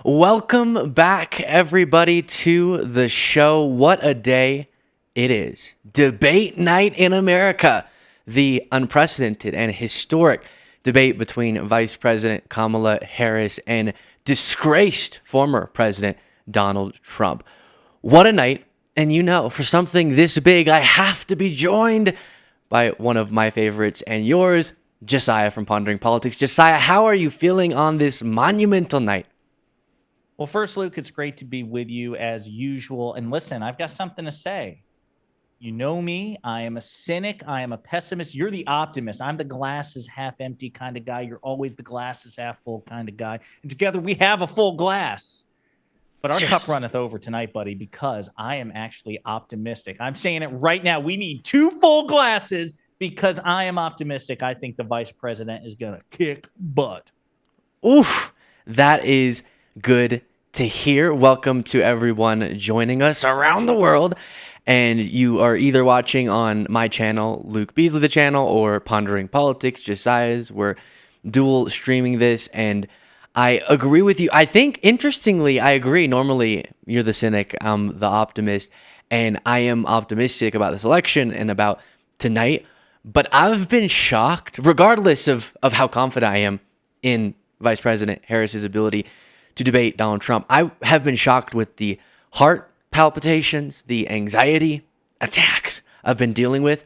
Welcome back, everybody, to the show. What a day it is. Debate night in America. The unprecedented and historic debate between Vice President Kamala Harris and disgraced former President Donald Trump. What a night. And you know, for something this big, I have to be joined by one of my favorites and yours, Josiah from Pondering Politics. Josiah, how are you feeling on this monumental night? Well, first, Luke, it's great to be with you as usual. And listen, I've got something to say. You know me. I am a cynic. I am a pessimist. You're the optimist. I'm the glass is half empty kind of guy. You're always the glass is half full kind of guy. And together we have a full glass. But our cup runneth over tonight, buddy, because I am actually optimistic. I'm saying it right now. We need two full glasses because I am optimistic. I think the vice president is going to kick butt. Oof, that is good to hear. Welcome to everyone joining us around the world. And you are either watching on my channel, Luke Beasley, the channel, or Pondering Politics, Josiah's. We're dual streaming this, and I agree with you. I think, interestingly, I agree. Normally, you're the cynic, I'm the optimist, and I am optimistic about this election and about tonight. But I've been shocked, regardless of how confident I am in Vice President Harris's ability to debate Donald Trump. I have been shocked with the heart palpitations, the anxiety attacks I've been dealing with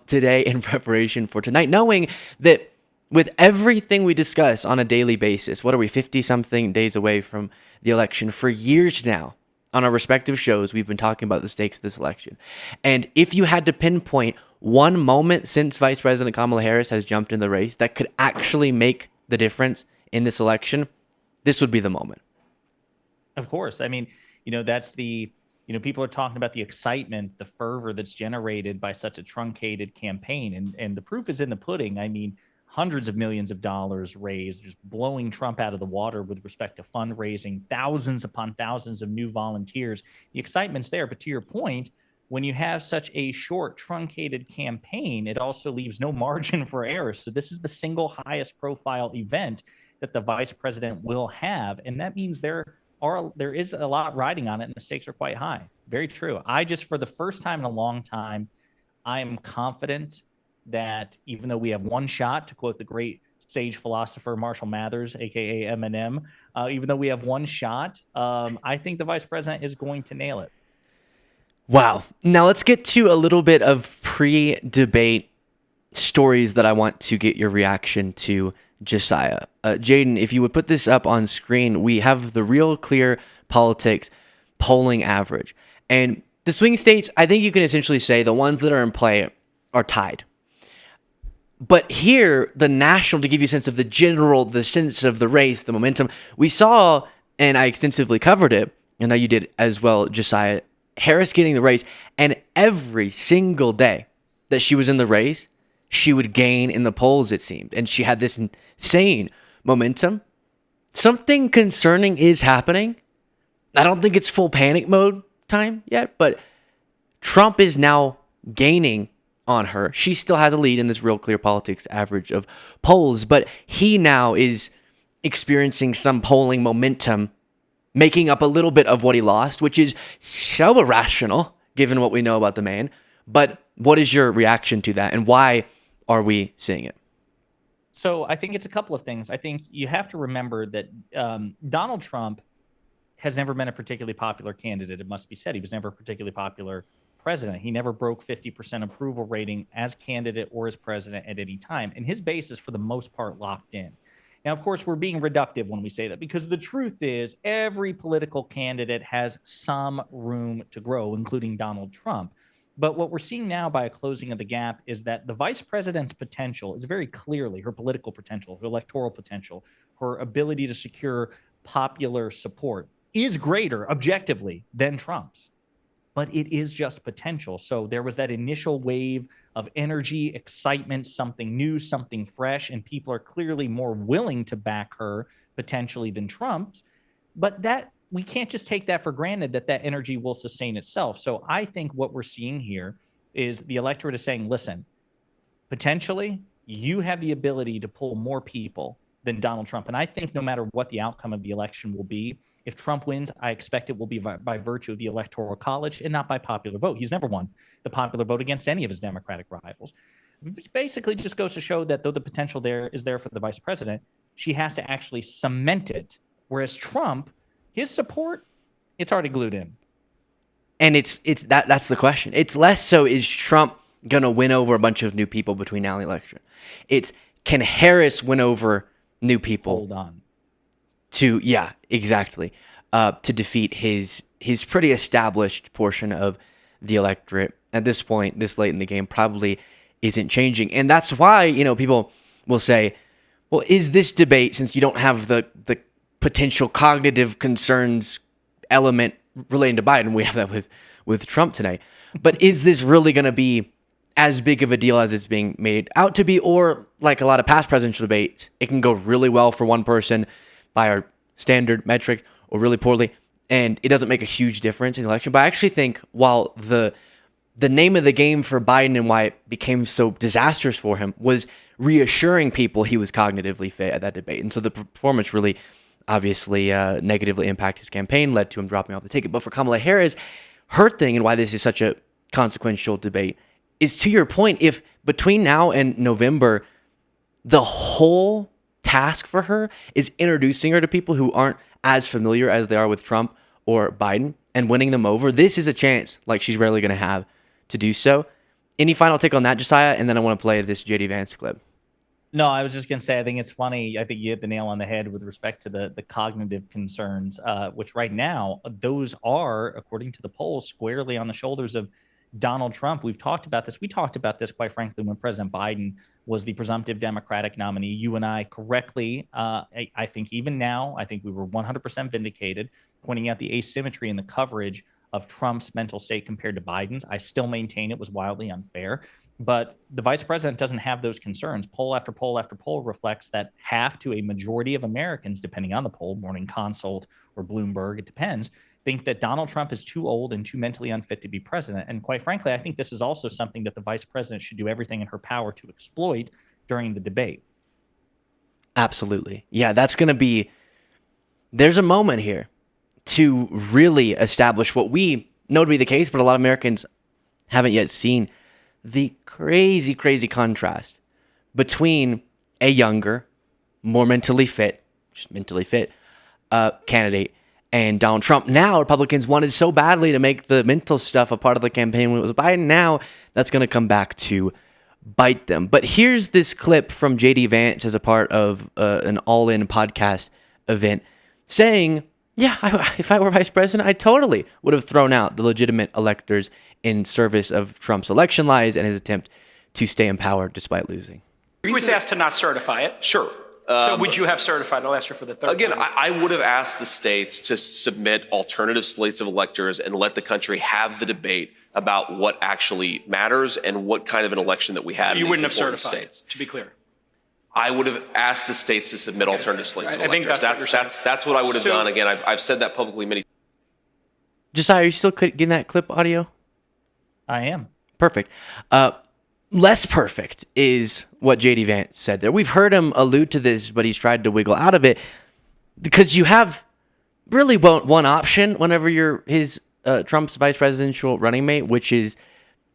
today in preparation for tonight, knowing that with everything we discuss on a daily basis, what are we, 50-something days away from the election? For years now, on our respective shows, we've been talking about the stakes of this election. And if you had to pinpoint one moment since Vice President Kamala Harris has jumped in the race that could actually make the difference in this election, this would be the moment. Of course. I mean, that's people are talking about the excitement, the fervor that's generated by such a truncated campaign. And the proof is in the pudding. I mean, hundreds of millions of dollars raised, just blowing Trump out of the water with respect to fundraising, thousands upon thousands of new volunteers. The excitement's there. But to your point, when you have such a short, truncated campaign, it also leaves no margin for error. So this is the single highest profile event that the vice president will have. And that means there is a lot riding on it, and the stakes are quite high. Very true. For the first time in a long time, I am confident that even though we have one shot, to quote the great sage philosopher Marshall Mathers, aka Eminem, even though we have one shot, I think the vice president is going to nail it. Wow. Now let's get to a little bit of pre-debate stories that I want to get your reaction to, Josiah. Jaden, if you would put this up on screen, we have the Real Clear Politics polling average. And the swing states, I think you can essentially say the ones that are in play are tied. But here, the national, to give you a sense of the sense of the race, the momentum, we saw, and I extensively covered it, and now you did as well, Josiah, Harris getting the race, and every single day that she was in the race, she would gain in the polls, it seemed. And she had this insane momentum. Something concerning is happening. I don't think it's full panic mode time yet, but Trump is now gaining on her. She still has a lead in this Real Clear Politics average of polls, but he now is experiencing some polling momentum, making up a little bit of what he lost, which is so irrational given what we know about the man. But what is your reaction to that, and why are we seeing it? So I think it's a couple of things. I think you have to remember that Donald Trump has never been a particularly popular candidate. It must be said. He was never a particularly popular president. He never broke 50% approval rating as candidate or as president at any time. And his base is, for the most part, locked in. Now, of course, we're being reductive when we say that, because the truth is every political candidate has some room to grow, including Donald Trump. But what we're seeing now by a closing of the gap is that the vice president's potential is very clearly her political potential, her electoral potential, her ability to secure popular support is greater objectively than Trump's. But it is just potential. So there was that initial wave of energy, excitement, something new, something fresh, and people are clearly more willing to back her potentially than Trump's. But that we can't just take that for granted, that energy will sustain itself. So I think what we're seeing here is the electorate is saying, listen, potentially you have the ability to pull more people than Donald Trump. And I think no matter what the outcome of the election will be, if Trump wins, I expect it will be by virtue of the Electoral College and not by popular vote. He's never won the popular vote against any of his Democratic rivals. Which basically just goes to show that though the potential there is there for the vice president, she has to actually cement it. Whereas Trump, his support, it's already glued in. And that's the question. It's less so is Trump going to win over a bunch of new people between now and the election. It's can Harris win over new people? Hold on. To defeat his pretty established portion of the electorate at this point, this late in the game, probably isn't changing. And that's why, people will say, well, is this debate, since you don't have the potential cognitive concerns element relating to Biden, we have that with Trump today, but is this really going to be as big of a deal as it's being made out to be? Or like a lot of past presidential debates, it can go really well for one person by our standard metric or really poorly, and it doesn't make a huge difference in the election. But I actually think while the name of the game for Biden and why it became so disastrous for him was reassuring people he was cognitively fit at that debate. And so the performance really obviously negatively impacted his campaign, led to him dropping off the ticket. But for Kamala Harris, her thing and why this is such a consequential debate is, to your point, if between now and November, the whole task for her is introducing her to people who aren't as familiar as they are with Trump or Biden and winning them over, this is a chance like she's rarely going to have to do so. Any final take on that, Josiah? And then I want to play this JD Vance clip. No, I was just going to say, I think it's funny. I think you hit the nail on the head with respect to the cognitive concerns, which right now, those are, according to the polls, squarely on the shoulders of Donald Trump. We've talked about this. We talked about this, quite frankly, when President Biden was the presumptive Democratic nominee. You and I correctly, I think even now, I think we were 100% vindicated, pointing out the asymmetry in the coverage of Trump's mental state compared to Biden's. I still maintain it was wildly unfair. But the vice president doesn't have those concerns. Poll after poll after poll reflects that half to a majority of Americans, depending on the poll, Morning Consult or Bloomberg, it depends, think that Donald Trump is too old and too mentally unfit to be president. And quite frankly, I think this is also something that the vice president should do everything in her power to exploit during the debate. Absolutely. Yeah, that's going to be, there's a moment here to really establish what we know to be the case, but a lot of Americans haven't yet seen. The crazy, crazy contrast between a younger, more mentally fit, just mentally fit candidate and Donald Trump. Now, Republicans wanted so badly to make the mental stuff a part of the campaign when it was Biden. Now, that's going to come back to bite them. But here's this clip from JD Vance as a part of an all-in podcast event saying, yeah, if I were vice president, I totally would have thrown out the legitimate electors in service of Trump's election lies and his attempt to stay in power despite losing. He was asked to not certify it. Sure. So would you have certified? I'll ask you for the third Again, time. I would have asked the states to submit alternative slates of electors and let the country have the debate about what actually matters and what kind of an election that we had. You in wouldn't have these important certified states. it, to be clear. I would have asked the states to submit alternative slates of I think electors. that's what you're saying. That's what I would have So- done. Again, I've said that publicly many times. Josiah, are you still getting that clip audio? I am. Perfect. Less perfect is what JD Vance said there. We've heard him allude to this, but he's tried to wiggle out of it because you have really one option whenever you're Trump's vice presidential running mate, which is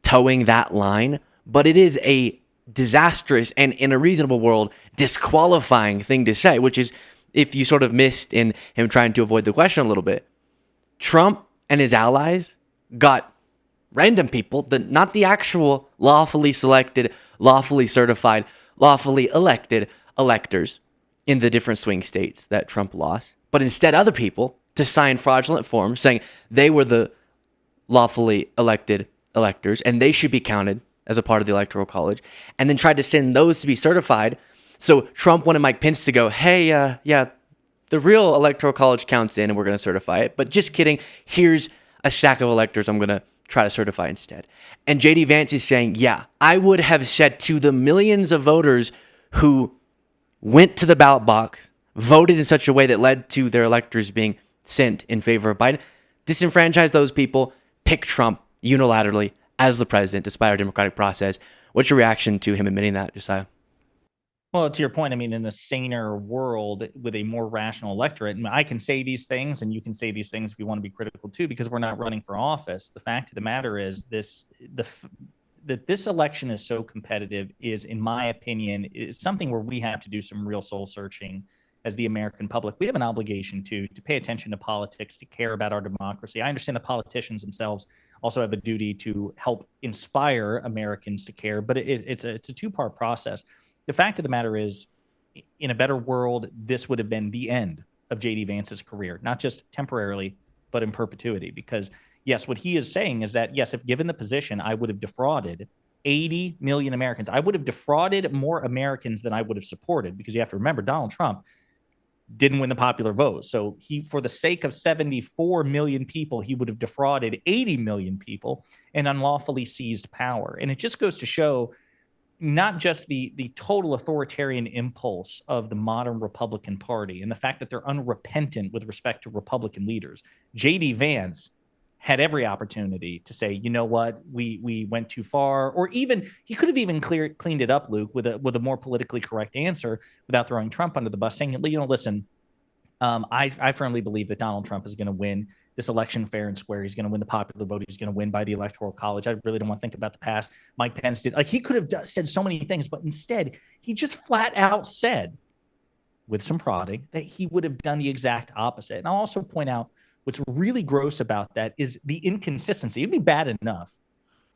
towing that line. But it is a disastrous and, in a reasonable world, disqualifying thing to say, which is if you sort of missed in him trying to avoid the question a little bit. Trump and his allies got random people, not the actual lawfully selected, lawfully certified, lawfully elected electors in the different swing states that Trump lost, but instead other people to sign fraudulent forms saying they were the lawfully elected electors and they should be counted as a part of the Electoral College, and then tried to send those to be certified. So Trump wanted Mike Pence to go, hey, yeah, the real Electoral College counts in and we're going to certify it. But just kidding, here's a stack of electors I'm going to try to certify instead. And JD Vance is saying, yeah, I would have said to the millions of voters who went to the ballot box, voted in such a way that led to their electors being sent in favor of Biden, disenfranchise those people, pick Trump unilaterally as the president despite our democratic process. What's your reaction to him admitting that, Josiah? Well, to your point, I mean, in a saner world with a more rational electorate, and I can say these things, and you can say these things if you want to be critical too, because we're not running for office. The fact of the matter is, that this election is so competitive is, in my opinion, is something where we have to do some real soul searching as the American public. We have an obligation to pay attention to politics, to care about our democracy. I understand the politicians themselves also have a duty to help inspire Americans to care, but it's a two-part process. The fact of the matter is, in a better world, this would have been the end of J.D. Vance's career, not just temporarily, but in perpetuity. Because, yes, what he is saying is that, yes, if given the position, I would have defrauded 80 million Americans. I would have defrauded more Americans than I would have supported, because you have to remember, Donald Trump didn't win the popular vote. So he, for the sake of 74 million people, he would have defrauded 80 million people and unlawfully seized power. And it just goes to show not just the total authoritarian impulse of the modern Republican Party and the fact that they're unrepentant with respect to Republican leaders. J.D. Vance had every opportunity to say, you know what, we went too far, or even he could have even cleaned it up, Luke, with a more politically correct answer without throwing Trump under the bus, saying, you know, listen, I firmly believe that Donald Trump is going to win this election fair and square. He's going to win the popular vote. He's going to win by the Electoral College. I really don't want to think about the past. Mike Pence did. Like, he could have said so many things, but instead he just flat out said, with some prodding, that he would have done the exact opposite. And I'll also point out what's really gross about that is the inconsistency. It'd be bad enough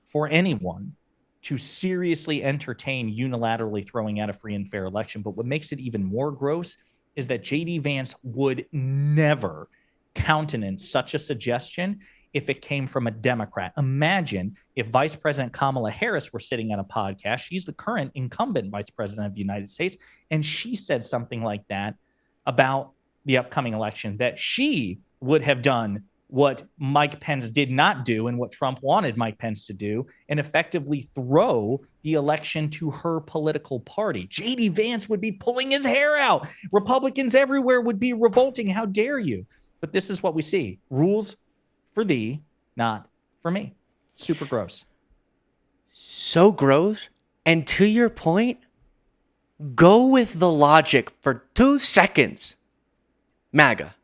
for anyone to seriously entertain unilaterally throwing out a free and fair election. But what makes it even more gross is that J.D. Vance would never countenance such a suggestion if it came from a Democrat. Imagine if Vice President Kamala Harris were sitting on a podcast. She's the current incumbent Vice President of the United States, and she said something like that about the upcoming election, that she would have done what Mike Pence did not do and what Trump wanted Mike Pence to do, and effectively throw the election to her political party. J.D. Vance would be pulling his hair out. Republicans everywhere would be revolting. How dare you? But this is what we see. Rules for thee, not for me. Super gross. So gross. And to your point, go with the logic for 2 seconds. MAGA.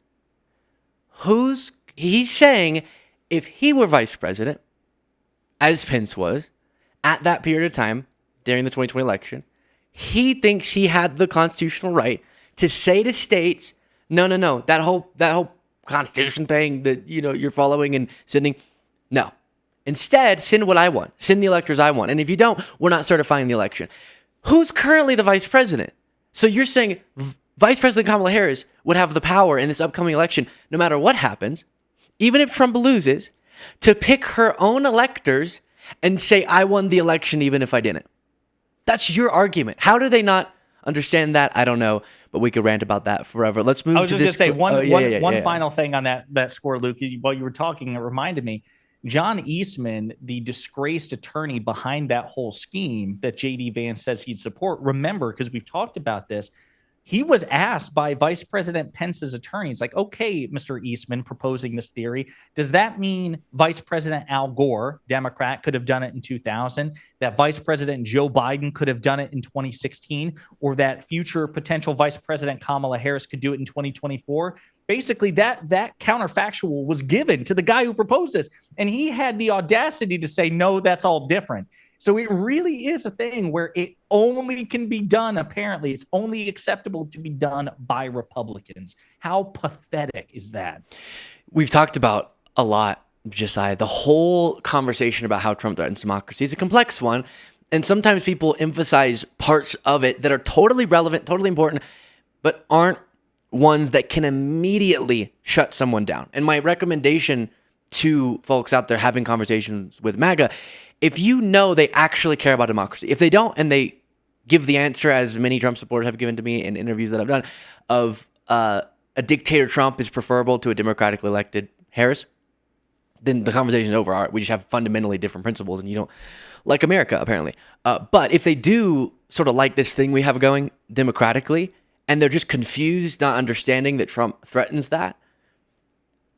He's saying if he were vice president, as Pence was, at that period of time during the 2020 election, he thinks he had the constitutional right to say to states, no, that whole Constitution thing that you're following and sending, no. Instead, send what I want. Send the electors I want. And if you don't, we're not certifying the election. Who's currently the vice president? So you're saying Vice President Kamala Harris would have the power in this upcoming election, no matter what happens, even if Trump loses, to pick her own electors and say, I won the election even if I didn't. That's your argument. How do they not understand that? I don't know, but we could rant about that forever. Let's move to this. I was just going to say one final thing on that score, Luke. While you were talking, it reminded me, John Eastman, the disgraced attorney behind that whole scheme that J.D. Vance says he'd support. Remember, because we've talked about this, he was asked by Vice President Pence's attorneys, like, okay, Mr. Eastman proposing this theory, does that mean Vice President Al Gore, Democrat, could have done it in 2000, that Vice President Joe Biden could have done it in 2016, or that future potential Vice President Kamala Harris could do it in 2024? Basically, that counterfactual was given to the guy who proposed this, and he had the audacity to say, no, that's all different. So it really is a thing where it only can be done, apparently. It's only acceptable to be done by Republicans. How pathetic is that? We've talked about a lot, Josiah. The whole conversation about how Trump threatens democracy is a complex one. And sometimes people emphasize parts of it that are totally relevant, totally important, but aren't ones that can immediately shut someone down. And my recommendation to folks out there having conversations with MAGA, if you know they actually care about democracy, if they don't and they give the answer, as many Trump supporters have given to me in interviews that I've done, of a dictator Trump is preferable to a democratically elected Harris, then the conversation is over. All right, we just have fundamentally different principles and you don't like America, apparently. But if they do sort of like this thing we have going democratically and they're just confused, not understanding that Trump threatens that,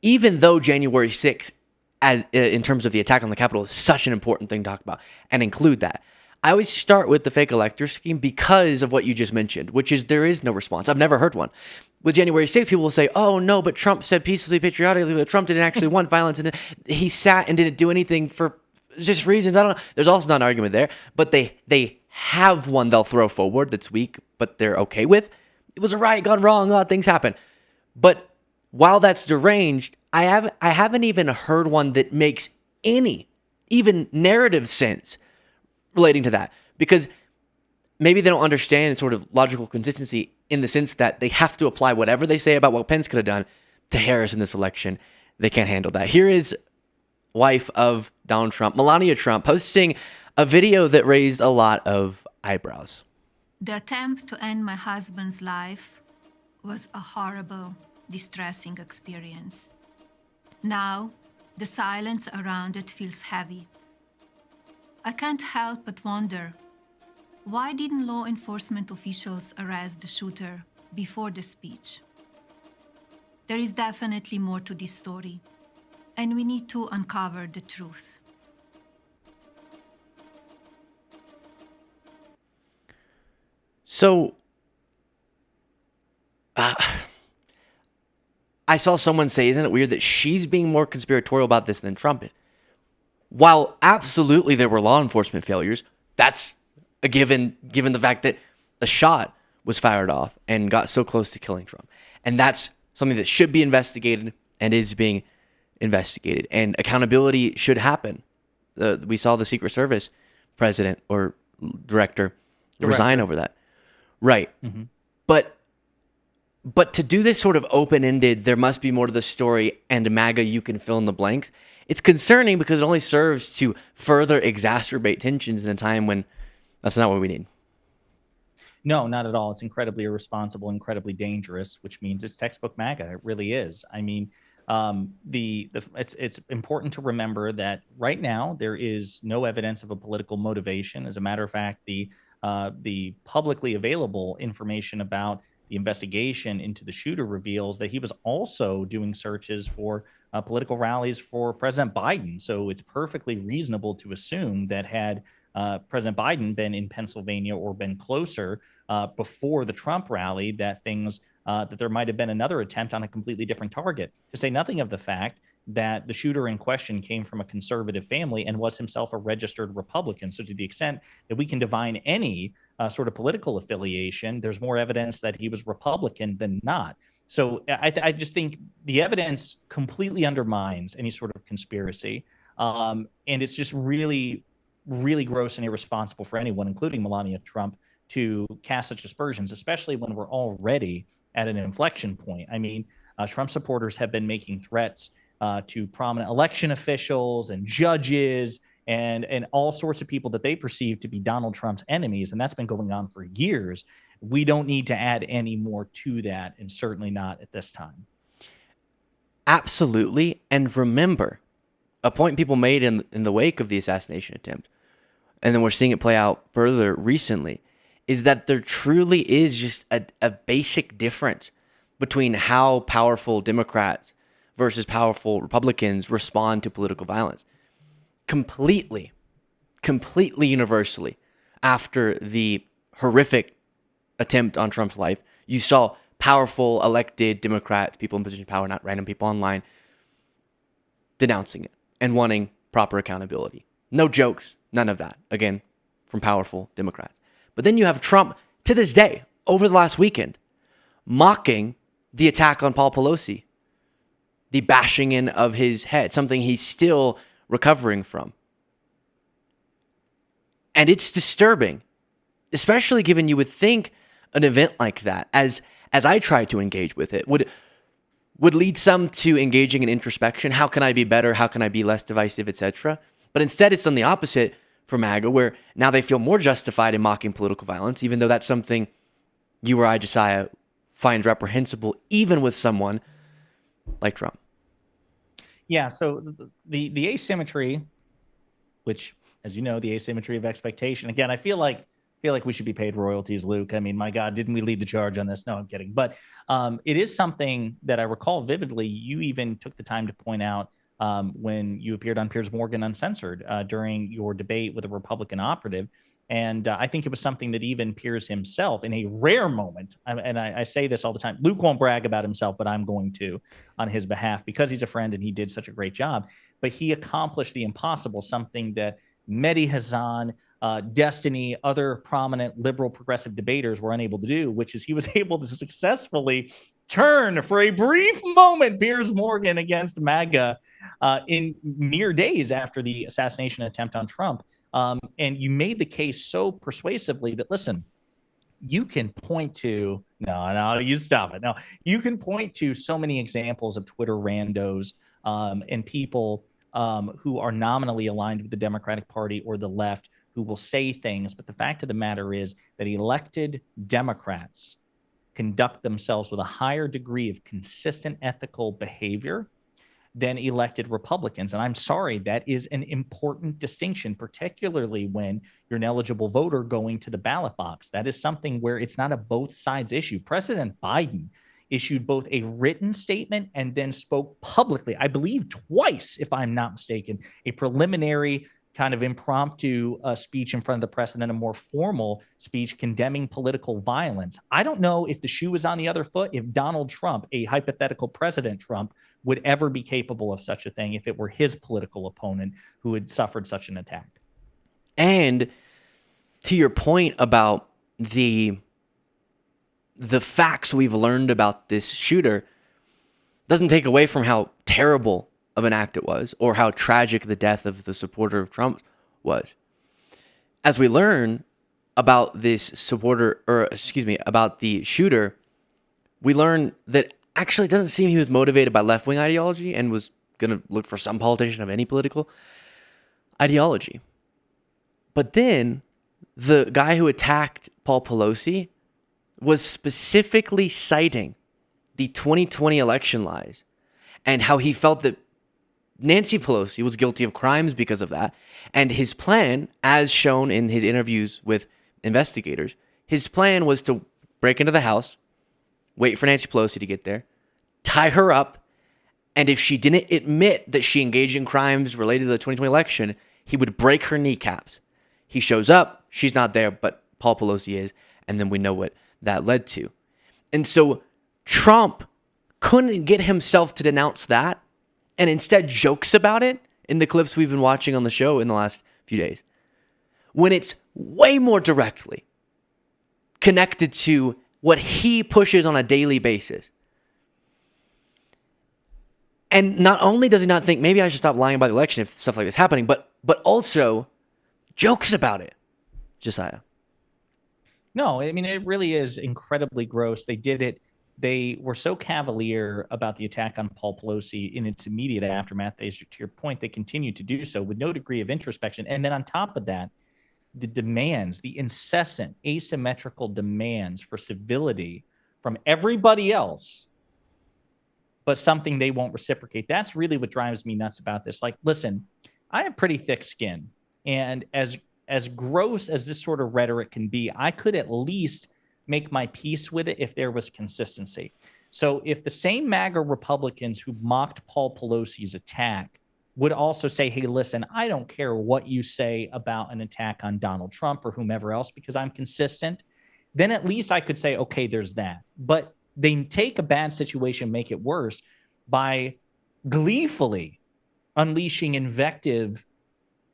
even though January 6th, as in terms of the attack on the Capitol, is such an important thing to talk about and include that, I always start with the fake elector scheme because of what you just mentioned, which is there is no response. I've never heard one. With January 6th, people will say, oh, no, but Trump said peacefully, patriotically, but Trump didn't actually want violence. And he sat and didn't do anything for just reasons. I don't know. There's also not an argument there, but they have one they'll throw forward that's weak, but they're okay with. It was a riot gone wrong. Oh, things happen. But while that's deranged, I haven't even heard one that makes any, even narrative sense relating to that, because maybe they don't understand sort of logical consistency in the sense that they have to apply whatever they say about what Pence could have done to Harris in this election. They can't handle that. Here is wife of Donald Trump, Melania Trump, posting a video that raised a lot of eyebrows. The attempt to end my husband's life was a horrible, distressing experience. Now, the silence around it feels heavy. I can't help but wonder, why didn't law enforcement officials arrest the shooter before the speech? There is definitely more to this story, and we need to uncover the truth. So, I saw someone say, isn't it weird that she's being more conspiratorial about this than Trump is? While absolutely there were law enforcement failures, that's a given the fact that a shot was fired off and got so close to killing Trump. And that's something that should be investigated and is being investigated. And accountability should happen. We saw the Secret Service president or director resign over that. Right. Mm-hmm. But to do this sort of open-ended, there must be more to the story, and MAGA, you can fill in the blanks, it's concerning because it only serves to further exacerbate tensions in a time when that's not what we need. No, not at all. It's incredibly irresponsible, incredibly dangerous, which means it's textbook MAGA. It really is. I mean, it's important to remember that right now there is no evidence of a political motivation. As a matter of fact, the publicly available information about the investigation into the shooter reveals that he was also doing searches for political rallies for President Biden. So it's perfectly reasonable to assume that had President Biden been in Pennsylvania or been closer before the Trump rally, that there might have been another attempt on a completely different target, to say nothing of the fact that the shooter in question came from a conservative family and was himself a registered Republican. So to the extent that we can divine any sort of political affiliation, there's more evidence that he was Republican than not. So I just think the evidence completely undermines any sort of conspiracy. And it's just really, really gross and irresponsible for anyone, including Melania Trump, to cast such aspersions, especially when we're already at an inflection point. I mean, Trump supporters have been making threats to prominent election officials and judges and all sorts of people that they perceive to be Donald Trump's enemies. And that's been going on for years. We don't need to add any more to that, and certainly not at this time. Absolutely. And remember, a point people made in the wake of the assassination attempt, and then we're seeing it play out further recently, is that there truly is just a basic difference between how powerful Democrats versus powerful Republicans respond to political violence. Completely universally, after the horrific attempt on Trump's life, you saw powerful elected Democrats, people in position of power, not random people online, denouncing it and wanting proper accountability. No jokes, none of that. Again, from powerful Democrats. But then you have Trump, to this day, over the last weekend, mocking the attack on Paul Pelosi, the bashing in of his head, something he's still recovering from. And it's disturbing, especially given you would think an event like that, as I try to engage with it, would lead some to engaging in introspection. How can I be better? How can I be less divisive, etc.? But instead, it's done the opposite for MAGA, where now they feel more justified in mocking political violence, even though that's something you or I, Josiah, finds reprehensible, even with someone like Trump. Yeah, so the asymmetry, which, as you know, the asymmetry of expectation. Again, I feel like we should be paid royalties, Luke. I mean, my God, didn't we lead the charge on this? No, I'm kidding. But it is something that I recall vividly. You even took the time to point out when you appeared on Piers Morgan Uncensored during your debate with a Republican operative, And I think it was something that even Piers himself, in a rare moment, and I say this all the time, Luke won't brag about himself, but I'm going to on his behalf because he's a friend and he did such a great job. But he accomplished the impossible, something that Mehdi Hasan, Destiny, other prominent liberal progressive debaters were unable to do, which is he was able to successfully turn for a brief moment Piers Morgan against MAGA in mere days after the assassination attempt on Trump. And you made the case so persuasively that, listen, you can point to, no, you stop it. No, you can point to so many examples of Twitter randos and people who are nominally aligned with the Democratic Party or the left who will say things. But the fact of the matter is that elected Democrats conduct themselves with a higher degree of consistent ethical behavior than elected Republicans. And I'm sorry, that is an important distinction, particularly when you're an eligible voter going to the ballot box. That is something where it's not a both sides issue. President Biden issued both a written statement and then spoke publicly, I believe twice, if I'm not mistaken, a preliminary kind of impromptu speech in front of the press and then a more formal speech condemning political violence. I don't know if the shoe is on the other foot, if Donald Trump, a hypothetical President Trump, would ever be capable of such a thing if it were his political opponent who had suffered such an attack. And to your point about the facts we've learned about this shooter doesn't take away from how terrible of an act it was, or how tragic the death of the supporter of Trump was. As we learn about this supporter, about the shooter, we learn that actually it doesn't seem he was motivated by left-wing ideology and was going to look for some politician of any political ideology. But then the guy who attacked Paul Pelosi was specifically citing the 2020 election lies and how he felt that Nancy Pelosi was guilty of crimes because of that. And his plan, as shown in his interviews with investigators, his plan was to break into the house, wait for Nancy Pelosi to get there, tie her up, and if she didn't admit that she engaged in crimes related to the 2020 election, he would break her kneecaps. He shows up, she's not there, but Paul Pelosi is, and then we know what that led to. And so Trump couldn't get himself to denounce that, and instead jokes about it in the clips we've been watching on the show in the last few days, when it's way more directly connected to what he pushes on a daily basis. And not only does he not think, maybe I should stop lying about the election if stuff like this is happening, but also jokes about it, Josiah. No, I mean, it really is incredibly gross. They did it. They were so cavalier about the attack on Paul Pelosi in its immediate aftermath. To your point, they continue to do so with no degree of introspection. And then on top of that, the demands, the incessant asymmetrical demands for civility from everybody else, but something they won't reciprocate. That's really what drives me nuts about this. Like, listen, I have pretty thick skin. And as gross as this sort of rhetoric can be, I could at least make my peace with it if there was consistency. So if the same MAGA Republicans who mocked Paul Pelosi's attack would also say, hey, listen, I don't care what you say about an attack on Donald Trump or whomever else because I'm consistent, then at least I could say, okay, there's that. But they take a bad situation, make it worse by gleefully unleashing invective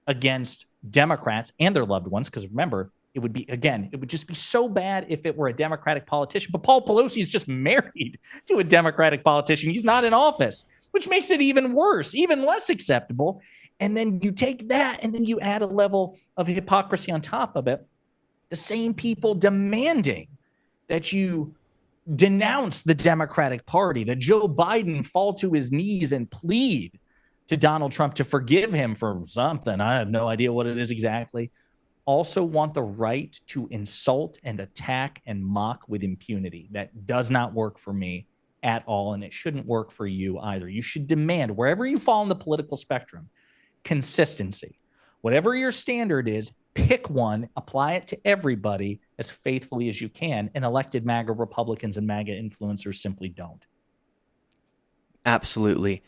against Democrats and their loved ones. Because remember, it would just be so bad if it were a Democratic politician. But Paul Pelosi is just married to a Democratic politician. He's not in office, which makes it even worse, even less acceptable. And then you take that and then you add a level of hypocrisy on top of it. The same people demanding that you denounce the Democratic Party, that Joe Biden fall to his knees and plead to Donald Trump to forgive him for something. I have no idea what it is exactly. Also want the right to insult and attack and mock with impunity. That does not work for me at all, and it shouldn't work for you either. You should demand, wherever you fall in the political spectrum, consistency. Whatever your standard is, pick one, apply it to everybody as faithfully as you can, and elected MAGA Republicans and MAGA influencers simply don't. Absolutely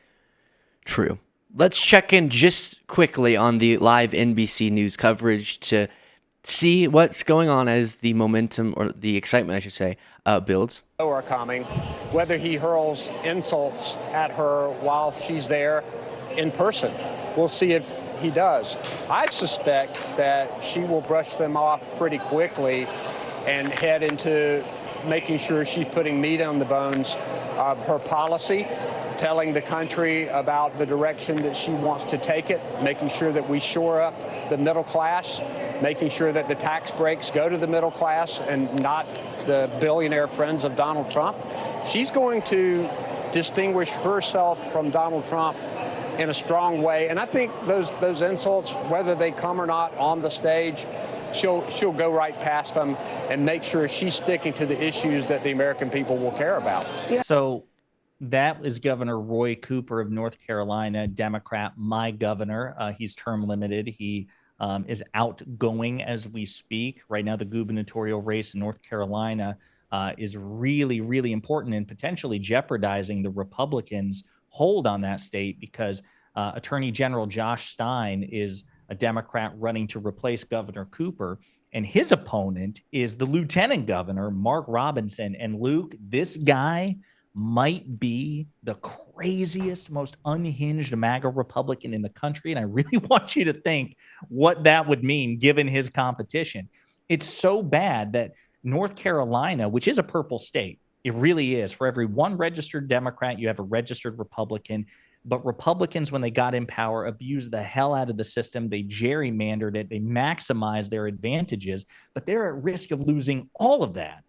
true. Let's check in just quickly on the live NBC News coverage to see what's going on as the momentum, or the excitement, I should say, builds. Are coming, whether he hurls insults at her while she's there in person. We'll see if he does. I suspect that she will brush them off pretty quickly and head into making sure she's putting meat on the bones of her policy, telling the country about the direction that she wants to take it, making sure that we shore up the middle class, making sure that the tax breaks go to the middle class and not the billionaire friends of Donald Trump. She's going to distinguish herself from Donald Trump in a strong way. And I think those insults, whether they come or not on the stage, she'll go right past them and make sure she's sticking to the issues that the American people will care about. Yeah. So that is Governor Roy Cooper of North Carolina, Democrat, my governor. He's term limited. He is outgoing as we speak. Right now, the gubernatorial race in North Carolina is really, really important and potentially jeopardizing the Republicans' hold on that state, because Attorney General Josh Stein is a Democrat running to replace Governor Cooper, and his opponent is the Lieutenant Governor, Mark Robinson. And Luke, this guy might be the craziest, most unhinged MAGA Republican in the country. And I really want you to think what that would mean given his competition. It's so bad that North Carolina, which is a purple state, it really is. For every one registered Democrat, you have a registered Republican. But Republicans, when they got in power, abused the hell out of the system. They gerrymandered it. They maximized their advantages. But they're at risk of losing all of that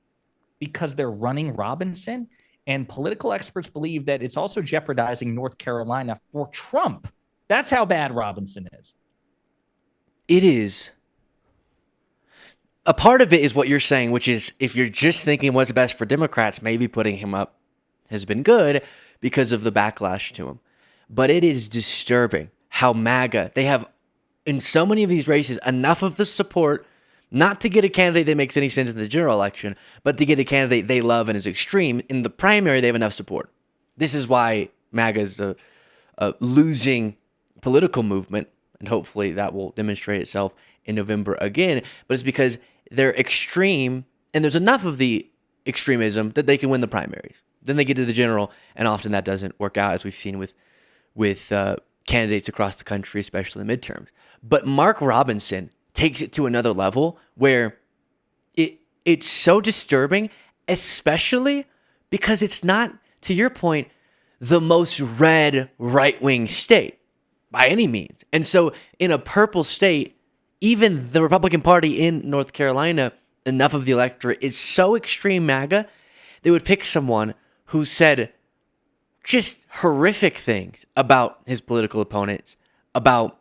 because they're running Robinson. And political experts believe that it's also jeopardizing North Carolina for Trump. That's how bad Robinson is. It is. A part of it is what you're saying, which is if you're just thinking what's best for Democrats, maybe putting him up has been good because of the backlash to him. But it is disturbing how MAGA, they have in so many of these races enough of the support not to get a candidate that makes any sense in the general election, but to get a candidate they love and is extreme. In the primary, they have enough support. This is why MAGA is a losing political movement, and hopefully that will demonstrate itself in November again. But it's because they're extreme, and there's enough of the extremism that they can win the primaries. Then they get to the general, and often that doesn't work out, as we've seen with candidates across the country, especially in the midterms. But Mark Robinson takes it to another level where it's so disturbing, especially because it's not, to your point, the most red right-wing state by any means. And so in a purple state, even the Republican Party in North Carolina, enough of the electorate is so extreme MAGA, they would pick someone who said just horrific things about his political opponents, about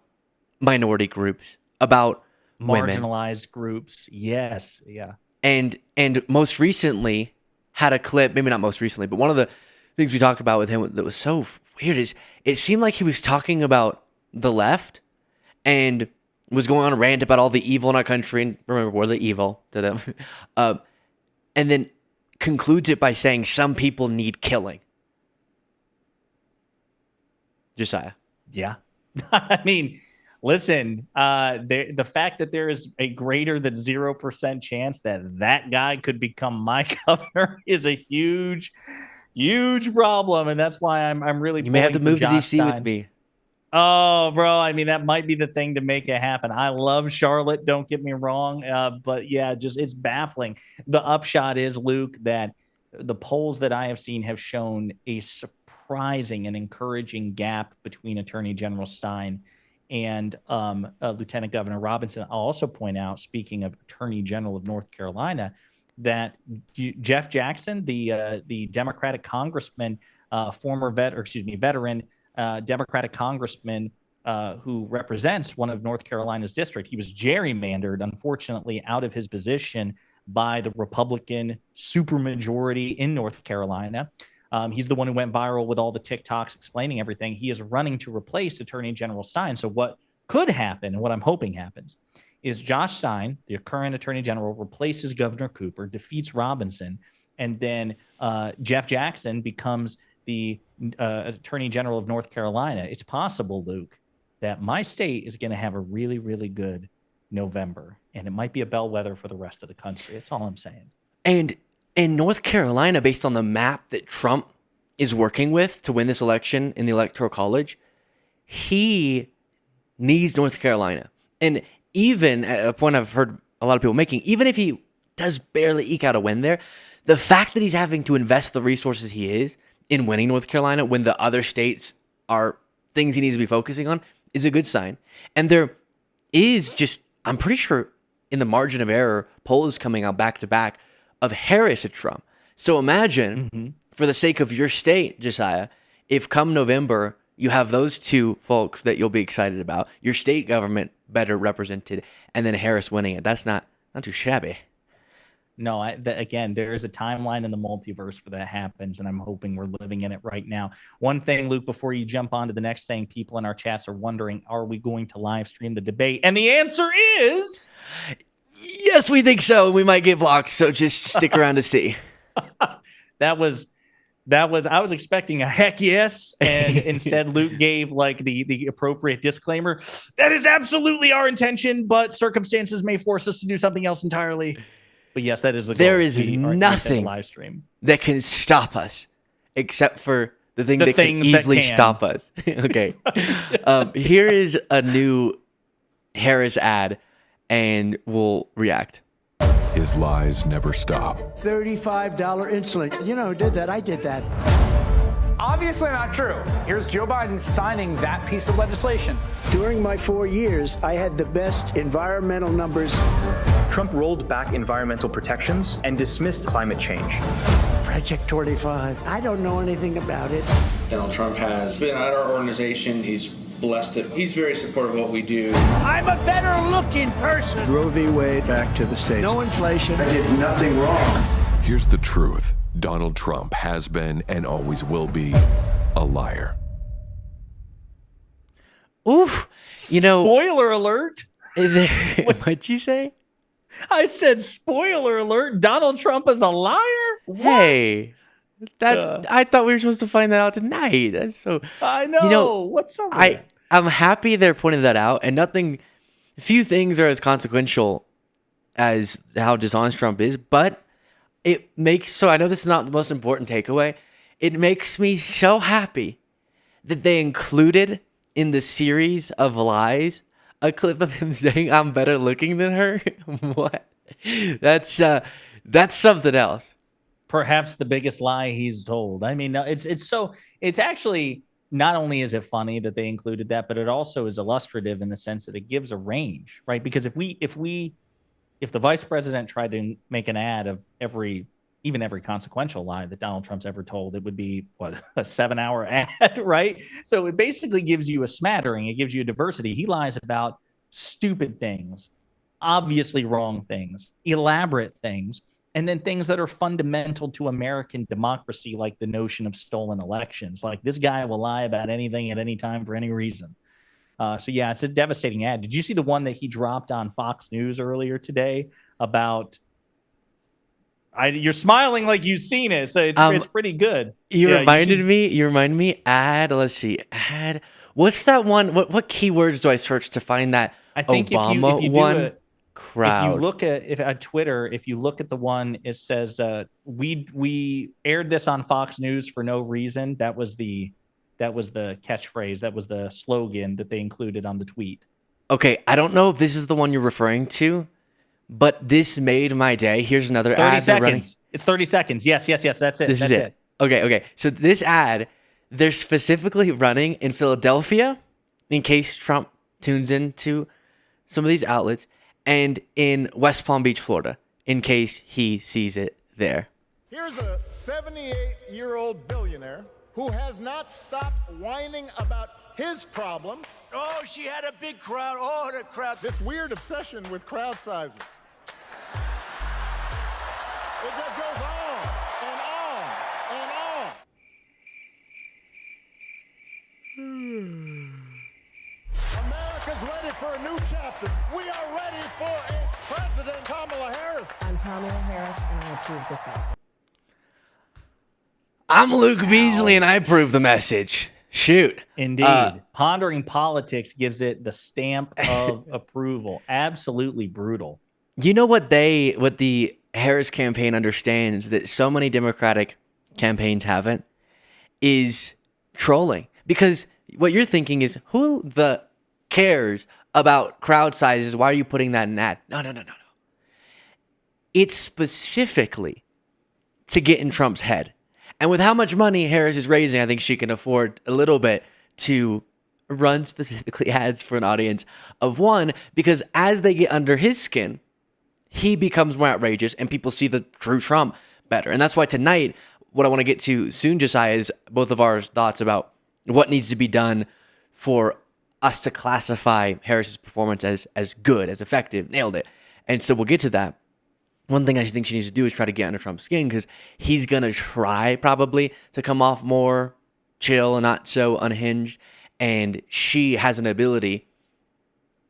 minority groups, about marginalized groups. Yes. Yeah. And most recently had a clip, maybe not most recently, but one of the things we talked about with him that was so weird is it seemed like he was talking about the left and was going on a rant about all the evil in our country. And remember, we're the evil to them. And then concludes it by saying some people need killing. Josiah. Yeah. I mean, listen, the fact that there is a greater than 0% chance that guy could become my governor is a huge, huge problem. And that's why I'm really, you may have to move to DC Stein. with me. Oh, bro. I mean, that might be the thing to make it happen. I love Charlotte. Don't get me wrong. But yeah, just it's baffling. The upshot is, Luke, that the polls that I have seen have shown a surprising and encouraging gap between Attorney General Stein and Lieutenant Governor Robinson. I'll also point out, speaking of Attorney General of North Carolina, that Jeff Jackson, the Democratic congressman, veteran Democratic congressman who represents one of North Carolina's district, he was gerrymandered, unfortunately, out of his position by the Republican supermajority in North Carolina. He's the one who went viral with all the TikToks explaining everything. He is running to replace Attorney General Stein. So what could happen, and what I'm hoping happens, is Josh Stein, the current Attorney General, replaces Governor Cooper, defeats Robinson, and then Jeff Jackson becomes the Attorney General of North Carolina. It's possible, Luke, that my state is going to have a really, really good November, and it might be a bellwether for the rest of the country. That's all I'm saying. And in North Carolina, based on the map that Trump is working with to win this election in the Electoral College, he needs North Carolina. And even at a point I've heard a lot of people making, even if he does barely eke out a win there, the fact that he's having to invest the resources he is in winning North Carolina when the other states are things he needs to be focusing on is a good sign. And there is just, I'm pretty sure in the margin of error, polls coming out back to back of Harris at Trump. So imagine, for the sake of your state, Josiah, if come November, you have those two folks that you'll be excited about, your state government better represented, and then Harris winning it. That's not too shabby. No, again, there is a timeline in the multiverse where that happens, and I'm hoping we're living in it right now. One thing, Luke, before you jump on to the next thing, people in our chats are wondering, are we going to live stream the debate? And the answer is... Yes, we think so. We might get blocked, so just stick around to see. I was expecting a heck yes, and instead Luke gave like the appropriate disclaimer. That is absolutely our intention, but circumstances may force us to do something else entirely. But yes, that is the goal. There is nothing live stream that can stop us except for the thing that can easily stop us. Okay. Here is a new Harris ad, and we'll react. His lies never stop. $35 insulin. You know who did that? I did that. Obviously not true. Here's Joe Biden signing that piece of legislation. During my 4 years, I had the best environmental numbers. Trump rolled back environmental protections and dismissed climate change. Project 25. I don't know anything about it. Donald Trump has been at our organization. He's blessed it. He's very supportive of what we do. I'm a better looking person. Roe v. Wade back to the States. No inflation. I did nothing wrong. Here's the truth. Donald Trump has been and always will be a liar. Oof. You know, spoiler alert. What'd you say? I said, spoiler alert, Donald Trump is a liar? What? Hey, I thought we were supposed to find that out tonight. That's so... I know. You know, what's up with that? I'm happy they're pointing that out, and few things are as consequential as how dishonest Trump is, but it makes, so I know this is not the most important takeaway, it makes me so happy that they included in the series of lies a clip of him saying, I'm better looking than her. What? That's something else. Perhaps the biggest lie he's told. I mean, it's actually, not only is it funny that they included that, but it also is illustrative in the sense that it gives a range, right? Because if the vice president tried to make an ad of every consequential lie that Donald Trump's ever told, it would be a 7-hour ad, right? So it basically gives you a smattering. It gives you a diversity. He lies about stupid things, obviously wrong things, elaborate things, and then things that are fundamental to American democracy, like the notion of stolen elections. Like, this guy will lie about anything at any time for any reason. So yeah, it's a devastating ad. Did you see the one that he dropped on Fox News earlier today about? You're smiling like you've seen it, so it's pretty good. You reminded me. Let's see. Ad. What's that one? What keywords do I search to find that? I think Obama if you one. Crowd. If you look at Twitter, if you look at the one, it says we aired this on Fox News for no reason. That was the catchphrase. That was the slogan that they included on the tweet. Okay, I don't know if this is the one you're referring to, but this made my day. Here's another 30 ad. seconds. It's 30 seconds. Yes. That's it. This is it. Okay. So this ad, they're specifically running in Philadelphia, in case Trump tunes into some of these outlets, and in West Palm Beach, Florida, in case he sees it there. Here's a 78-year-old billionaire who has not stopped whining about his problems. Oh, she had a big crowd. Oh, the crowd. This weird obsession with crowd sizes. It just goes on and on and on. America's ready for a new chapter. We are ready for a President Kamala Harris. I'm Kamala Harris, and I approve this message. I'm Luke Beasley, and I approve the message. Shoot. Indeed. Pondering politics gives it the stamp of approval. Absolutely brutal. You know what the Harris campaign understands that so many Democratic campaigns haven't is trolling. Because what you're thinking is, who the cares about crowd sizes? Why are you putting that in an ad? No. It's specifically to get in Trump's head. And with how much money Harris is raising, I think she can afford a little bit to run specifically ads for an audience of one, because as they get under his skin, he becomes more outrageous and people see the true Trump better. And that's why tonight, what I want to get to soon, Josiah, is both of our thoughts about what needs to be done for us to classify Harris's performance as good, as effective, nailed it. And so we'll get to that. One thing I think she needs to do is try to get under Trump's skin, because he's going to try probably to come off more chill and not so unhinged. And she has an ability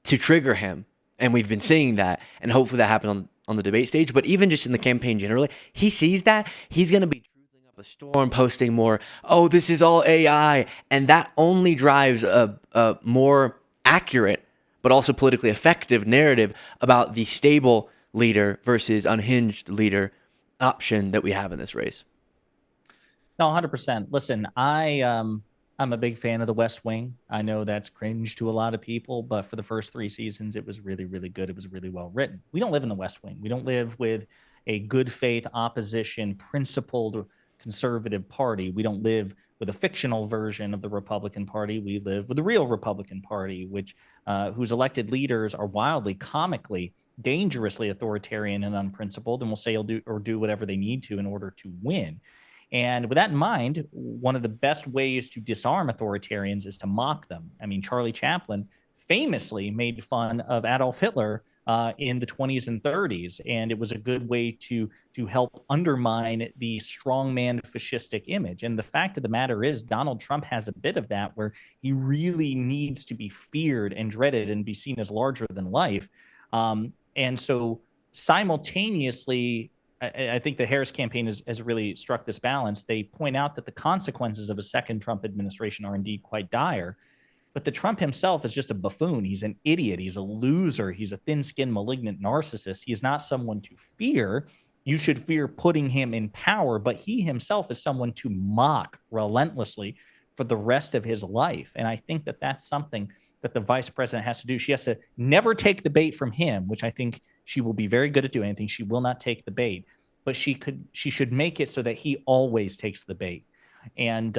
to trigger him. And we've been seeing that. And hopefully that happens on the debate stage. But even just in the campaign generally, he sees that. He's going to be truthing up a storm, posting more, oh, this is all AI. And that only drives a more accurate, but also politically effective narrative about the stable leader versus unhinged leader option that we have in this race. No, 100%. Listen, I'm a big fan of The West Wing. I know that's cringe to a lot of people, but for the first 3 seasons, it was really, really good. It was really well written. We don't live in The West Wing. We don't live with a good faith opposition, principled conservative party. We don't live with a fictional version of the Republican Party. We live with the real Republican Party, which whose elected leaders are wildly, comically, dangerously authoritarian and unprincipled, and will say or do whatever they need to in order to win. And with that in mind, one of the best ways to disarm authoritarians is to mock them. I mean, Charlie Chaplin famously made fun of Adolf Hitler in the 20s and 30s, and it was a good way to help undermine the strongman fascistic image. And the fact of the matter is, Donald Trump has a bit of that, where he really needs to be feared and dreaded and be seen as larger than life. And so simultaneously, I think the Harris campaign has really struck this balance. They point out that the consequences of a second Trump administration are indeed quite dire, but the Trump himself is just a buffoon. He's an idiot. He's a loser. He's a thin-skinned, malignant narcissist. He is not someone to fear. You should fear putting him in power, but he himself is someone to mock relentlessly for the rest of his life. And I think that that's something that the vice president has to do. She has to never take the bait from him, which I think she will be very good at doing. I think she will not take the bait, but she should make it so that he always takes the bait. And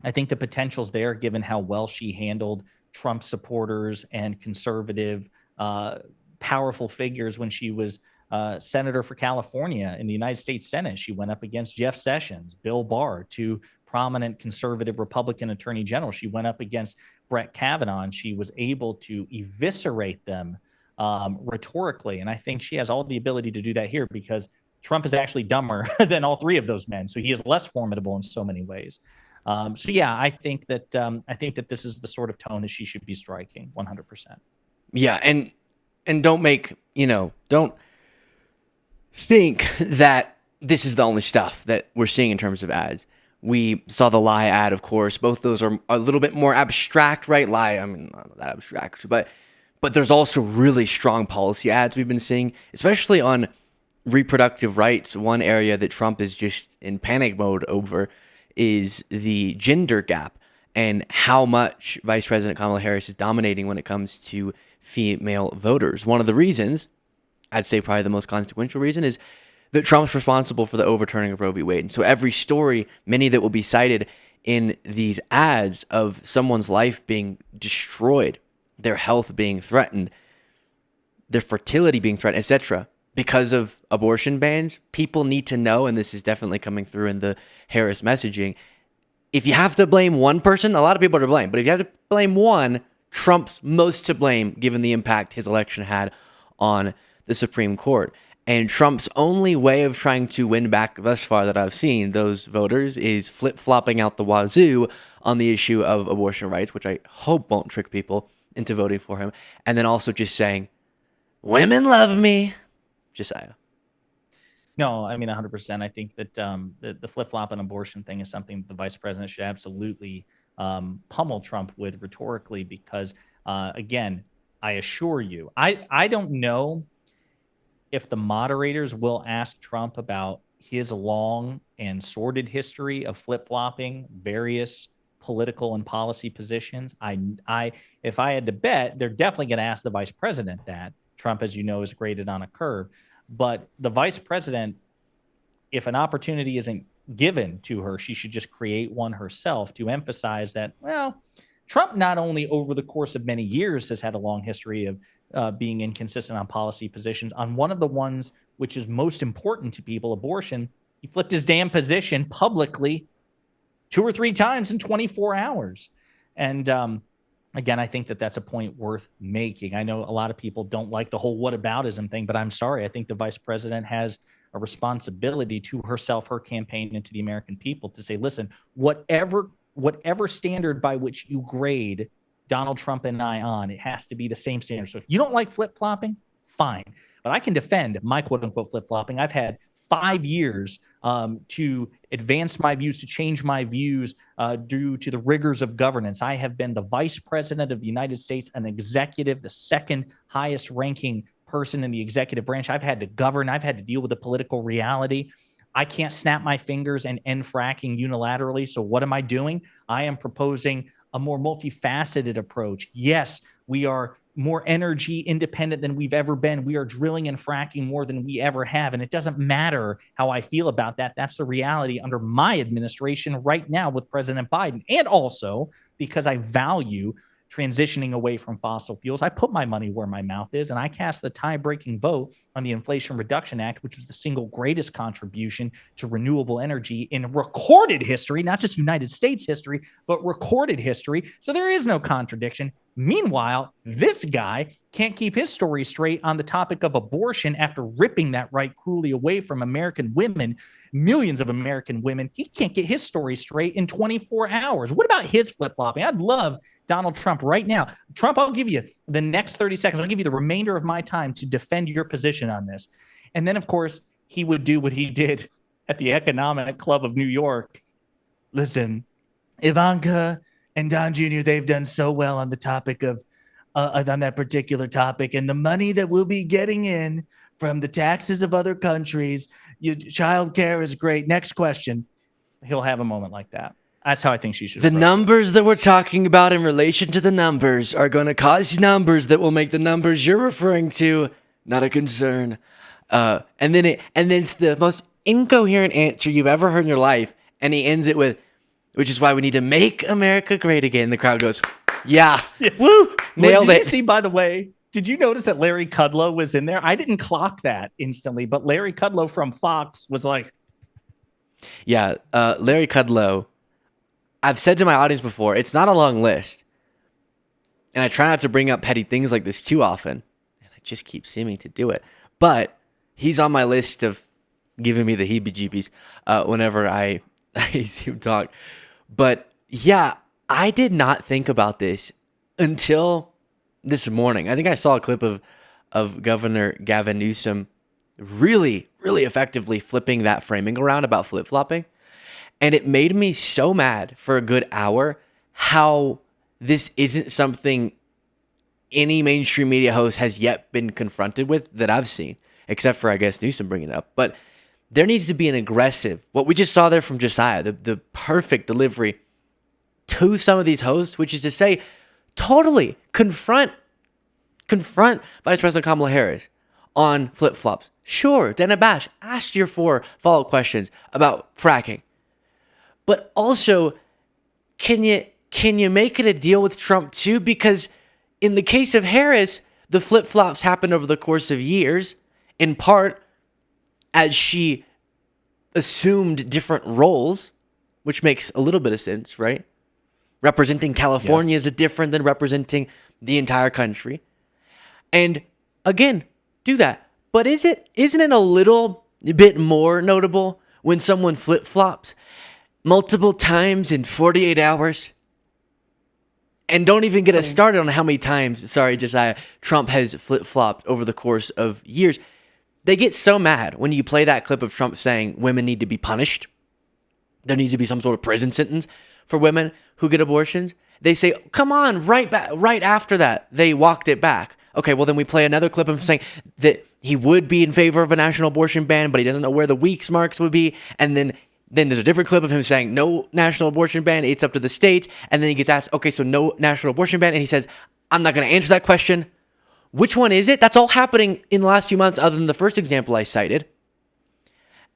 I think the potential's there, given how well she handled Trump supporters and conservative, powerful figures when she was senator for California in the United States Senate. She went up against Jeff Sessions, Bill Barr, two prominent conservative Republican attorney generals. She went up against Brett Kavanaugh, and she was able to eviscerate them rhetorically. And I think she has all the ability to do that here, because Trump is actually dumber than all 3 of those men. So he is less formidable in so many ways. So yeah, I think that this is the sort of tone that she should be striking 100%. Yeah. And don't don't think that this is the only stuff that we're seeing in terms of ads. We saw the lie ad, of course. Both those are a little bit more abstract, right? Lie, I mean, not that abstract, but there's also really strong policy ads we've been seeing, especially on reproductive rights. One area that Trump is just in panic mode over is the gender gap, and how much Vice President Kamala Harris is dominating when it comes to female voters. One of the reasons, I'd say probably the most consequential reason, is that Trump's responsible for the overturning of Roe v. Wade. And so every story, many that will be cited in these ads of someone's life being destroyed, their health being threatened, their fertility being threatened, etc., because of abortion bans, people need to know, and this is definitely coming through in the Harris messaging, if you have to blame one person, a lot of people are to blame, but if you have to blame one, Trump's most to blame, given the impact his election had on the Supreme Court. And Trump's only way of trying to win back thus far that I've seen those voters is flip-flopping out the wazoo on the issue of abortion rights, which I hope won't trick people into voting for him. And then also just saying, women love me. Josiah. No, I mean, 100%. I think that the flip-flop and abortion thing is something the vice president should absolutely pummel Trump with rhetorically because, again, I assure you, I don't know if the moderators will ask Trump about his long and sordid history of flip-flopping various political and policy positions. If I had to bet, they're definitely going to ask the vice president that. Trump, as you know, is graded on a curve. But the vice president, if an opportunity isn't given to her, she should just create one herself to emphasize that, well, Trump not only over the course of many years has had a long history of being inconsistent on policy positions. On one of the ones which is most important to people, abortion, he flipped his damn position publicly 2 or 3 times in 24 hours. And again, I think that that's a point worth making. I know a lot of people don't like the whole whataboutism thing, but I'm sorry. I think the vice president has a responsibility to herself, her campaign, and to the American people to say, listen, whatever standard by which you grade Donald Trump and I on, it has to be the same standard. So if you don't like flip-flopping, fine. But I can defend my quote-unquote flip-flopping. I've had 5 years to advance my views, to change my views due to the rigors of governance. I have been the vice president of the United States, an executive, the second highest ranking person in the executive branch. I've had to govern. I've had to deal with the political reality. I can't snap my fingers and end fracking unilaterally. So what am I doing? I am proposing a more multifaceted approach. Yes, we are more energy independent than we've ever been. We are drilling and fracking more than we ever have. And it doesn't matter how I feel about that. That's the reality under my administration right now with President Biden. And also because I value transitioning away from fossil fuels. I put my money where my mouth is, and I cast the tie-breaking vote on the Inflation Reduction Act, which was the single greatest contribution to renewable energy in recorded history, not just United States history, but recorded history. So there is no contradiction. Meanwhile, this guy can't keep his story straight on the topic of abortion after ripping that right cruelly away from American women, millions of American women. He can't get his story straight in 24 hours. What about his flip-flopping? I'd love Donald Trump right now. Trump, I'll give you the next 30 seconds. I'll give you the remainder of my time to defend your position on this. And then, of course, he would do what he did at the Economic Club of New York. Listen, Ivanka and Don Jr., they've done so well on the topic of on that particular topic, and the money that we'll be getting in from the taxes of other countries, child care is great. Next question. He'll have a moment like that. That's how I think she should. The numbers that we're talking about in relation to the numbers are going to cause numbers that will make the numbers you're referring to not a concern. And then it's the most incoherent answer you've ever heard in your life, and he ends it with, which is why we need to make America great again. The crowd goes, yeah. Woo, nailed Did it. you see, by the way, did you notice that Larry Kudlow was in there? I didn't clock that instantly, but Larry Kudlow from Fox was like, yeah, Larry Kudlow. I've said to my audience before, it's not a long list. And I try not to bring up petty things like this too often. And I just keep seeming to do it. But he's on my list of giving me the heebie-jeebies whenever I see him talk. But yeah, I did not think about this until this morning. I think I saw a clip of Governor Gavin Newsom really, really effectively flipping that framing around about flip-flopping. And it made me so mad for a good hour how this isn't something any mainstream media host has yet been confronted with that I've seen, except for, I guess, Newsom bringing it up. But there needs to be an aggressive, what we just saw there from Josiah, the perfect delivery to some of these hosts, which is to say, totally confront Vice President Kamala Harris on flip-flops. Sure, Dana Bash, ask your 4 follow-up questions about fracking. But also, can you make it a deal with Trump too? Because in the case of Harris, the flip-flops happened over the course of years, in part as she assumed different roles, which makes a little bit of sense, right? Representing California is different than representing the entire country. And again, do that. But isn't it a little bit more notable when someone flip-flops multiple times in 48 hours? And don't even get us started on how many times, sorry, Josiah, Trump has flip-flopped over the course of years. They get so mad when you play that clip of Trump saying women need to be punished. There needs to be some sort of prison sentence. for women who get abortions. They say, come on, right after that, they walked it back. Okay, well then we play another clip of him saying that he would be in favor of a national abortion ban, but he doesn't know where the weeks marks would be. And then there's a different clip of him saying no national abortion ban, it's up to the state. And then he gets asked, okay, so no national abortion ban. And he says, I'm not going to answer that question. Which one is it? That's all happening in the last few months other than the first example I cited.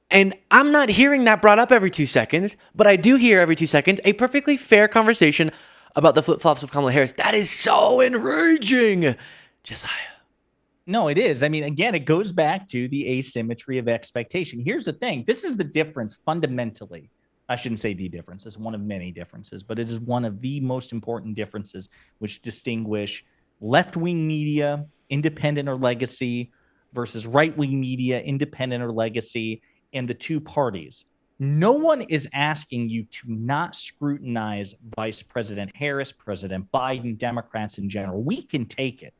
And I'm not hearing that brought up every 2 seconds, but I do hear every 2 seconds a perfectly fair conversation about the flip-flops of Kamala Harris. That is so enraging, Josiah. No, it is. I mean, again, it goes back to the asymmetry of expectation. Here's the thing. This is the difference fundamentally. I shouldn't say the difference. It's one of many differences, but it is one of the most important differences which distinguish left-wing media, independent or legacy, versus right-wing media, independent or legacy, and the two parties. No one is asking you to not scrutinize Vice President Harris, President Biden, Democrats in general. We can take it.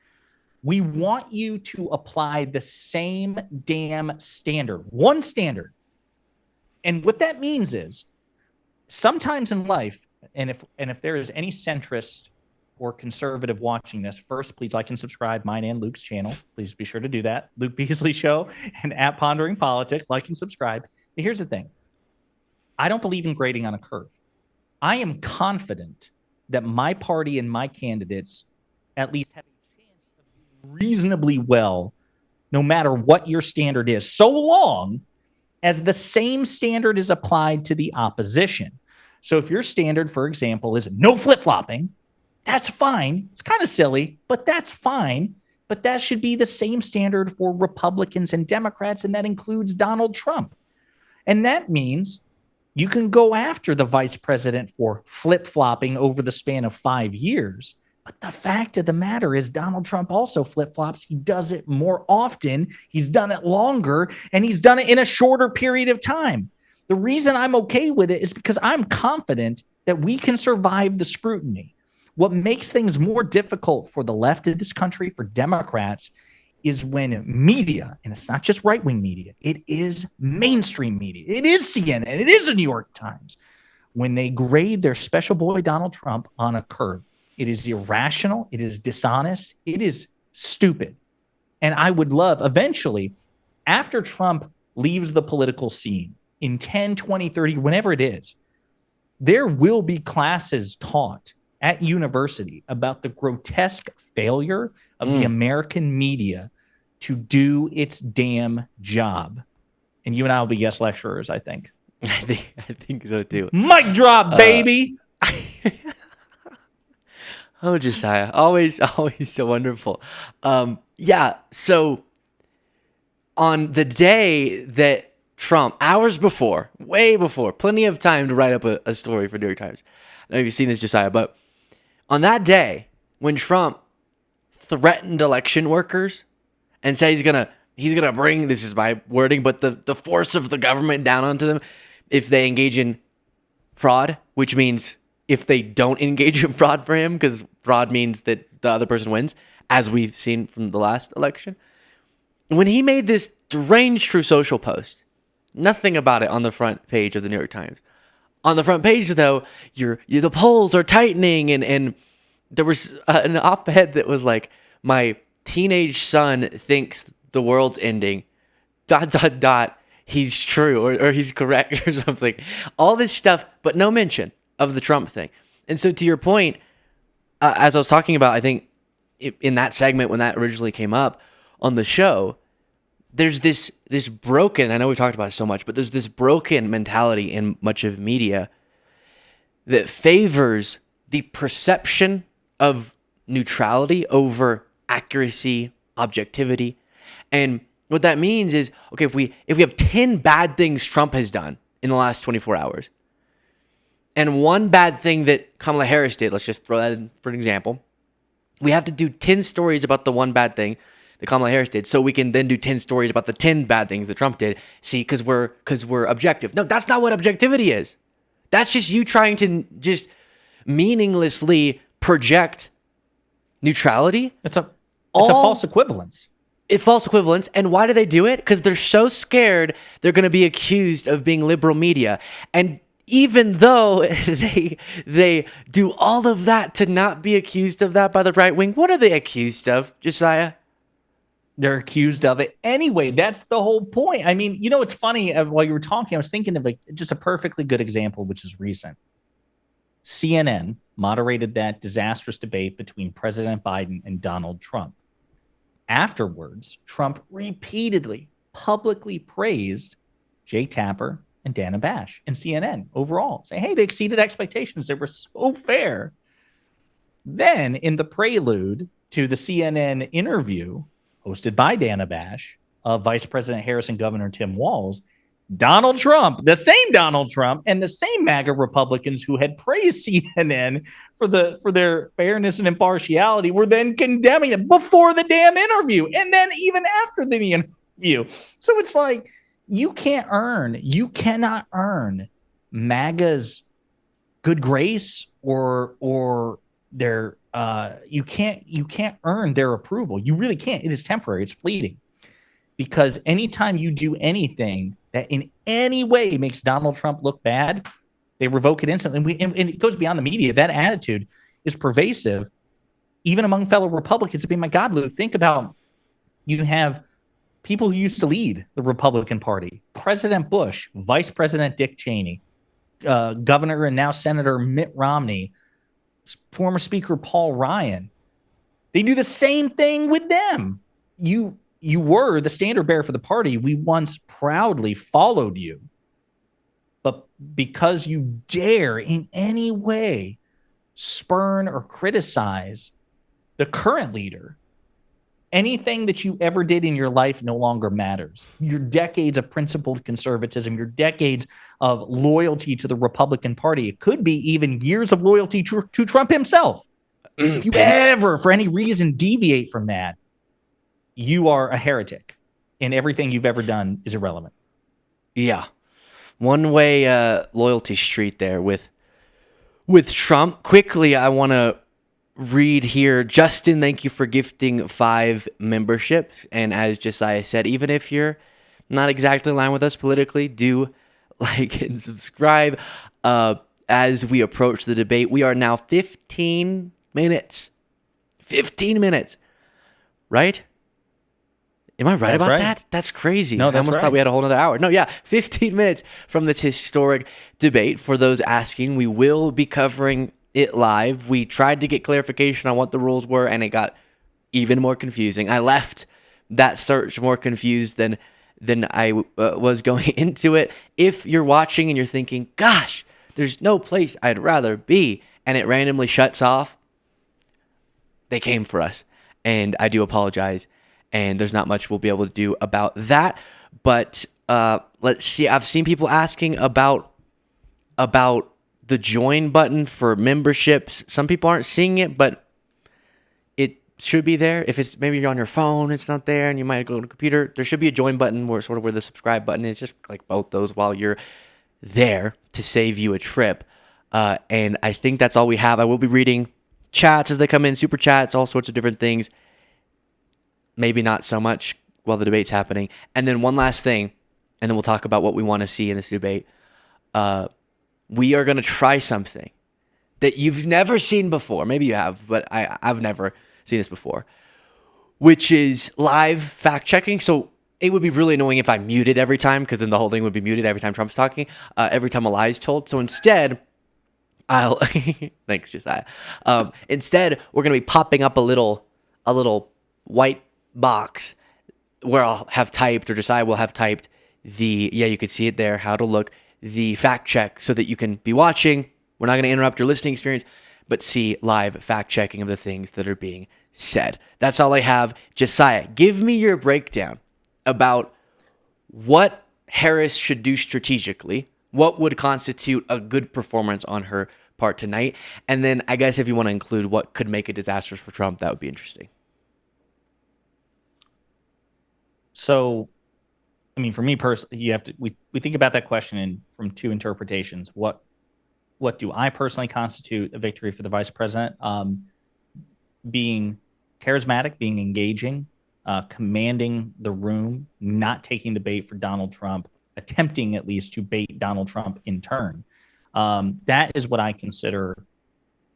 We want you to apply the same damn standard, one standard. And what that means is sometimes in life, and if there is any centrist or conservative watching this, first, please like and subscribe mine and Luke's channel. Please be sure to do that. Luke Beasley Show and at Pondering Politics. Like and subscribe. But here's the thing. I don't believe in grading on a curve. I am confident that my party and my candidates at least have a chance of doing reasonably well, no matter what your standard is, so long as the same standard is applied to the opposition. So if your standard, for example, is no flip-flopping, that's fine. It's kind of silly, but that's fine. But that should be the same standard for Republicans and Democrats, and that includes Donald Trump. And that means you can go after the vice president for flip-flopping over the span of 5 years. But the fact of the matter is Donald Trump also flip-flops. He does it more often. He's done it longer, and he's done it in a shorter period of time. The reason I'm okay with it is because I'm confident that we can survive the scrutiny. What makes things more difficult for the left of this country, for Democrats, is when media, and it's not just right-wing media, it is mainstream media, it is CNN, it is the New York Times, when they grade their special boy Donald Trump on a curve. It is irrational, it is dishonest, it is stupid. And I would love, eventually, after Trump leaves the political scene, in 10, 20, 30, whenever it is, there will be classes taught at university about the grotesque failure of the American media to do its damn job. And you and I will be guest lecturers, I think. I think so too. Mic drop, baby. Oh, Josiah, always so wonderful. Yeah, so on the day that Trump, hours before, way before, plenty of time to write up a story for New York Times. I don't know if you've seen this, Josiah, but on that day when Trump threatened election workers and said he's gonna bring, this is my wording, but the force of the government down onto them if they engage in fraud, which means if they don't engage in fraud for him, because fraud means that the other person wins, as we've seen from the last election. When he made this deranged True Social post, nothing about it on the front page of the New York Times. On the front page, though, the polls are tightening, and there was an op-ed that was like, my teenage son thinks the world's ending, ... he's true, or he's correct, or something. All this stuff, but no mention of the Trump thing. And so to your point, as I was talking about, I think in that segment when that originally came up on the show, there's this broken, I know we talked about it so much, but there's this broken mentality in much of media that favors the perception of neutrality over accuracy, objectivity. And what that means is, okay, if we have 10 bad things Trump has done in the last 24 hours, and one bad thing that Kamala Harris did, let's just throw that in for an example, we have to do 10 stories about the one bad thing that Kamala Harris did, so we can then do 10 stories about the 10 bad things that Trump did. See, because we're objective. No, that's not what objectivity is. That's just you trying to just meaninglessly project neutrality. It's a false equivalence. It's false equivalence. And why do they do it? Because they're so scared they're going to be accused of being liberal media. And even though they do all of that to not be accused of that by the right wing. What are they accused of, Josiah? They're accused of it anyway. That's the whole point. I mean, you know, it's funny. While you were talking, I was thinking of just a perfectly good example, which is recent. CNN moderated that disastrous debate between President Biden and Donald Trump. Afterwards, Trump repeatedly, publicly praised Jake Tapper and Dana Bash and CNN overall, saying, hey, they exceeded expectations. They were so fair. Then, in the prelude to the CNN interview hosted by Dana Bash of Vice President Harris and Governor Tim Walz, Donald Trump, the same Donald Trump, and the same MAGA Republicans who had praised CNN for their fairness and impartiality were then condemning it before the damn interview, and then even after the interview. So it's like you cannot earn MAGA's good grace or their you can't earn their approval. You really can't. It is temporary. It's fleeting. Because anytime you do anything that in any way makes Donald Trump look bad, they revoke it instantly. And it goes beyond the media. That attitude is pervasive, even among fellow Republicans. I mean, my God, Luke, think about you have people who used to lead the Republican Party, President Bush, Vice President Dick Cheney, Governor and now Senator Mitt Romney, former Speaker Paul Ryan. They do the same thing with them. You were the standard bearer for the party. We once proudly followed you. But because you dare in any way spurn or criticize the current leader, anything that you ever did in your life no longer matters. Your decades of principled conservatism, your decades of loyalty to the Republican Party, it could be even years of loyalty to Trump himself. If you ever, for any reason, deviate from that, you are a heretic, and everything you've ever done is irrelevant. Yeah. One-way loyalty street there with Trump. Quickly, I want to read here. Justin, thank you for gifting 5 membership. And as Josiah said, even if you're not exactly in line with us politically, do like and subscribe. As we approach the debate, we are now 15 minutes. 15 minutes. Right? Am I right about that? That's crazy. No, that's I almost thought we had a whole other hour. No, yeah, 15 minutes from this historic debate. For those asking, we will be covering it live. We tried to get clarification on what the rules were, and it got even more confusing. I left that search more confused than I was going into it. If you're watching and you're thinking, gosh, there's no place I'd rather be, and it randomly shuts off, they came for us, and I do apologize. And there's not much we'll be able to do about that. But let's see. I've seen people asking about the join button for memberships. Some people aren't seeing it, but it should be there. If it's maybe you're on your phone, it's not there, and you might go to a computer. There should be a join button where the subscribe button is. Just like both those while you're there to save you a trip. And I think that's all we have. I will be reading chats as they come in, super chats, all sorts of different things. Maybe not so much while the debate's happening. And then one last thing, and then we'll talk about what we want to see in this debate. We are going to try something that you've never seen before. Maybe you have, but I've never seen this before, which is live fact-checking. So it would be really annoying if I muted every time, because then the whole thing would be muted every time Trump's talking, every time a lie is told. So instead, thanks, Josiah. Instead, we're going to be popping up a little white box where I'll have typed, or Josiah will have typed you can see it there, how to look, the fact check, so that you can be watching. We're not going to interrupt your listening experience, but see live fact checking of the things that are being said. That's all I have. Josiah, give me your breakdown about what Harris should do strategically, what would constitute a good performance on her part tonight, and then I guess if you want to include what could make it disastrous for Trump, that would be interesting. So, I mean, for me personally, you have to we think about that question from 2 interpretations. What do I personally constitute a victory for the vice president? Being charismatic, being engaging, commanding the room, not taking the bait for Donald Trump, attempting at least to bait Donald Trump in turn. That is what I consider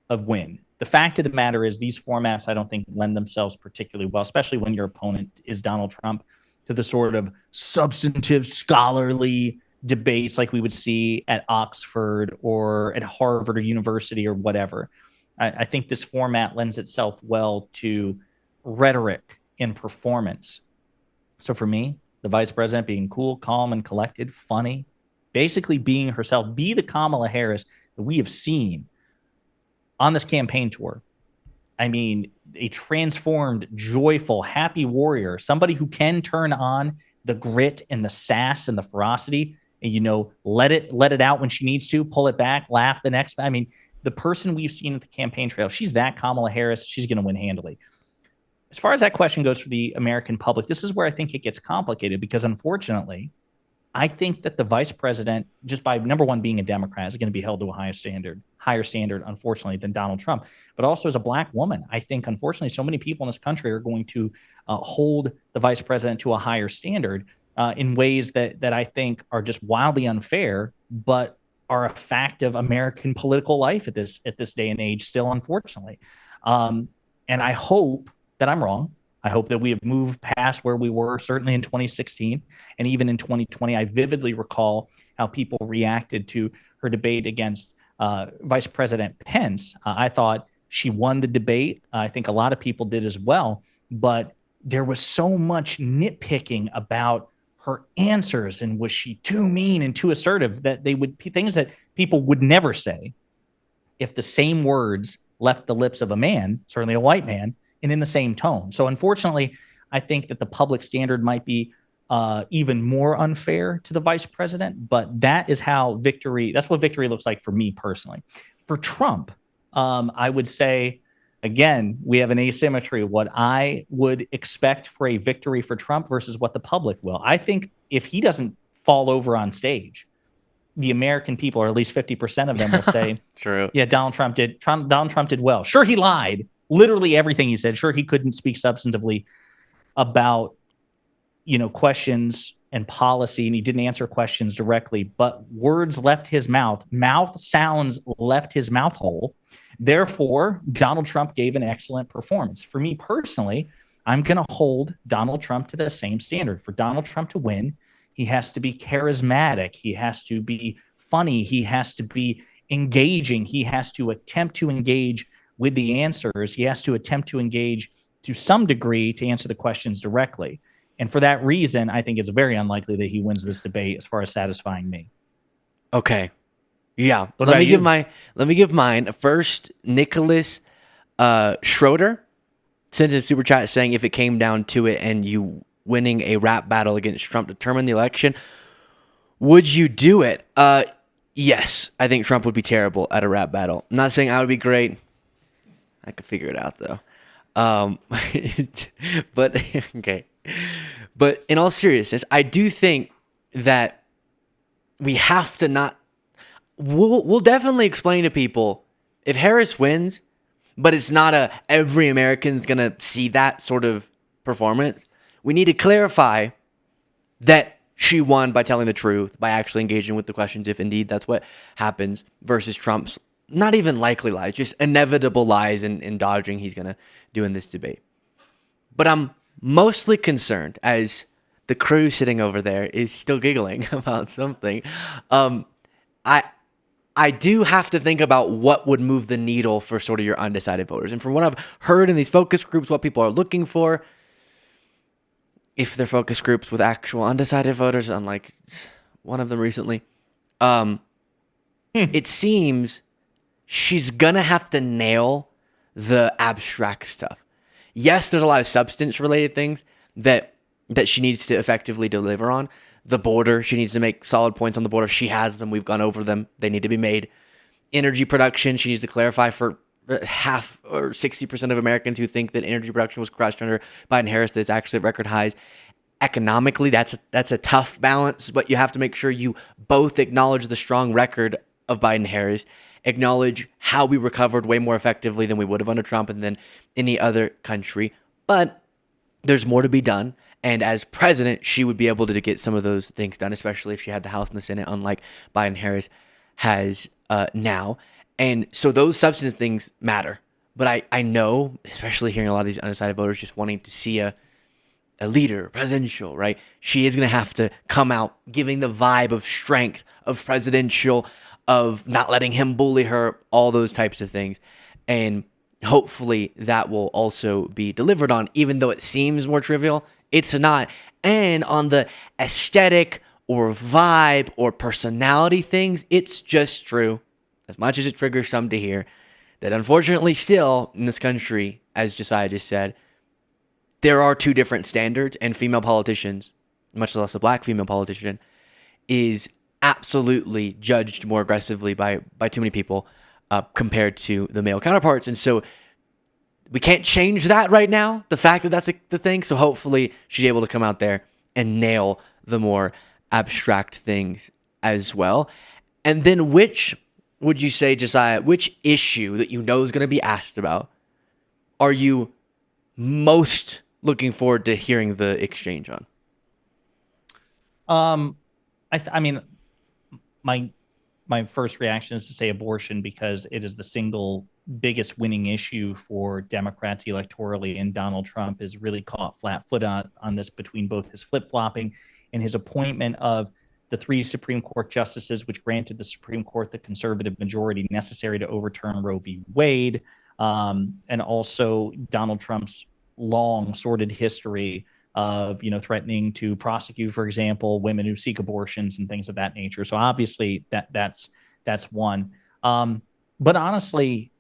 a win. The fact of the matter is these formats, I don't think, lend themselves particularly well, especially when your opponent is Donald Trump, to the sort of substantive, scholarly debates like we would see at Oxford or at Harvard or University or whatever. I think this format lends itself well to rhetoric in performance. So for me, the vice president being cool, calm, and collected, funny, basically being herself, be the Kamala Harris that we have seen on this campaign tour. I mean, a transformed, joyful, happy warrior, somebody who can turn on the grit and the sass and the ferocity and, let it out when she needs to, pull it back, laugh the next. I mean, the person we've seen at the campaign trail, she's that Kamala Harris. She's going to win handily. As far as that question goes for the American public, this is where I think it gets complicated because, unfortunately, I think that the vice president, just by number one being a Democrat, is going to be held to a higher standard, unfortunately, than Donald Trump. But also as a black woman, I think, unfortunately, so many people in this country are going to hold the vice president to a higher standard in ways that I think are just wildly unfair, but are a fact of American political life at this day and age still, unfortunately. And I hope that I'm wrong. I hope that we have moved past where we were, certainly in 2016 and even in 2020. I vividly recall how people reacted to her debate against Vice President Pence. I thought she won the debate. I think a lot of people did as well. But there was so much nitpicking about her answers, and was she too mean and too assertive, that they would things that people would never say if the same words left the lips of a man, certainly a white man, and in the same tone. So unfortunately, I think that the public standard might be even more unfair to the vice president, but that's what victory looks like for me personally. For Trump, I would say, again, we have an asymmetry, what I would expect for a victory for Trump versus what the public will. I think if he doesn't fall over on stage, the American people, or at least 50% of them, will say, True. Yeah, Donald Trump did well. Sure, he lied. Literally everything he said. Sure, he couldn't speak substantively about, questions and policy, and he didn't answer questions directly, but words left his mouth sounds left his mouth hole. Therefore, Donald Trump gave an excellent performance. For me personally, I'm going to hold Donald Trump to the same standard. For Donald Trump to win, he has to be charismatic. He has to be funny. He has to be engaging. He has to attempt to engage with the answers. He has to attempt to engage to some degree to answer the questions directly. And for that reason, I think it's very unlikely that he wins this debate as far as satisfying me. Okay. Yeah. What Let about me give mine. First, Nicholas Schroeder sent a super chat saying if it came down to it and you winning a rap battle against Trump determined the election, would you do it? Yes. I think Trump would be terrible at a rap battle. I'm not saying I would be great. I could figure it out though. But okay. But in all seriousness, I do think that we have to not. We'll definitely explain to people if Harris wins, but it's not every American's gonna see that sort of performance. We need to clarify that she won by telling the truth, by actually engaging with the questions, if indeed that's what happens, versus Trump's not even likely lies, just inevitable lies and dodging he's going to do in this debate. But I'm mostly concerned, as the crew sitting over there is still giggling about something, I do have to think about what would move the needle for sort of your undecided voters. And from what I've heard in these focus groups, what people are looking for, if they're focus groups with actual undecided voters, unlike one of them recently, it seems she's going to have to nail the abstract stuff. Yes, there's a lot of substance-related things that she needs to effectively deliver on. The border, she needs to make solid points on the border. She has them. We've gone over them. They need to be made. Energy production, she needs to clarify for half or 60% of Americans who think that energy production was crushed under Biden-Harris, that it's actually at record highs. Economically, that's a tough balance, but you have to make sure you both acknowledge the strong record of Biden-Harris, acknowledge how we recovered way more effectively than we would have under Trump and than any other country. But there's more to be done. And as president, she would be able to get some of those things done, especially if she had the House and the Senate, unlike Biden-Harris has now. And so those substance things matter. But I know, especially hearing a lot of these undecided voters just wanting to see a leader, presidential, right? She is going to have to come out giving the vibe of strength, of presidential, of not letting him bully her, all those types of things. And hopefully that will also be delivered on, even though it seems more trivial, it's not. And on the aesthetic or vibe or personality things, it's just true, as much as it triggers some to hear, that unfortunately still in this country, as Josiah just said, there are two different standards, and female politicians, much less a black female politician, is absolutely judged more aggressively by too many people compared to the male counterparts. And so we can't change that right now, the fact that that's the thing. So hopefully she's able to come out there and nail the more abstract things as well. And then which would you say, Josiah, which issue that you know is going to be asked about are you most looking forward to hearing the exchange on? I mean, my first reaction is to say abortion, because it is the single biggest winning issue for Democrats electorally, and Donald Trump is really caught flat-footed on this between both his flip-flopping and his appointment of the 3 Supreme Court justices, which granted the Supreme Court the conservative majority necessary to overturn Roe v. Wade, and also Donald Trump's long sordid history of, threatening to prosecute, for example, women who seek abortions and things of that nature. So obviously that's one. But honestly,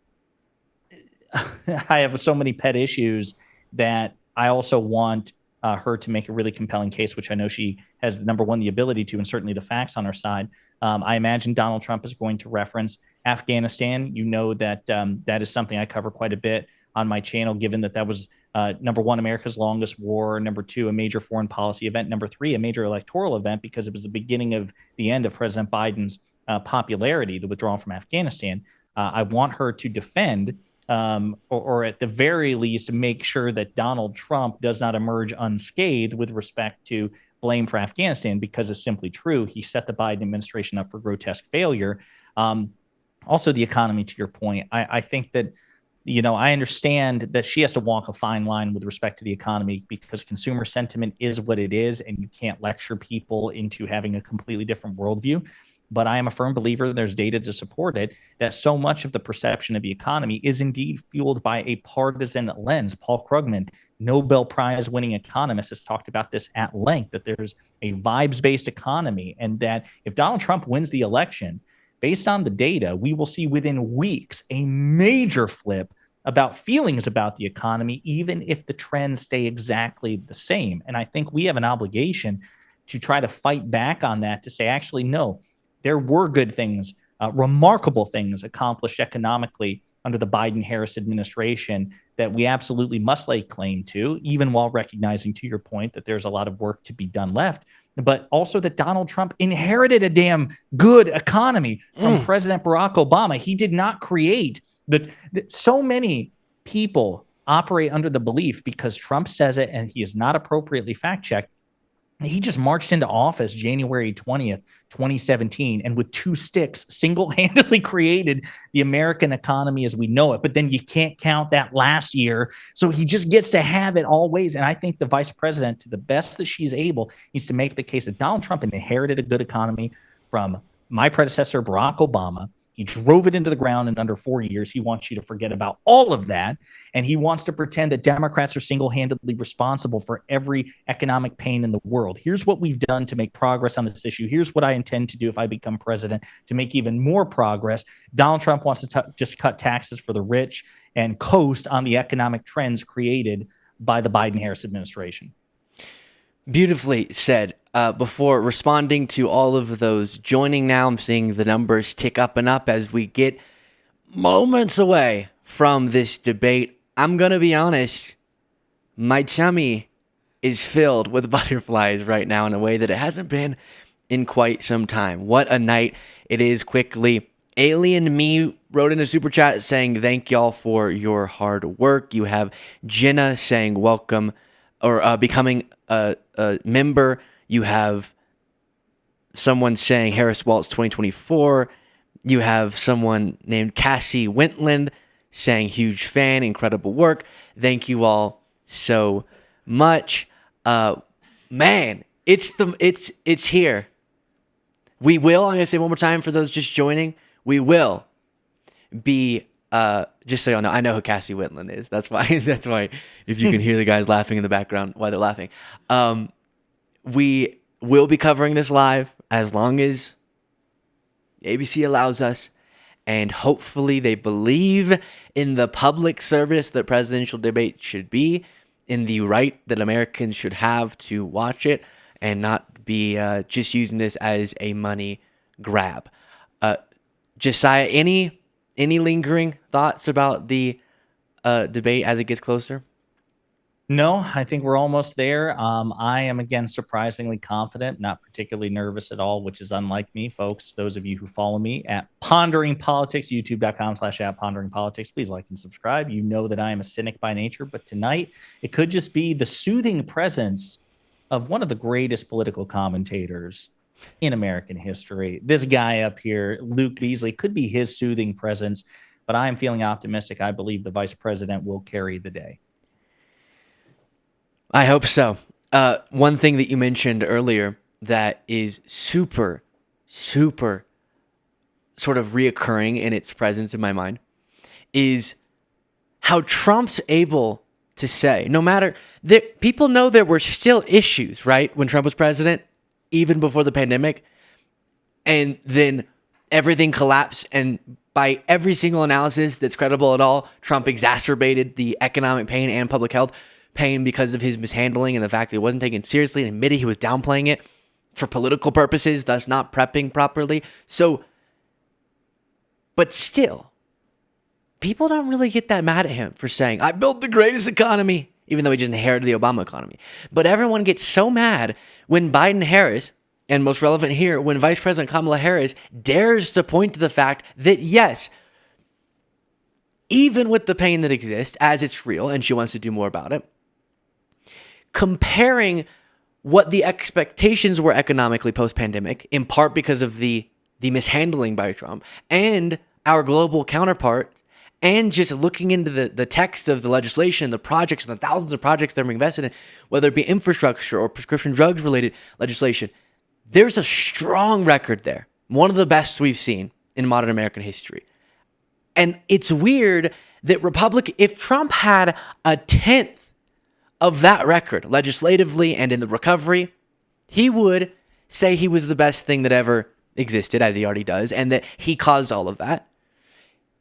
I have so many pet issues that I also want her to make a really compelling case, which I know she has, number one, the ability to, and certainly the facts on her side. I imagine Donald Trump is going to reference Afghanistan. You know that that is something I cover quite a bit on my channel, given that was number one, America's longest war, number two, a major foreign policy event, number three, a major electoral event, because it was the beginning of the end of President Biden's popularity, the withdrawal from Afghanistan. I want her to defend, or at the very least, make sure that Donald Trump does not emerge unscathed with respect to blame for Afghanistan, because it's simply true. He set the Biden administration up for grotesque failure. Also, the economy, to your point, I think that, I understand that she has to walk a fine line with respect to the economy, because consumer sentiment is what it is, and you can't lecture people into having a completely different worldview. But I am a firm believer, there's data to support it, that so much of the perception of the economy is indeed fueled by a partisan lens. Paul Krugman, Nobel Prize winning economist, has talked about this at length, that there's a vibes-based economy, and that if Donald Trump wins the election, based on the data, we will see within weeks a major flip about feelings about the economy, even if the trends stay exactly the same. And I think we have an obligation to try to fight back on that, to say, actually, no, there were good things, remarkable things accomplished economically under the Biden-Harris administration that we absolutely must lay claim to, even while recognizing, to your point, that there's a lot of work to be done left, but also that Donald Trump inherited a damn good economy from President Barack Obama. He did not create so many people operate under the belief, because Trump says it and he is not appropriately fact-checked. He just marched into office January 20th, 2017, and with 2 sticks single-handedly created the American economy as we know it. But then you can't count that last year. So he just gets to have it always. And I think the vice president, to the best that she's able, needs to make the case that Donald Trump inherited a good economy from my predecessor, Barack Obama. He drove it into the ground in under 4 years. He wants you to forget about all of that. And he wants to pretend that Democrats are single-handedly responsible for every economic pain in the world. Here's what we've done to make progress on this issue. Here's what I intend to do if I become president to make even more progress. Donald Trump wants to just cut taxes for the rich and coast on the economic trends created by the Biden-Harris administration. Beautifully said. Before responding to all of those joining now, I'm seeing the numbers tick up and up as we get moments away from this debate. I'm going to be honest, my tummy is filled with butterflies right now in a way that it hasn't been in quite some time. What a night it is. Quickly, Alien Me wrote in a super chat saying, thank y'all for your hard work. You have Jenna saying welcome, or becoming a member. You have someone saying Harris Waltz 2024. You have someone named Cassie Wentland saying, huge fan, incredible work. Thank you all so much. Man, it's here. We will, I'm going to say one more time for those just joining, we will be, just so y'all know, I know who Cassie Wentland is. That's why if you can hear the guys laughing in the background while they're laughing. We will be covering this live as long as ABC allows us, and hopefully they believe in the public service that presidential debate should be, in the right that Americans should have to watch it, and not be just using this as a money grab. Josiah, any lingering thoughts about the debate as it gets closer? No, I think we're almost there. I am, again, surprisingly confident, not particularly nervous at all, which is unlike me, folks. Those of you who follow me at Pondering Politics, youtube.com/@ponderingpolitics. Please like and subscribe. You know that I am a cynic by nature, but tonight it could just be the soothing presence of one of the greatest political commentators in American history. This guy up here, Luke Beasley, could be his soothing presence, but I am feeling optimistic. I believe the vice president will carry the day. I hope so. One thing that you mentioned earlier that is super, super sort of reoccurring in its presence in my mind is how Trump's able to say, no matter that people know there were still issues, right? When Trump was president, even before the pandemic, and then everything collapsed. And by every single analysis that's credible at all, Trump exacerbated the economic pain and public health pain because of his mishandling and the fact that it wasn't taken seriously, and admitted he was downplaying it for political purposes, thus not prepping properly. So, but still, people don't really get that mad at him for saying, I built the greatest economy, even though he just inherited the Obama economy. But everyone gets so mad when Biden-Harris, and most relevant here, when Vice President Kamala Harris dares to point to the fact that, yes, even with the pain that exists, as it's real, and she wants to do more about it, comparing what the expectations were economically post-pandemic, in part because of the mishandling by Trump, and our global counterparts, and just looking into the text of the legislation, the projects, and the thousands of projects that are invested in, whether it be infrastructure or prescription drugs-related legislation, there's a strong record there. One of the best we've seen in modern American history. And it's weird that if Trump had a 10th of that record legislatively and in the recovery, he would say he was the best thing that ever existed, as he already does, and that he caused all of that.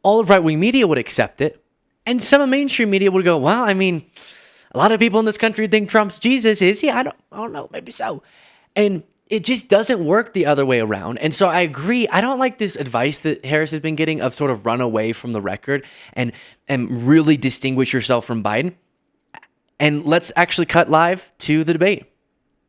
All of right-wing media would accept it, and some of mainstream media would go, well, I mean, a lot of people in this country think Trump's Jesus. Is he? I don't know, maybe so. And it just doesn't work the other way around. And so I agree. I don't like this advice that Harris has been getting of sort of run away from the record and really distinguish yourself from Biden. And let's actually cut live to the debate.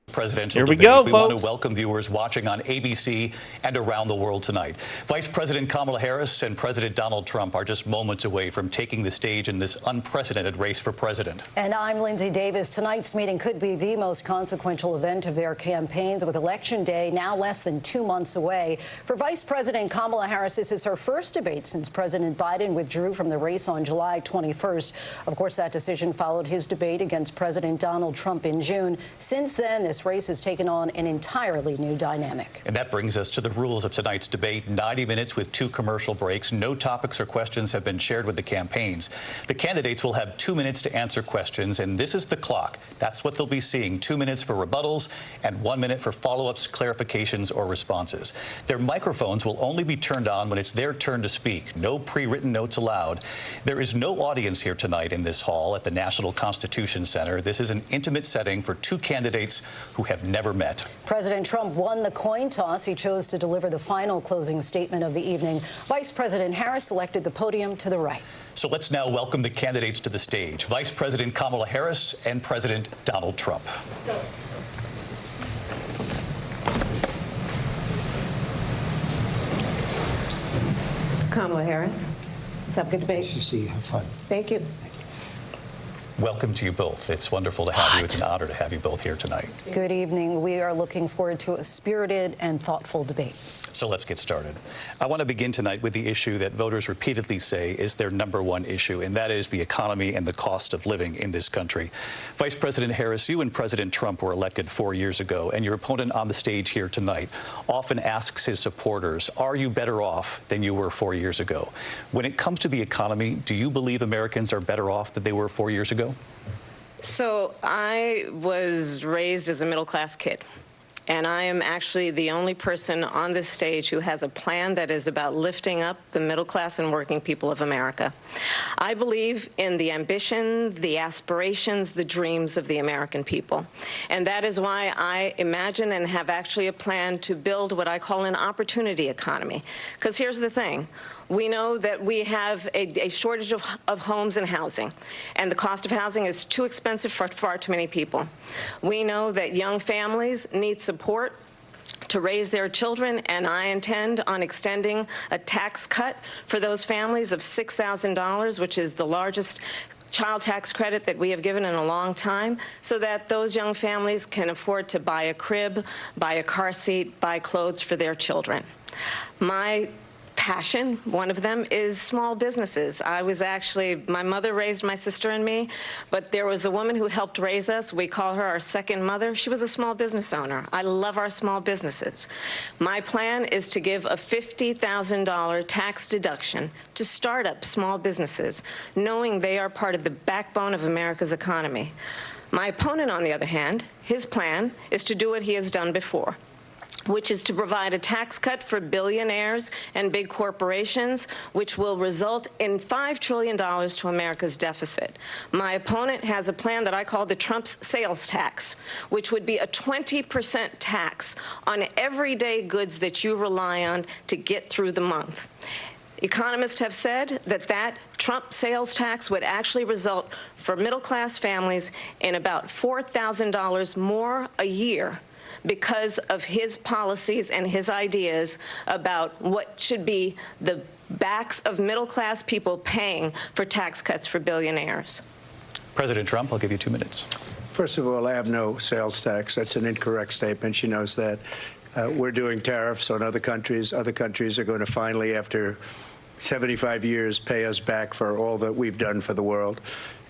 Presidential Here we debate. go, we folks. want to welcome viewers watching on ABC and around the world tonight. Vice President Kamala Harris and President Donald Trump are just moments away from taking the stage in this unprecedented race for president. And I'm Lindsay Davis. Tonight's meeting could be the most consequential event of their campaigns, with Election Day now less than 2 months away. For Vice President Kamala Harris, this is her first debate since President Biden withdrew from the race on July 21st. Of course, that decision followed his debate against President Donald Trump in June. Since then, this race has taken on an entirely new dynamic. And that brings us to the rules of tonight's debate. 90 minutes with 2 commercial breaks. No topics or questions have been shared with the campaigns. The candidates will have 2 minutes to answer questions, and this is the clock. That's what they'll be seeing. 2 minutes for rebuttals and 1 minute for follow-ups, clarifications, or responses. Their microphones will only be turned on when it's their turn to speak. No pre-written notes allowed. There is no audience here tonight in this hall at the National Constitution Center. This is an intimate setting for 2 candidates who have never met. President Trump won the coin toss. He chose to deliver the final closing statement of the evening. Vice President Harris selected the podium to the right. So let's now welcome the candidates to the stage. Vice President Kamala Harris and President Donald Trump. Kamala Harris. Let's have a good debate. Nice to see you. Have fun. Thank you. Welcome to you both. It's wonderful to have you. It's an honor to have you both here tonight. Good evening. We are looking forward to a spirited and thoughtful debate. So let's get started. I want to begin tonight with the issue that voters repeatedly say is their #1 issue, and that is the economy and the cost of living in this country. Vice President Harris, you and President Trump were elected 4 years ago, and your opponent on the stage here tonight often asks his supporters, are you better off than you were 4 years ago? When it comes to the economy, do you believe Americans are better off than they were 4 years ago? So I was raised as a middle-class kid. And I am actually the only person on this stage who has a plan that is about lifting up the middle class and working people of America. I believe in the ambition, the aspirations, the dreams of the American people. And that is why I imagine and have actually a plan to build what I call an opportunity economy. Because here's the thing. We know that we have a shortage of homes and housing, and the cost of housing is too expensive for far too many people. We know that young families need support to raise their children, and I intend on extending a tax cut for those families of $6,000, which is the largest child tax credit that we have given in a long time, so that those young families can afford to buy a crib, buy a car seat, buy clothes for their children. My passion, one of them, is small businesses. My mother raised my sister and me, but there was a woman who helped raise us. We call her our second mother. She was a small business owner. I love our small businesses. My plan is to give a $50,000 tax deduction to start up small businesses, knowing they are part of the backbone of America's economy. My opponent, on the other hand, his plan is to do what he has done before, which is to provide a tax cut for billionaires and big corporations, which will result in $5 trillion to America's deficit. My opponent has a plan that I call the Trump's sales tax, which would be a 20% tax on everyday goods that you rely on to get through the month. Economists have said that Trump sales tax would actually result for middle-class families in about $4,000 more a year because of his policies and his ideas about what should be the backs of middle-class people paying for tax cuts for billionaires. President Trump, I'll give you 2 minutes. First of all, I have no sales tax. That's an incorrect statement. She knows that. We're doing tariffs on other countries. Other countries are going to finally, after 75 years, pay us back for all that we've done for the world.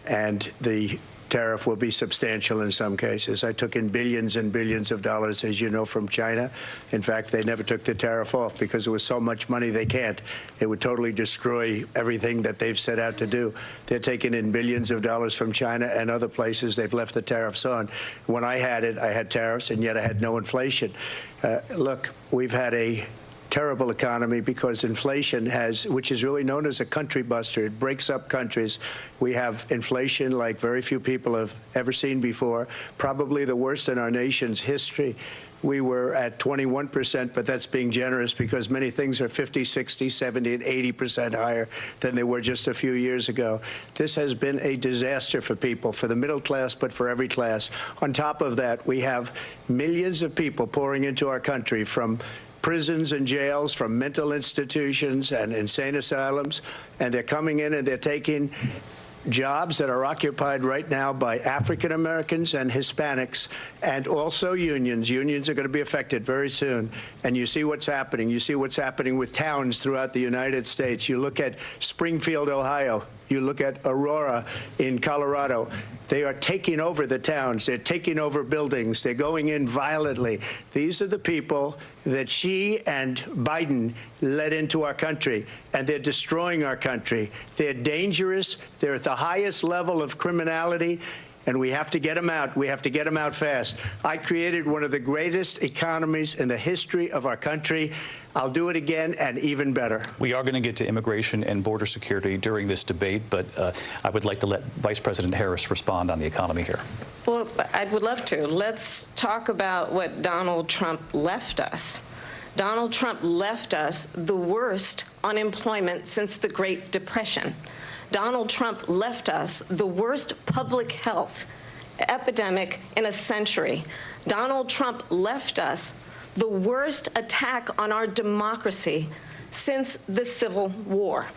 And the tariff will be substantial in some cases. I took in billions and billions of dollars, as you know, from China. In fact, they never took the tariff off because there was so much money they can't. It would totally destroy everything that they've set out to do. They're taking in billions of dollars from China and other places. They've left the tariffs on. When I had it, I had tariffs, and yet I had no inflation. Look, we've had a terrible economy because inflation which is really known as a country buster. It breaks up countries. We have inflation like very few people have ever seen before, probably the worst in our nation's history. We were at 21%, but that's being generous because many things are 50, 60, 70, and 80% higher than they were just a few years ago. This has been a disaster for people, for the middle class, but for every class. On top of that, we have millions of people pouring into our country from prisons and jails, from mental institutions and insane asylums, and they're coming in and they're taking jobs that are occupied right now by African Americans and Hispanics, and also unions. Unions are going to be affected very soon. And you see what's happening. You see what's happening with towns throughout the United States. You look at Springfield, Ohio. You look at Aurora in Colorado. They are taking over the towns. They're taking over buildings. They're going in violently. These are the people that she and Biden led into our country, and they're destroying our country. They're dangerous. They're at the highest level of criminality, and we have to get them out. We have to get them out fast. I created one of the greatest economies in the history of our country. I'll do it again and even better. We are going to get to immigration and border security during this debate, but I would like to let Vice President Harris respond on the economy here. Well, I would love to. Let's talk about what Donald Trump left us. Donald Trump left us the worst unemployment since the Great Depression. Donald Trump left us the worst public health epidemic in a century. Donald Trump left us the worst attack on our democracy since the Civil War.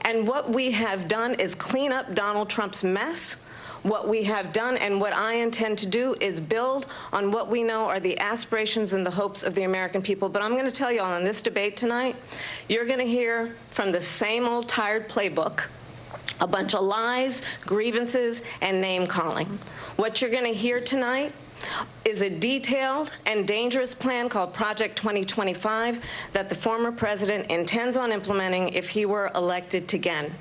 And what we have done is clean up Donald Trump's mess What we have done and what I intend to do is build on what we know are the aspirations and the hopes of the American people. But I'm going to tell you all in this debate tonight, you're going to hear from the same old tired playbook, a bunch of lies, grievances, and name-calling. What you're going to hear tonight is a detailed and dangerous plan called Project 2025 that the former president intends on implementing if he were elected again.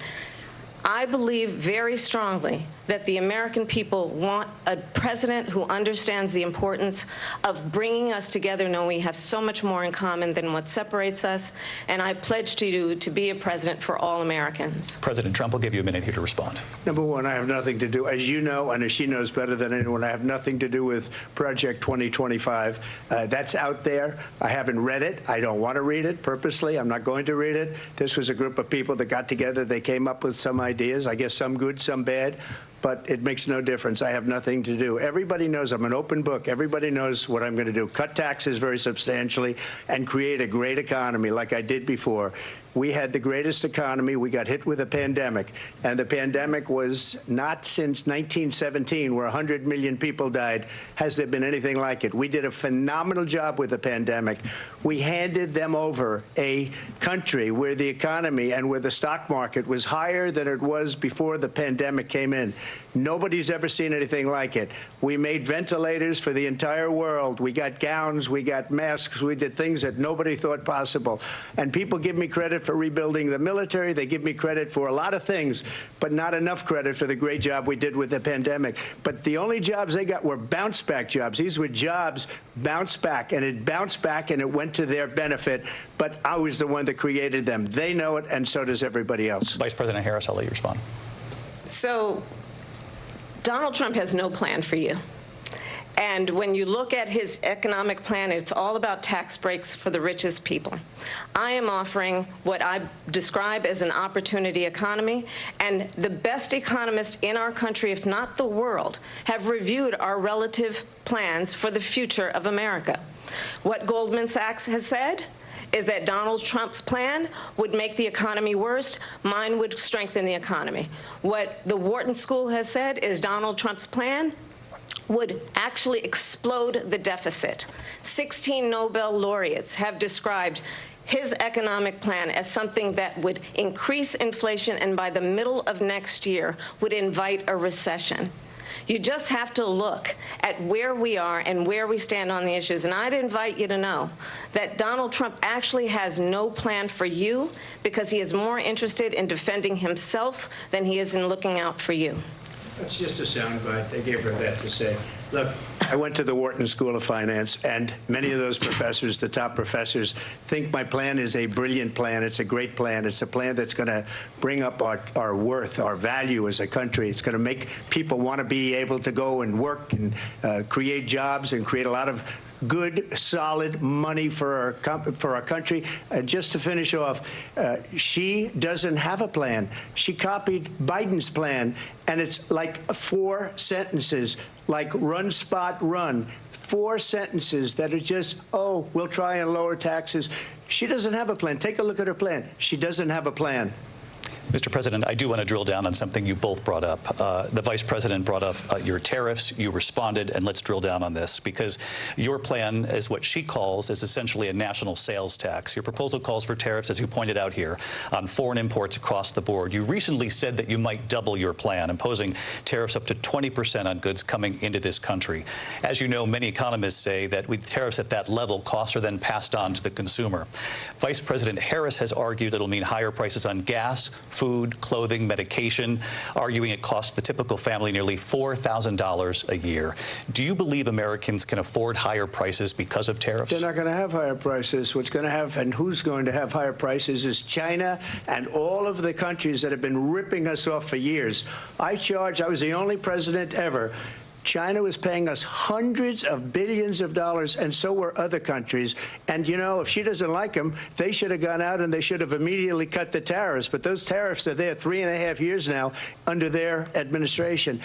I believe very strongly that the American people want a president who understands the importance of bringing us together, knowing we have so much more in common than what separates us, and I pledge to you to be a president for all Americans. President Trump will give you a minute here to respond. Number one, I have nothing to do, as you know, and as she knows better than anyone, I have nothing to do with Project 2025. That's out there. I haven't read it. I don't want to read it purposely. I'm not going to read it. This was a group of people that got together. They came up with some ideas, I guess some good, some bad, but it makes no difference. I have nothing to do. Everybody knows I'm an open book. Everybody knows what I'm going to do. Cut taxes very substantially and create a great economy like I did before. We had the greatest economy. We got hit with a pandemic, and the pandemic was not since 1917, where 100 million people died, has there been anything like it. We did a phenomenal job with the pandemic. We handed them over a country where the economy and where the stock market was higher than it was before the pandemic came in. Nobody's ever seen anything like it. We made ventilators for the entire world. We got gowns. We got masks. We did things that nobody thought possible. And people give me credit for rebuilding the military. They give me credit for a lot of things, but not enough credit for the great job we did with the pandemic. But the only jobs they got were bounce-back jobs. These were jobs bounced back, and it bounced back, and it went to their benefit. But I was the one that created them. They know it, and so does everybody else. Vice President Harris, I'll let you respond. So Donald Trump has no plan for you. And when you look at his economic plan, it's all about tax breaks for the richest people. I am offering what I describe as an opportunity economy, and the best economists in our country, if not the world, have reviewed our relative plans for the future of America. What Goldman Sachs has said is that Donald Trump's plan would make the economy worse. Mine would strengthen the economy. What the Wharton School has said is Donald Trump's plan would actually explode the deficit. 16 Nobel laureates have described his economic plan as something that would increase inflation and by the middle of next year would invite a recession. You just have to look at where we are and where we stand on the issues. And I'd invite you to know that Donald Trump actually has no plan for you because he is more interested in defending himself than he is in looking out for you. That's just a soundbite. They gave her that to say. Look, I went to the Wharton School of Finance, and many of those professors, the top professors, think my plan is a brilliant plan. It's a great plan. It's a plan that's going to bring up our worth, our value as a country. It's going to make people want to be able to go and work and create jobs and create a lot of good, solid money for our country. And just to finish off, she doesn't have a plan. She copied Biden's plan, and it's like 4 sentences, like run, spot, run. 4 sentences that are just, oh, we'll try and lower taxes. She doesn't have a plan. Take a look at her plan. She doesn't have a plan. Mr. President, I do want to drill down on something you both brought up. The Vice President brought up your tariffs. You responded, and let's drill down on this, because your plan is what she calls is essentially a national sales tax. Your proposal calls for tariffs, as you pointed out here, on foreign imports across the board. You recently said that you might double your plan, imposing tariffs up to 20% on goods coming into this country. As you know, many economists say that with tariffs at that level, costs are then passed on to the consumer. Vice President Harris has argued it'll mean higher prices on gas, food, clothing, medication, arguing it costs the typical family nearly $4,000 a year. Do you believe Americans can afford higher prices because of tariffs? They're not going to have higher prices. What's going to have and who's going to have higher prices is China and all of the countries that have been ripping us off for years. I was the only president ever. China was paying us hundreds of billions of dollars, and so were other countries. And, you know, if she doesn't like them, they should have gone out and they should have immediately cut the tariffs. But those tariffs are there 3.5 years now under their administration.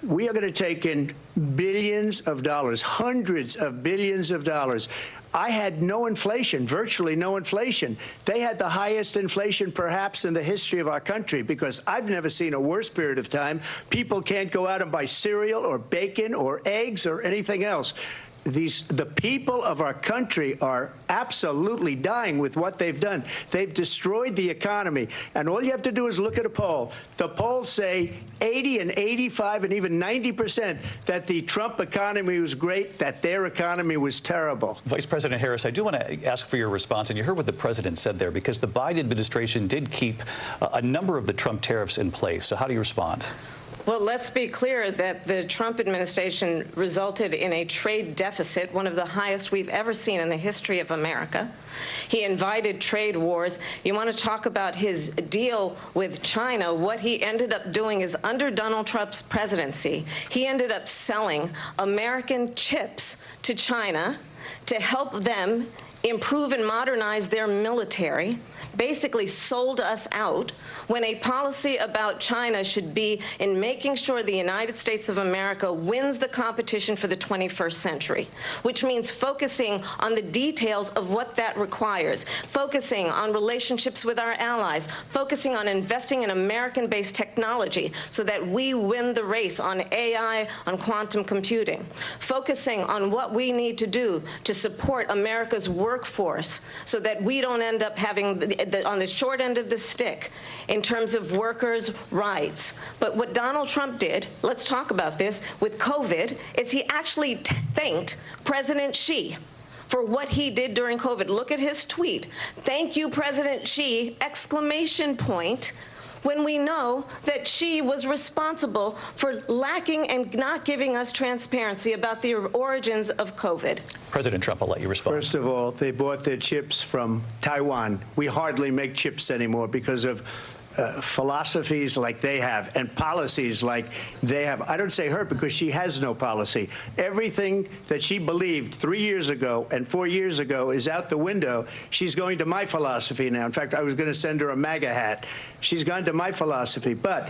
We are going to take in billions of dollars, hundreds of billions of dollars. I had no inflation, virtually no inflation. They had the highest inflation perhaps in the history of our country, because I've never seen a worse period of time. People can't go out and buy cereal or bacon or eggs or anything else. The people of our country are absolutely dying with what they've done. They've destroyed the economy. And all you have to do is look at a poll. The polls say 80 and 85 and even 90% that the Trump economy was great, that their economy was terrible. Vice President Harris, I do want to ask for your response. And you heard what the president said there, because the Biden administration did keep a number of the Trump tariffs in place. So how do you respond? Well, let's be clear that the Trump administration resulted in a trade deficit, one of the highest we've ever seen in the history of America. He invited trade wars. You want to talk about his deal with China? What he ended up doing is, under Donald Trump's presidency, he ended up selling American chips to China to help them improve and modernize their military, basically sold us out, when a policy about China should be in making sure the United States of America wins the competition for the 21st century, which means focusing on the details of what that requires, focusing on relationships with our allies, focusing on investing in American-based technology so that we win the race on AI, on quantum computing, focusing on what we need to do to support America's workforce so that we don't end up having on the short end of the stick in terms of workers' rights. But what Donald Trump did, let's talk about this, with COVID, is he actually thanked President Xi for what he did during COVID. Look at his tweet. "Thank you, President Xi!" exclamation point. When we know that Xi was responsible for lacking and not giving us transparency about the origins of COVID. President Trump, I'll let you respond. First of all, they bought their chips from Taiwan. We hardly make chips anymore because of philosophies like they have and policies like they have. I don't say her because she has no policy. Everything that she believed 3 years ago and 4 years ago is out the window. She's going to my philosophy now. In fact, I was going to send her a MAGA hat. She's gone to my philosophy. But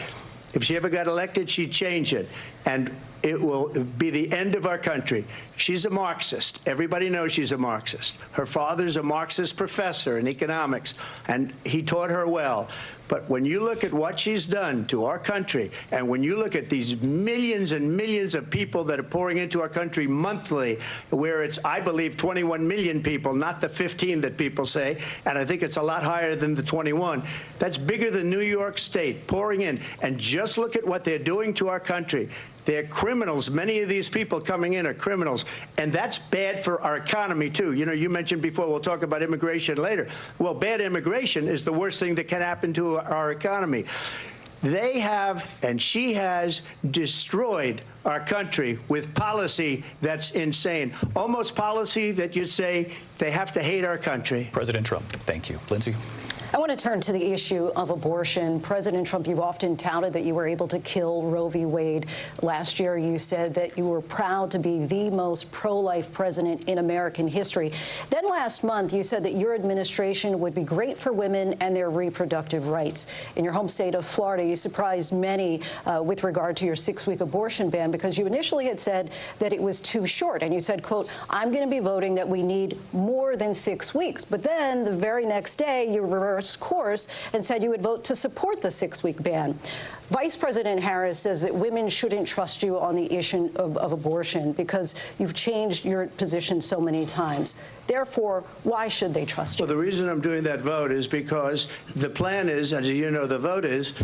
if she ever got elected, she'd change it. And it will be the end of our country. She's a Marxist. Everybody knows she's a Marxist. Her father's a Marxist professor in economics, and he taught her well. But when you look at what she's done to our country, and when you look at these millions and millions of people that are pouring into our country monthly, where it's, I believe, 21 million people, not the 15 that people say, and I think it's a lot higher than the 21. That's bigger than New York State pouring in. And just look at what they're doing to our country. They're criminals. Many of these people coming in are criminals. And that's bad for our economy, too. You know, you mentioned before, we'll talk about immigration later. Well, bad immigration is the worst thing that can happen to our economy. They have, and she has, destroyed our country with policy that's insane. Almost policy that you'd say they have to hate our country. President Trump, thank you. Lindsay? I want to turn to the issue of abortion. President Trump, you've often touted that you were able to kill Roe v. Wade. Last year, you said that you were proud to be the most pro-life president in American history. Then last month, you said that your administration would be great for women and their reproductive rights. In your home state of Florida, you surprised many with regard to your 6-week abortion ban, because you initially had said that it was too short. And you said, quote, "I'm going to be voting that we need more than 6 weeks." But then the very next day, you reversed course and said you would vote to support the 6-week ban. Vice President Harris says that women shouldn't trust you on the issue of abortion because you've changed your position so many times. Therefore, why should they trust you? Well, the reason I'm doing that vote is because the plan is, as you know, the vote is,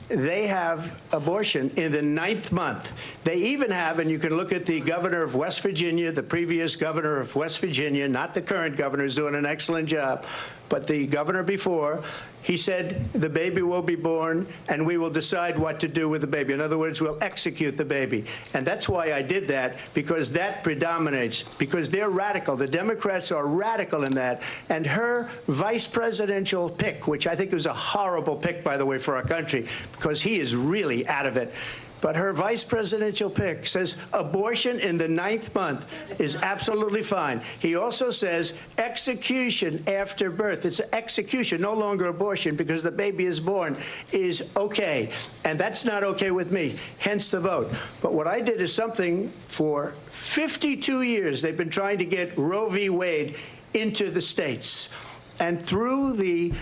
they have abortion in the 9th month. They even have, and you can look at the governor of West Virginia, the previous governor of West Virginia, not the current governor, who's doing an excellent job, but the governor before, he said the baby will be born and we will decide what to do with the baby. In other words, we'll execute the baby. And that's why I did that, because that predominates, because they're radical. The Democrats are radical in that. And her vice presidential pick, which I think was a horrible pick, by the way, for our country, because he is really out of it. But her vice presidential pick says abortion in the 9th month is absolutely fine. He also says execution after birth. It's execution, no longer abortion, because the baby is born, is okay. And that's not okay with me, hence the vote. But what I did is something for 52 years. They've been trying to get Roe v. Wade into the states. And through the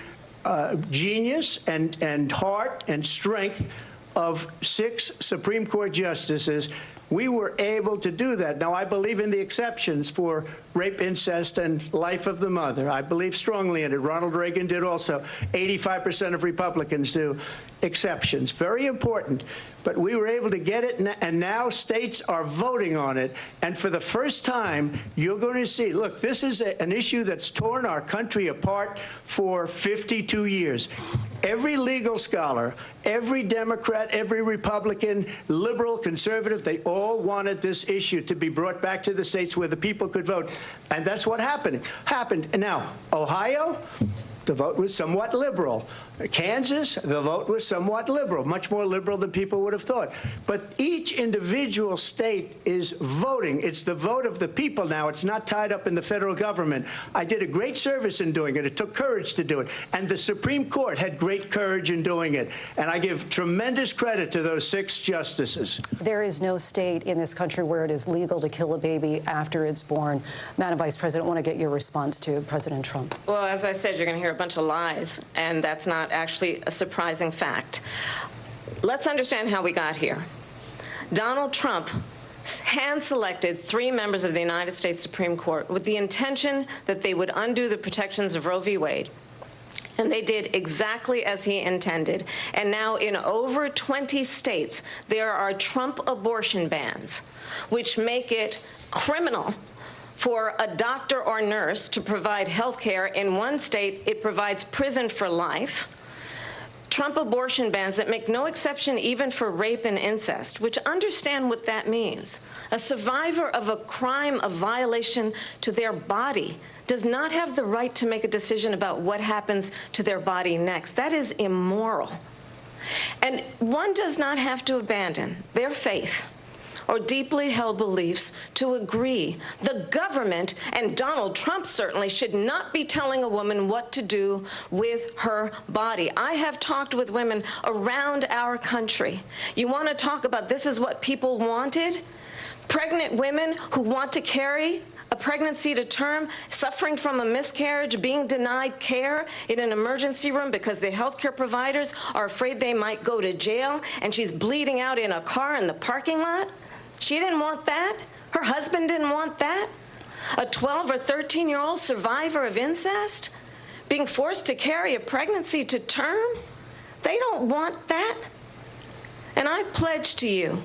genius and heart and strength of 6 Supreme Court justices, we were able to do that. Now, I believe in the exceptions for rape, incest, and life of the mother. I believe strongly in it. Ronald Reagan did also. 85% of Republicans do. Exceptions. Very important. But we were able to get it, and now states are voting on it. And for the first time, you're going to see, look, this is an issue that's torn our country apart for 52 years. Every legal scholar, every Democrat, every Republican, liberal, conservative, they all wanted this issue to be brought back to the states where the people could vote. And that's what happened. And now, Ohio, the vote was somewhat liberal. Kansas, the vote was somewhat liberal, much more liberal than people would have thought. But each individual state is voting. It's the vote of the people now. It's not tied up in the federal government. I did a great service in doing it. It took courage to do it. And the Supreme Court had great courage in doing it. And I give tremendous credit to those 6 justices. There is no state in this country where it is legal to kill a baby after it's born. Madam Vice President, I want to get your response to President Trump. Well, as I said, you're going to hear a bunch of lies, and that's not actually a surprising fact. Let's understand how we got here. Donald Trump hand-selected 3 members of the United States Supreme Court with the intention that they would undo the protections of Roe v. Wade. And they did exactly as he intended. And now in over 20 states, there are Trump abortion bans, which make it criminal for a doctor or nurse to provide health care. In one state, it provides prison for life. Trump abortion bans that make no exception even for rape and incest, which understand what that means. A survivor of a crime of violation to their body does not have the right to make a decision about what happens to their body next. That is immoral. And one does not have to abandon their faith or deeply held beliefs to agree. The government, and Donald Trump certainly, should not be telling a woman what to do with her body. I have talked with women around our country. You want to talk about this is what people wanted? Pregnant women who want to carry a pregnancy to term, suffering from a miscarriage, being denied care in an emergency room because the healthcare providers are afraid they might go to jail, and she's bleeding out in a car in the parking lot. She didn't want that. Her husband didn't want that. A 12 or 13-year-old survivor of incest being forced to carry a pregnancy to term. They don't want that. And I pledge to you,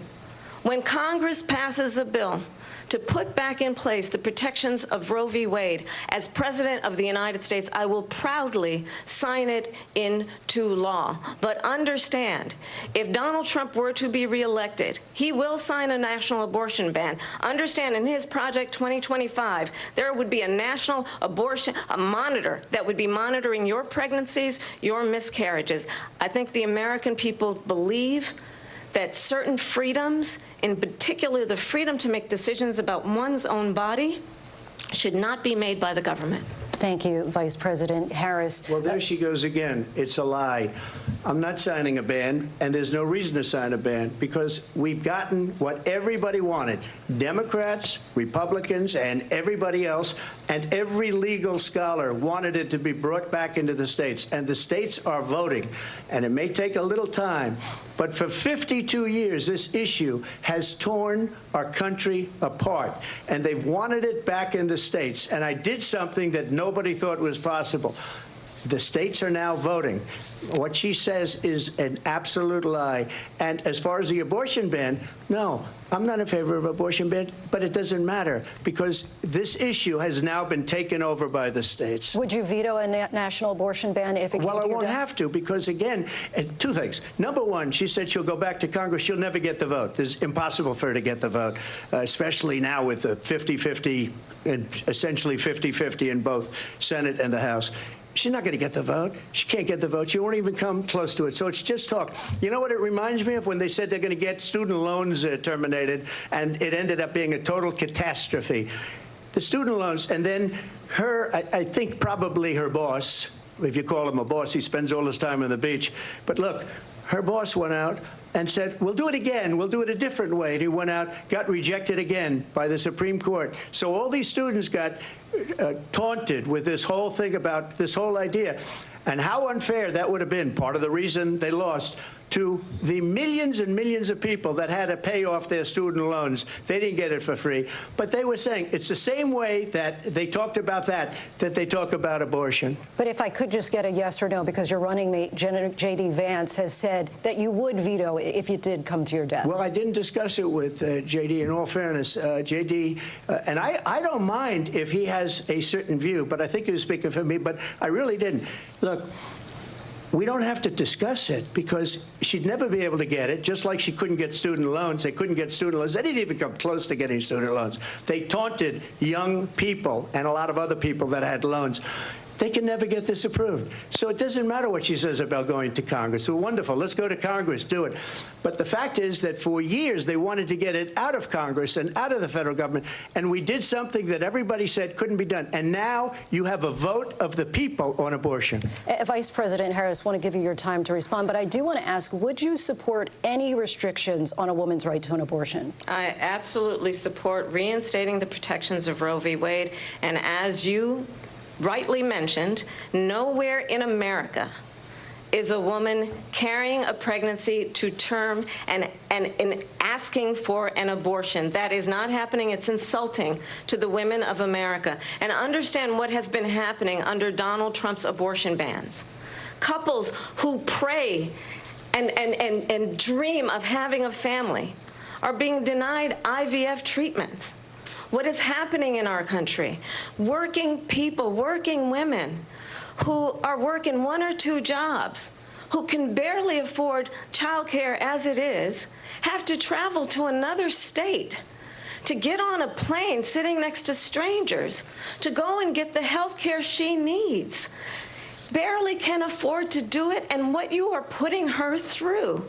when Congress passes a bill to put back in place the protections of Roe v. Wade, as President of the United States, I will proudly sign it into law. But understand, if Donald Trump were to be reelected, he will sign a national abortion ban. Understand, in his Project 2025, there would be a national abortion, a monitor that would be monitoring your pregnancies, your miscarriages. I think the American people believe that certain freedoms, in particular the freedom to make decisions about one's own body, should not be made by the government. Thank you, Vice President Harris. Well, there she goes again. It's a lie. I'm not signing a ban, and there's no reason to sign a ban, because we've gotten what everybody wanted. Democrats, Republicans, and everybody else, and every legal scholar wanted it to be brought back into the states, and the states are voting. And it may take a little time, but for 52 years, this issue has torn our country apart, and they've wanted it back in the states. And I did something that nobody thought was possible. The states are now voting. What she says is an absolute lie. And as far as the abortion ban, no, I'm not in favor of abortion ban, but it doesn't matter, because this issue has now been taken over by the states. Would you veto a national abortion ban if it came to your desk? Well, I won't have to, because, again, 2 things. Number one, she said she'll go back to Congress. She'll never get the vote. It's impossible for her to get the vote, especially now with the 50-50, and essentially 50-50 in both Senate and the House. She's not going to get the vote. She can't get the vote. She won't even come close to it. So it's just talk. You know what it reminds me of? When they said they're going to get student loans terminated, and it ended up being a total catastrophe. The student loans, and then I think probably her boss, if you call him a boss, he spends all his time on the beach. But look, her boss went out and said, we'll do it again. We'll do it a different way. And he went out, got rejected again by the Supreme Court. So all these students got taunted with this whole thing about this whole idea. And how unfair that would have been, part of the reason they lost, to the millions and millions of people that had to pay off their student loans. They didn't get it for free. But they were saying it's the same way that they talked about that they talk about abortion. But if I could just get a yes or no, because your running mate, J.D. Vance, has said that you would veto it if it did come to your desk. Well, I didn't discuss it with J.D. In all fairness, J.D., and I don't mind if he has a certain view, but I think he was speaking for me, but I really didn't. Look, we don't have to discuss it because she'd never be able to get it, just like she couldn't get student loans. They couldn't get student loans. They didn't even come close to getting student loans. They taunted young people and a lot of other people that had loans. They can never get this approved. So it doesn't matter what she says about going to Congress. Well, wonderful. Let's go to Congress. Do it. But the fact is that for years they wanted to get it out of Congress and out of the federal government. And we did something that everybody said couldn't be done. And now you have a vote of the people on abortion. Vice President Harris, I want to give you your time to respond. But I do want to ask, would you support any restrictions on a woman's right to an abortion? I absolutely support reinstating the protections of Roe v. Wade. And as you rightly mentioned, nowhere in America is a woman carrying a pregnancy to term and asking for an abortion. That is not happening. It's insulting to the women of America. And understand what has been happening under Donald Trump's abortion bans. Couples who pray and dream of having a family are being denied IVF treatments. What is happening in our country? Working people, working women who are working 1 or 2 jobs, who can barely afford childcare as it is, have to travel to another state to get on a plane sitting next to strangers to go and get the health care she needs. Barely can afford to do it, and what you are putting her through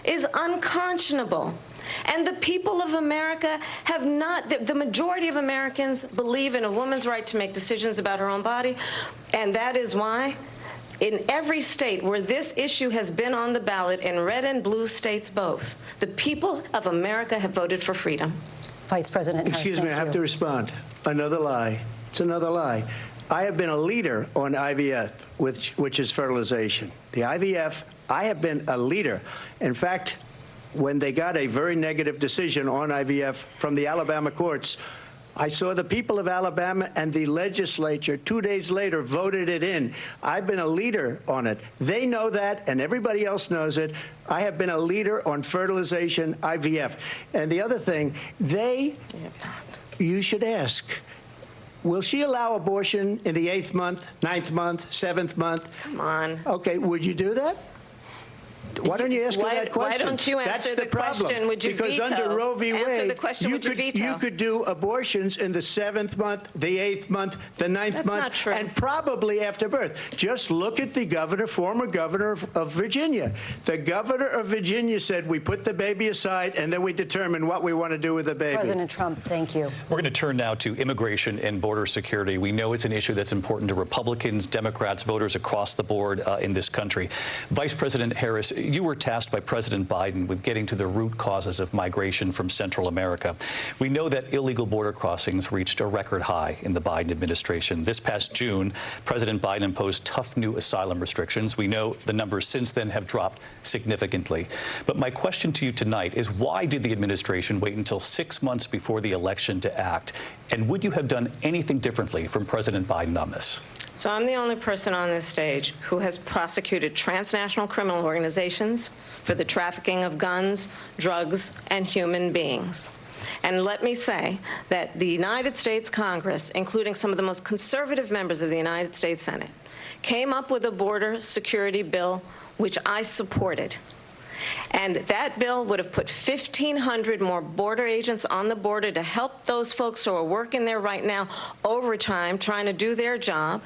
is unconscionable. And the people of America have not, the majority of Americans believe in a woman's right to make decisions about her own body, and that is why in every state where this issue has been on the ballot, in red and blue states both, the people of America have voted for freedom. Vice President Harris, excuse me, I have to respond. Another lie. It's another lie. I have been a leader on IVF, which is fertilization. The IVF, I have been a leader. In fact, when they got a very negative decision on IVF from the Alabama courts, I saw the people of Alabama and the legislature 2 days later voted it in. I've been a leader on it. They know that, and everybody else knows it. I have been a leader on fertilization, IVF. And the other thing, you should ask, will she allow abortion in the 8th month, 9th month, 7th month? Come on. Okay, would you do that? Why don't you ask her that question? Why don't you answer the question? Would you because veto? Under Roe v. Wade, answer the question, would you veto? You could do abortions in the 7th month, the 8th month, the 9th That's month, not true. and probably after birth. Just look at the governor, former governor of Virginia. The governor of Virginia said we put the baby aside and then we determine what we want to do with the baby. President Trump, thank you. We're going to turn now to immigration and border security. We know it's an issue that's important to Republicans, Democrats, voters across the board in this country. Vice President Harris, you were tasked by President Biden with getting to the root causes of migration from Central America. We know that illegal border crossings reached a record high in the Biden administration. This past June, President Biden imposed tough new asylum restrictions. We know the numbers since then have dropped significantly. But my question to you tonight is, why did the administration wait until 6 months before the election to act? And would you have done anything differently from President Biden on this? So I'm the only person on this stage who has prosecuted transnational criminal organizations for the trafficking of guns, drugs, and human beings. And let me say that the United States Congress, including some of the most conservative members of the United States Senate, came up with a border security bill which I supported. And that bill would have put 1,500 more border agents on the border to help those folks who are working there right now overtime trying to do their job.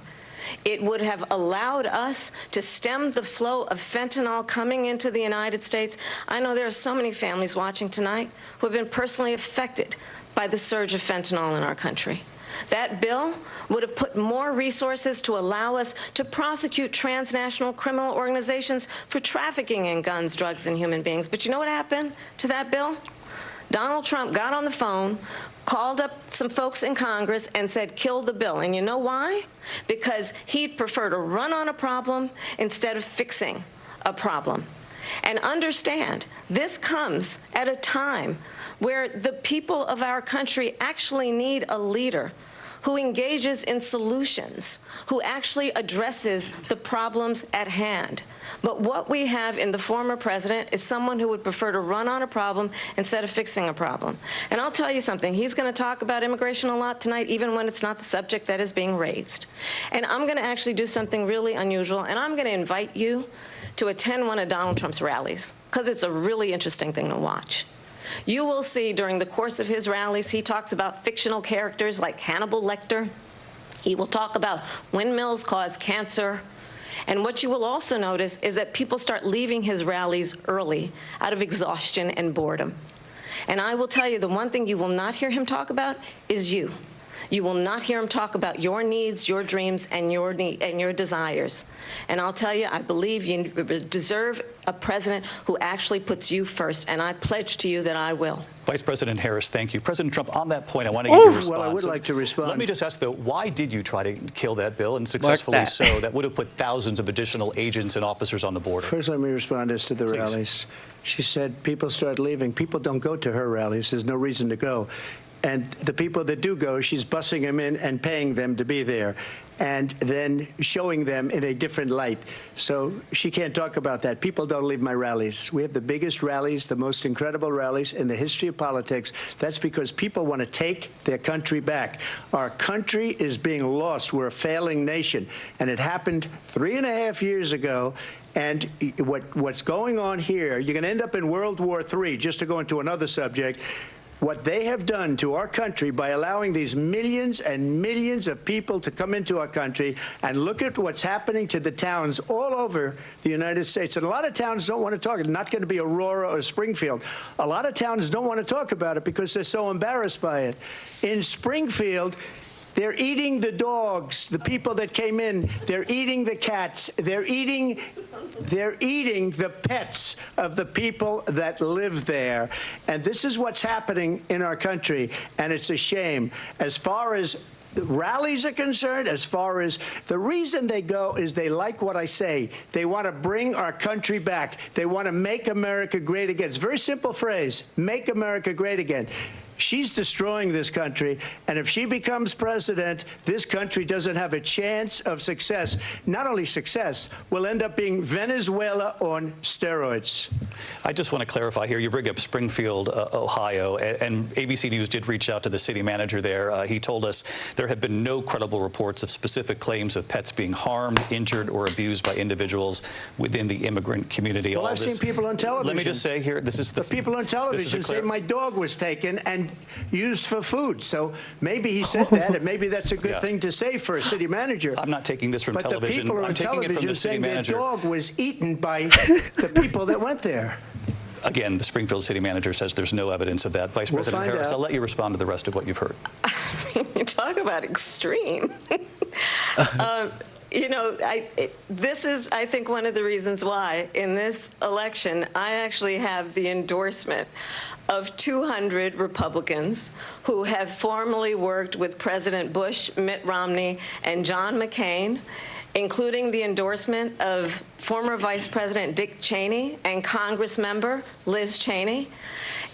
It would have allowed us to stem the flow of fentanyl coming into the United States. I know there are so many families watching tonight who have been personally affected by the surge of fentanyl in our country. That bill would have put more resources to allow us to prosecute transnational criminal organizations for trafficking in guns, drugs, and human beings. But you know what happened to that bill? Donald Trump got on the phone, called up some folks in Congress and said, kill the bill. And you know why? Because he'd prefer to run on a problem instead of fixing a problem. And understand, this comes at a time where the people of our country actually need a leader who engages in solutions, who actually addresses the problems at hand. But what we have in the former president is someone who would prefer to run on a problem instead of fixing a problem. And I'll tell you something, he's going to talk about immigration a lot tonight, even when it's not the subject that is being raised. And I'm going to actually do something really unusual, and I'm going to invite you to attend one of Donald Trump's rallies, because it's a really interesting thing to watch. You will see during the course of his rallies, he talks about fictional characters like Hannibal Lecter. He will talk about windmills cause cancer. And what you will also notice is that people start leaving his rallies early out of exhaustion and boredom. And I will tell you, the one thing you will not hear him talk about is you. You will not hear him talk about your needs, your dreams, and your desires. And I'll tell you, I believe you deserve a president who actually puts you first, and I pledge to you that I will. Vice President Harris, thank you. President Trump, on that point, I want to get your response. Well, I would like to respond. Let me just ask, though, why did you try to kill that bill, and successfully so? That would have put thousands of additional agents and officers on the border. First, let me respond as to the rallies. She said people start leaving. People don't go to her rallies. There's no reason to go. And the people that do go, she's bussing them in and paying them to be there, and then showing them in a different light. So she can't talk about that. People don't leave my rallies. We have the biggest rallies, the most incredible rallies in the history of politics. That's because people want to take their country back. Our country is being lost. We're a failing nation. And it happened 3.5 years ago. And what's going on here, you're going to end up in World War III, just to go into another subject. What they have done to our country by allowing these millions and millions of people to come into our country, and look at what's happening to the towns all over the United States. And a lot of towns don't want to talk. It's not going to be Aurora or Springfield. A lot of towns don't want to talk about it because they're so embarrassed by it. In Springfield, they're eating the dogs, the people that came in. They're eating the cats. They're eating the pets of the people that live there. And this is what's happening in our country, and it's a shame. As far as the rallies are concerned, as far as the reason they go is they like what I say. They want to bring our country back. They want to make America great again. It's a very simple phrase, make America great again. She's destroying this country, and if she becomes president, this country doesn't have a chance of success. Not only success, we'll end up being Venezuela on steroids. I just want to clarify here. You bring up Springfield, Ohio, and ABC News did reach out to the city manager there. He told us there have been no credible reports of specific claims of pets being harmed, injured, or abused by individuals within the immigrant community. Well, I've seen people on television. Let me just say here, this is the people on television say my dog was taken and used for food. So maybe he said that, and maybe that's a good thing to say for a city manager. I'm not taking this from television. But the people I'm on taking it from television the city saying their manager. dog was eaten by the people that went there. Again, the Springfield city manager says there's no evidence of that. Vice President Harris, I'll let you respond to the rest of what you've heard. You talk about extreme. You know, this is, I think, one of the reasons why in this election I actually have the endorsement of 200 Republicans who have formerly worked with President Bush, Mitt Romney, and John McCain, including the endorsement of former Vice President Dick Cheney and Congress member Liz Cheney.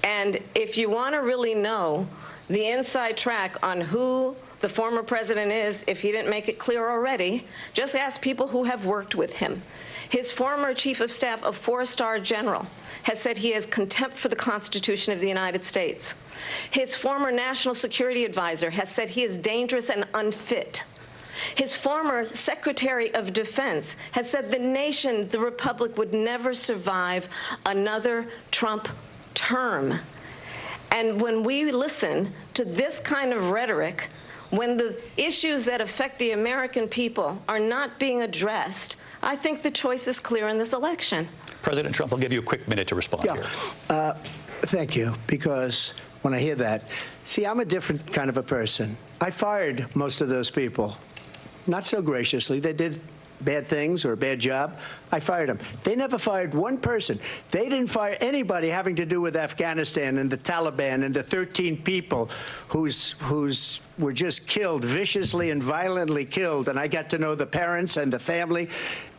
And if you want to really know the inside track on who the former president is, if he didn't make it clear already, just ask people who have worked with him. His former chief of staff, a 4-star general, has said he has contempt for the Constitution of the United States. His former national security advisor has said he is dangerous and unfit. His former Secretary of Defense has said the nation, the Republic, would never survive another Trump term. And when we listen to this kind of rhetoric, when the issues that affect the American people are not being addressed, I think the choice is clear in this election. President Trump, I'll give you a quick minute to respond here. Thank you, because when I hear that, see, I'm a different kind of a person. I fired most of those people, not so graciously. They did bad things or a bad job. I fired them. They never fired one person. They didn't fire anybody having to do with Afghanistan and the Taliban and the 13 people who's were just killed, viciously and violently killed. And I got to know the parents and the family.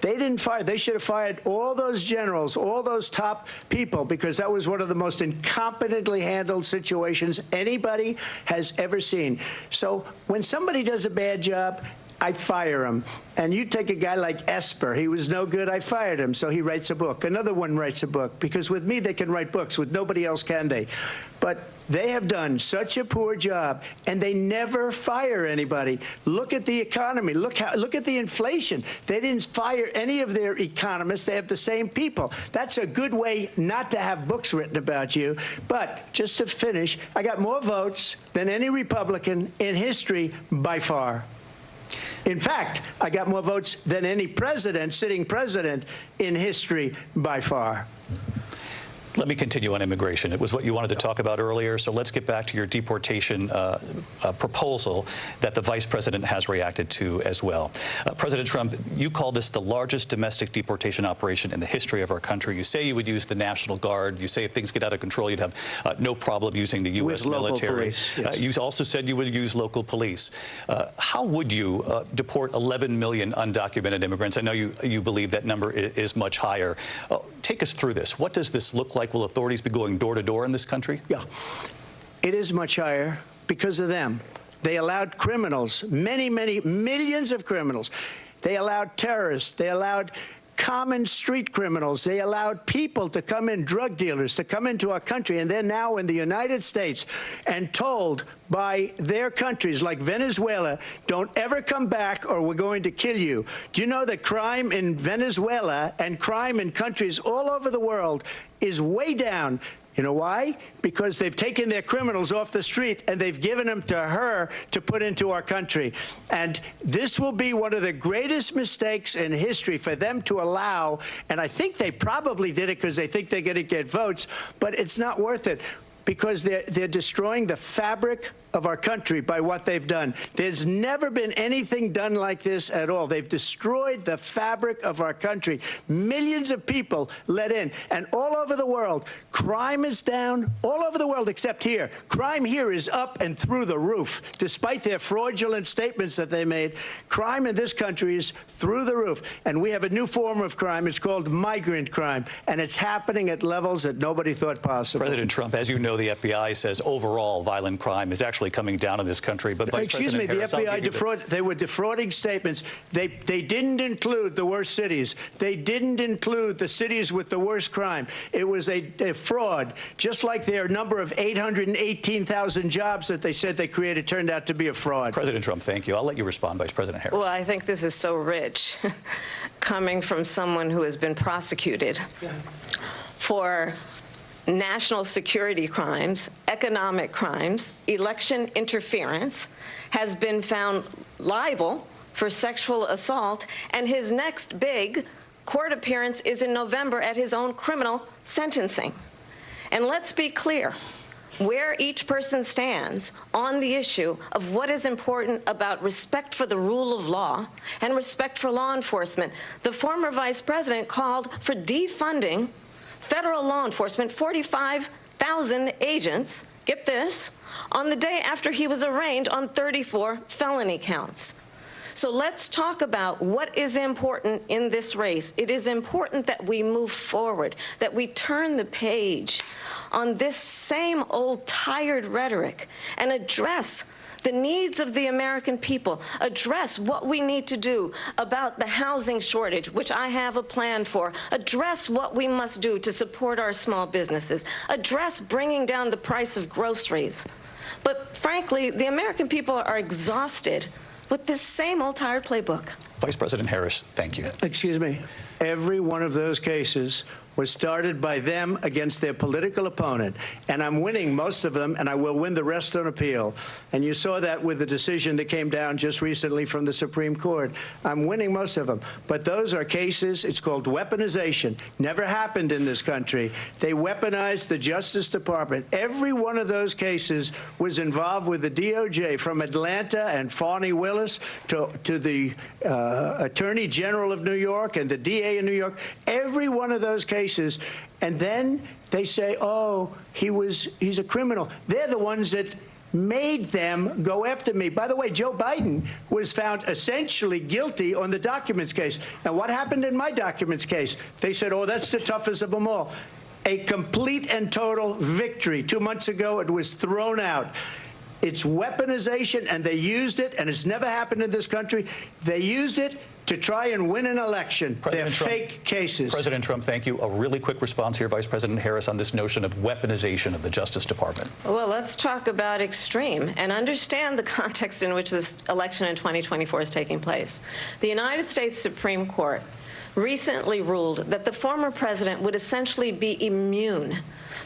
They didn't fire. They should have fired all those generals, all those top people, because that was one of the most incompetently handled situations anybody has ever seen. So when somebody does a bad job, I fire him. And you take a guy like Esper. He was no good. I fired him. So he writes a book. Another one writes a book. Because with me, they can write books. With nobody else can they. But they have done such a poor job, and they never fire anybody. Look at the economy. Look at the inflation. They didn't fire any of their economists. They have the same people. That's a good way not to have books written about you. But just to finish, I got more votes than any Republican in history by far. In fact, I got more votes than any president, sitting president, in history by far. Let me continue on immigration. It was what you wanted to talk about earlier, so let's get back to your deportation proposal that the vice president has reacted to as well. President Trump, you call this the largest domestic deportation operation in the history of our country. You say you would use the National Guard. You say if things get out of control, you'd have no problem using the U.S. military. Police, yes. You also said you would use local police. How would you deport 11 million undocumented immigrants? I know you believe that number is much higher. Take us through this. What does this look like? Will authorities be going door to door in this country? Yeah, it is much higher because of them. They allowed criminals, many millions of criminals. They allowed terrorists. They allowed common street criminals. They allowed people to come in, drug dealers, to come into our country, and they're now in the United States and told by their countries like Venezuela, don't ever come back or we're going to kill you. Do you know that crime in Venezuela and crime in countries all over the world is way down? You know why? Because they've taken their criminals off the street and they've given them to her to put into our country. And this will be one of the greatest mistakes in history for them to allow. And I think they probably did it because they think they're going to get votes, but it's not worth it because they're destroying the fabric of our country by what they've done. There's never been anything done like this at all. They've destroyed the fabric of our country. Millions of people let in. And all over the world, crime is down. All over the world except here. Crime here is up and through the roof. Despite their fraudulent statements that they made, crime in this country is through the roof. And we have a new form of crime. It's called migrant crime. And it's happening at levels that nobody thought possible. President Trump, as you know, the FBI says overall violent crime is actually coming down in this country. But Vice Excuse me, President the Harris, FBI they were defrauding statements. They didn't include the worst cities. They didn't include the cities with the worst crime. It was a fraud, just like their number of 818,000 jobs that they said they created turned out to be a fraud. President Trump, thank you. I'll let you respond, Vice President Harris. Well, I think this is so rich, coming from someone who has been prosecuted for national security crimes, economic crimes, election interference, has been found liable for sexual assault, and his next big court appearance is in November at his own criminal sentencing. And let's be clear where each person stands on the issue of what is important about respect for the rule of law and respect for law enforcement. The former vice president called for defunding federal law enforcement, 45,000 agents, get this, on the day after he was arraigned on 34 felony counts. So let's talk about what is important in this race. It is important that we move forward, that we turn the page on this same old tired rhetoric and address the needs of the American people, address what we need to do about the housing shortage, which I have a plan for, address what we must do to support our small businesses, address bringing down the price of groceries. But frankly, the American people are exhausted with this same old tired playbook. Vice President Harris, thank you. Excuse me. Every one of those cases was started by them against their political opponent. And I'm winning most of them, and I will win the rest on appeal. And you saw that with the decision that came down just recently from the Supreme Court. I'm winning most of them. But those are cases, it's called weaponization. Never happened in this country. They weaponized the Justice Department. Every one of those cases was involved with the DOJ, from Atlanta and Fani Willis to the Attorney General of New York and the DA in New York. Every one of those cases. And then they say, oh, he's a criminal. They're the ones that made them go after me. By the way, Joe Biden was found essentially guilty on the documents case. And what happened in my documents case? They said, oh, that's the toughest of them all. A complete and total victory. 2 months ago, it was thrown out. It's weaponization, and they used it, and it's never happened in this country. They used it to try and win an election. They're fake cases. President Trump, thank you. A really quick response here, Vice President Harris, on this notion of weaponization of the Justice Department. Well, let's talk about extreme and understand the context in which this election in 2024 is taking place. The United States Supreme Court recently ruled that the former president would essentially be immune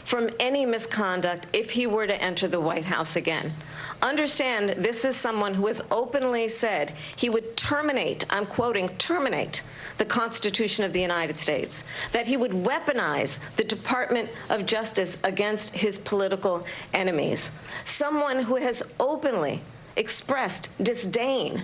from any misconduct if he were to enter the White House again. Understand, this is someone who has openly said he would terminate, I'm quoting, terminate the Constitution of the United States, that he would weaponize the Department of Justice against his political enemies. Someone who has openly expressed disdain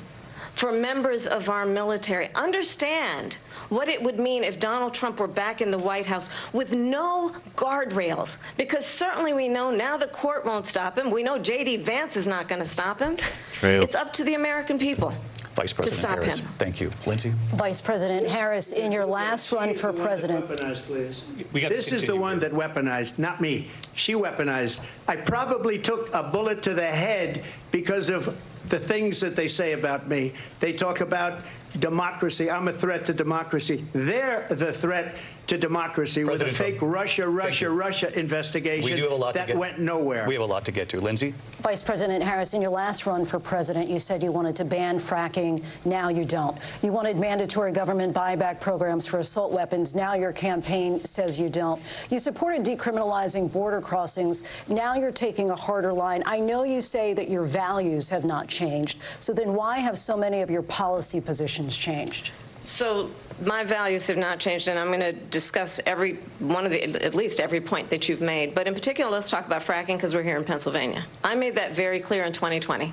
for members of our military. Understand what it would mean if Donald Trump were back in the White House with no guardrails, because certainly we know now the court won't stop him. We know J.D. Vance is not going to stop him. True. It's up to the American people. Vice President Harris, thank you. Lindsay? Vice President Harris, in your last run for president. Weaponized, please. We This is the one that weaponized, not me. She weaponized. I probably took a bullet to the head because of the things that they say about me. They talk about democracy. I'm a threat to democracy. They're the threat to democracy with a fake Russia investigation We do have a lot that went nowhere. We have a lot to get to. Lindsay? Vice President Harris, in your last run for president, you said you wanted to ban fracking. Now you don't. You wanted mandatory government buyback programs for assault weapons. Now your campaign says you don't. You supported decriminalizing border crossings. Now you're taking a harder line. I know you say that your values have not changed. So then why have so many of your policy positions changed? So my values have not changed, and I'm going to discuss every one of at least every point that you've made. But in particular, let's talk about fracking, because we're here in Pennsylvania. I made that very clear in 2020.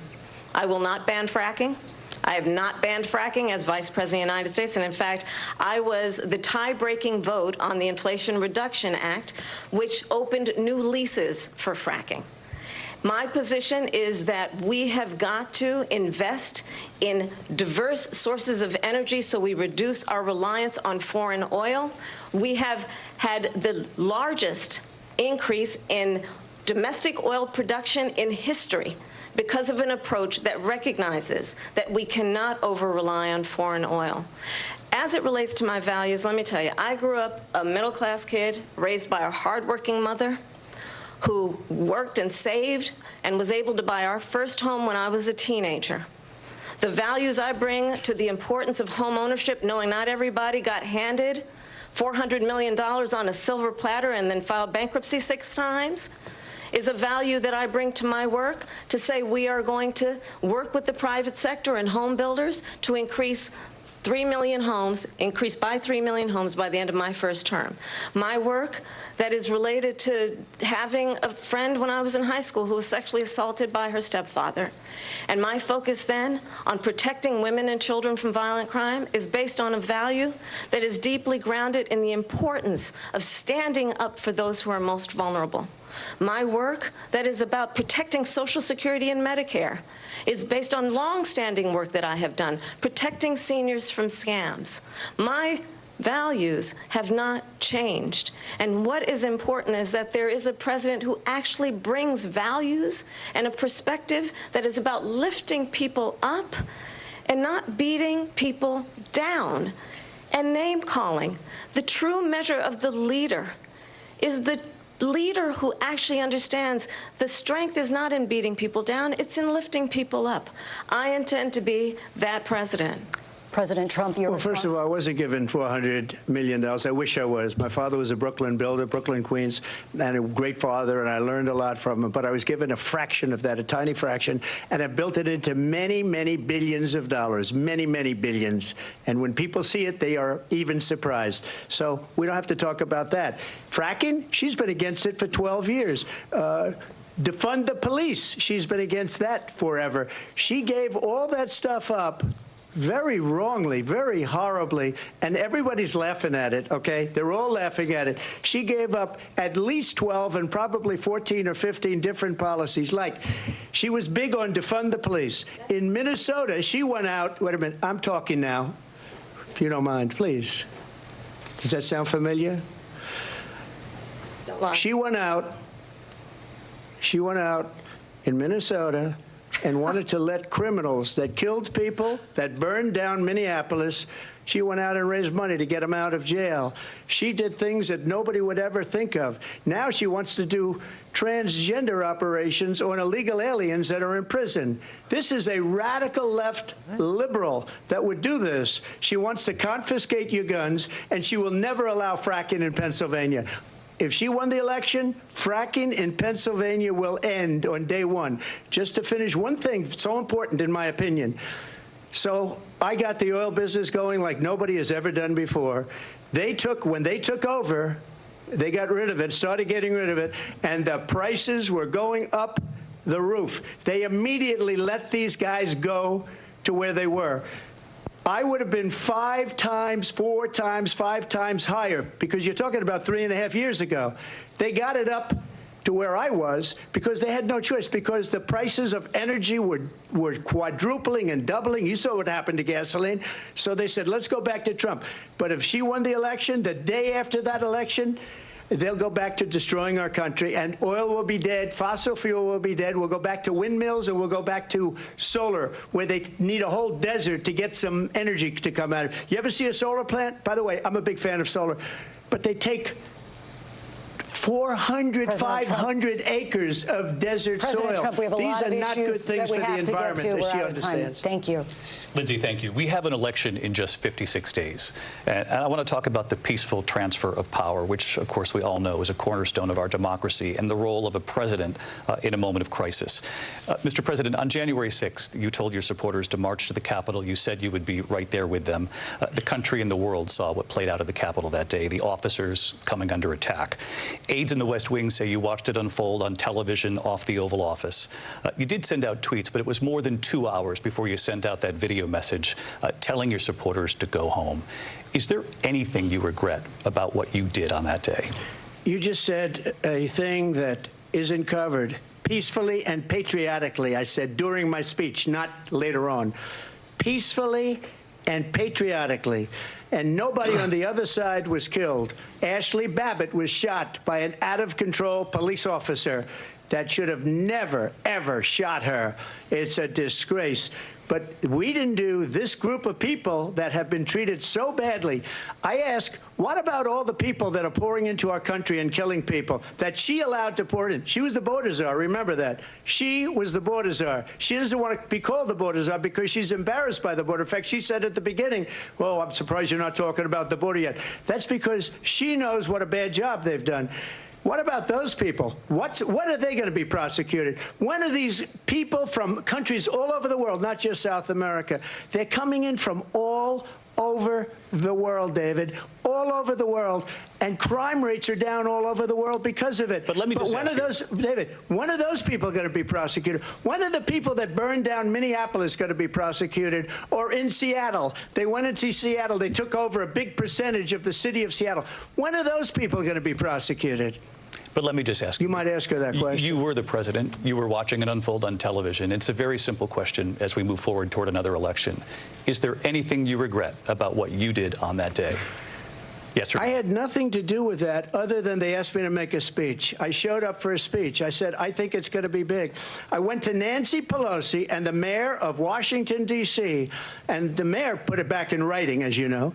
I will not ban fracking. I have not banned fracking as Vice President of the United States. And in fact, I was the tie-breaking vote on the Inflation Reduction Act, which opened new leases for fracking. My position is that we have got to invest in diverse sources of energy so we reduce our reliance on foreign oil. We have had the largest increase in domestic oil production in history because of an approach that recognizes that we cannot over-rely on foreign oil. As it relates to my values, let me tell you, I grew up a middle-class kid raised by a hardworking mother who worked and saved and was able to buy our first home when I was a teenager. The values I bring to the importance of home ownership, knowing not everybody got handed $400 million on a silver platter and then filed bankruptcy 6 times, is a value that I bring to my work, to say we are going to work with the private sector and home builders to increase 3 million homes, increased by 3 million homes by the end of my first term. My work that is related to having a friend when I was in high school who was sexually assaulted by her stepfather. And my focus then on protecting women and children from violent crime is based on a value that is deeply grounded in the importance of standing up for those who are most vulnerable. My work that is about protecting Social Security and Medicare is based on long-standing work that I have done, protecting seniors from scams. My values have not changed. And what is important is that there is a president who actually brings values and a perspective that is about lifting people up and not beating people down and name-calling. The true measure of the leader is the leader who actually understands the strength is not in beating people down, it's in lifting people up. I intend to be that president. President Trump, your response? First of all, I wasn't given $400 million. I wish I was. My father was a Brooklyn builder, Brooklyn, Queens, and a great father, and I learned a lot from him. But I was given a fraction of that, a tiny fraction, and I built it into many, many billions of dollars, many, many billions. And when people see it, they are even surprised. So we don't have to talk about that. Fracking, she's been against it for 12 years. Defund the police, she's been against that forever. She gave all that stuff up very wrongly, very horribly, and everybody's laughing at it, okay? They're all laughing at it. She gave up at least 12 and probably 14 or 15 different policies. Like, she was big on defund the police. In Minnesota, she went out, wait a minute, I'm talking now, if you don't mind, please. Does that sound familiar? She went out in Minnesota and wanted to let criminals that killed people, that burned down Minneapolis, she went out and raised money to get them out of jail. She did things that nobody would ever think of. Now she wants to do transgender operations on illegal aliens that are in prison. This is a radical left liberal that would do this. She wants to confiscate your guns, and she will never allow fracking in Pennsylvania. If she won the election, fracking in Pennsylvania will end on day one. Just to finish one thing, so important in my opinion. So I got the oil business going like nobody has ever done before. When they took over, they got rid of it, started getting rid of it, and the prices were going up the roof. They immediately let these guys go to where they were. I would have been 5 times, 4 times, 5 times higher, because you're talking about 3.5 years ago. They got it up to where I was because they had no choice, because the prices of energy were quadrupling and doubling. You saw what happened to gasoline. So they said, let's go back to Trump. But if she won the election, the day after that election, they'll go back to destroying our country, and oil will be dead, fossil fuel will be dead, we'll go back to windmills, and we'll go back to solar, where they need a whole desert to get some energy to come out of. You ever see a solar plant? By the way, I'm a big fan of solar, but they take 400, 500 acres of desert President soil. Trump, we have a These lot are of not good issues things that for we the have to get environment, to. as We're she out of time. understands. Thank you. Lindsay, thank you. We have an election in just 56 days. And I want to talk about the peaceful transfer of power, which, of course, we all know is a cornerstone of our democracy, and the role of a president in a moment of crisis. Mr. President, on January 6th, you told your supporters to march to the Capitol. You said you would be right there with them. The country and the world saw what played out at the Capitol that day, the officers coming under attack. Aides in the West Wing say you watched it unfold on television off the Oval Office. You did send out tweets, but it was more than 2 hours before you sent out that video message telling your supporters to go home. Is there anything you regret about what you did on that day? You just said a thing that isn't covered. Peacefully and patriotically, I said during my speech, not later on. Peacefully and patriotically. And nobody on the other side was killed. Ashley Babbitt was shot by an out-of-control police officer that should have never, ever shot her. It's a disgrace. But we didn't do this group of people that have been treated so badly. I ask, what about all the people that are pouring into our country and killing people that she allowed to pour in? She was the border czar, remember that. She was the border czar. She doesn't want to be called the border czar because she's embarrassed by the border. In fact, she said at the beginning, well, I'm surprised you're not talking about the border yet. That's because she knows what a bad job they've done. What about those people? When are they going to be prosecuted? When are these people from countries all over the world, not just South America? They're coming in from all over the world, David, all over the world, and crime rates are down all over the world because of it. But let me just ask you, David, when are those people going to be prosecuted? When are the people that burned down Minneapolis going to be prosecuted? Or in Seattle? They went into Seattle. They took over a big percentage of the city of Seattle. When are those people going to be prosecuted? But let me just ask you. You might ask her that question. You were the president. You were watching it unfold on television. It's a very simple question as we move forward toward another election. Is there anything you regret about what you did on that day? Yes or no? I had nothing to do with that other than they asked me to make a speech. I showed up for a speech. I said, I think it's going to be big. I went to Nancy Pelosi and the mayor of Washington, D.C., and the mayor put it back in writing, as you know.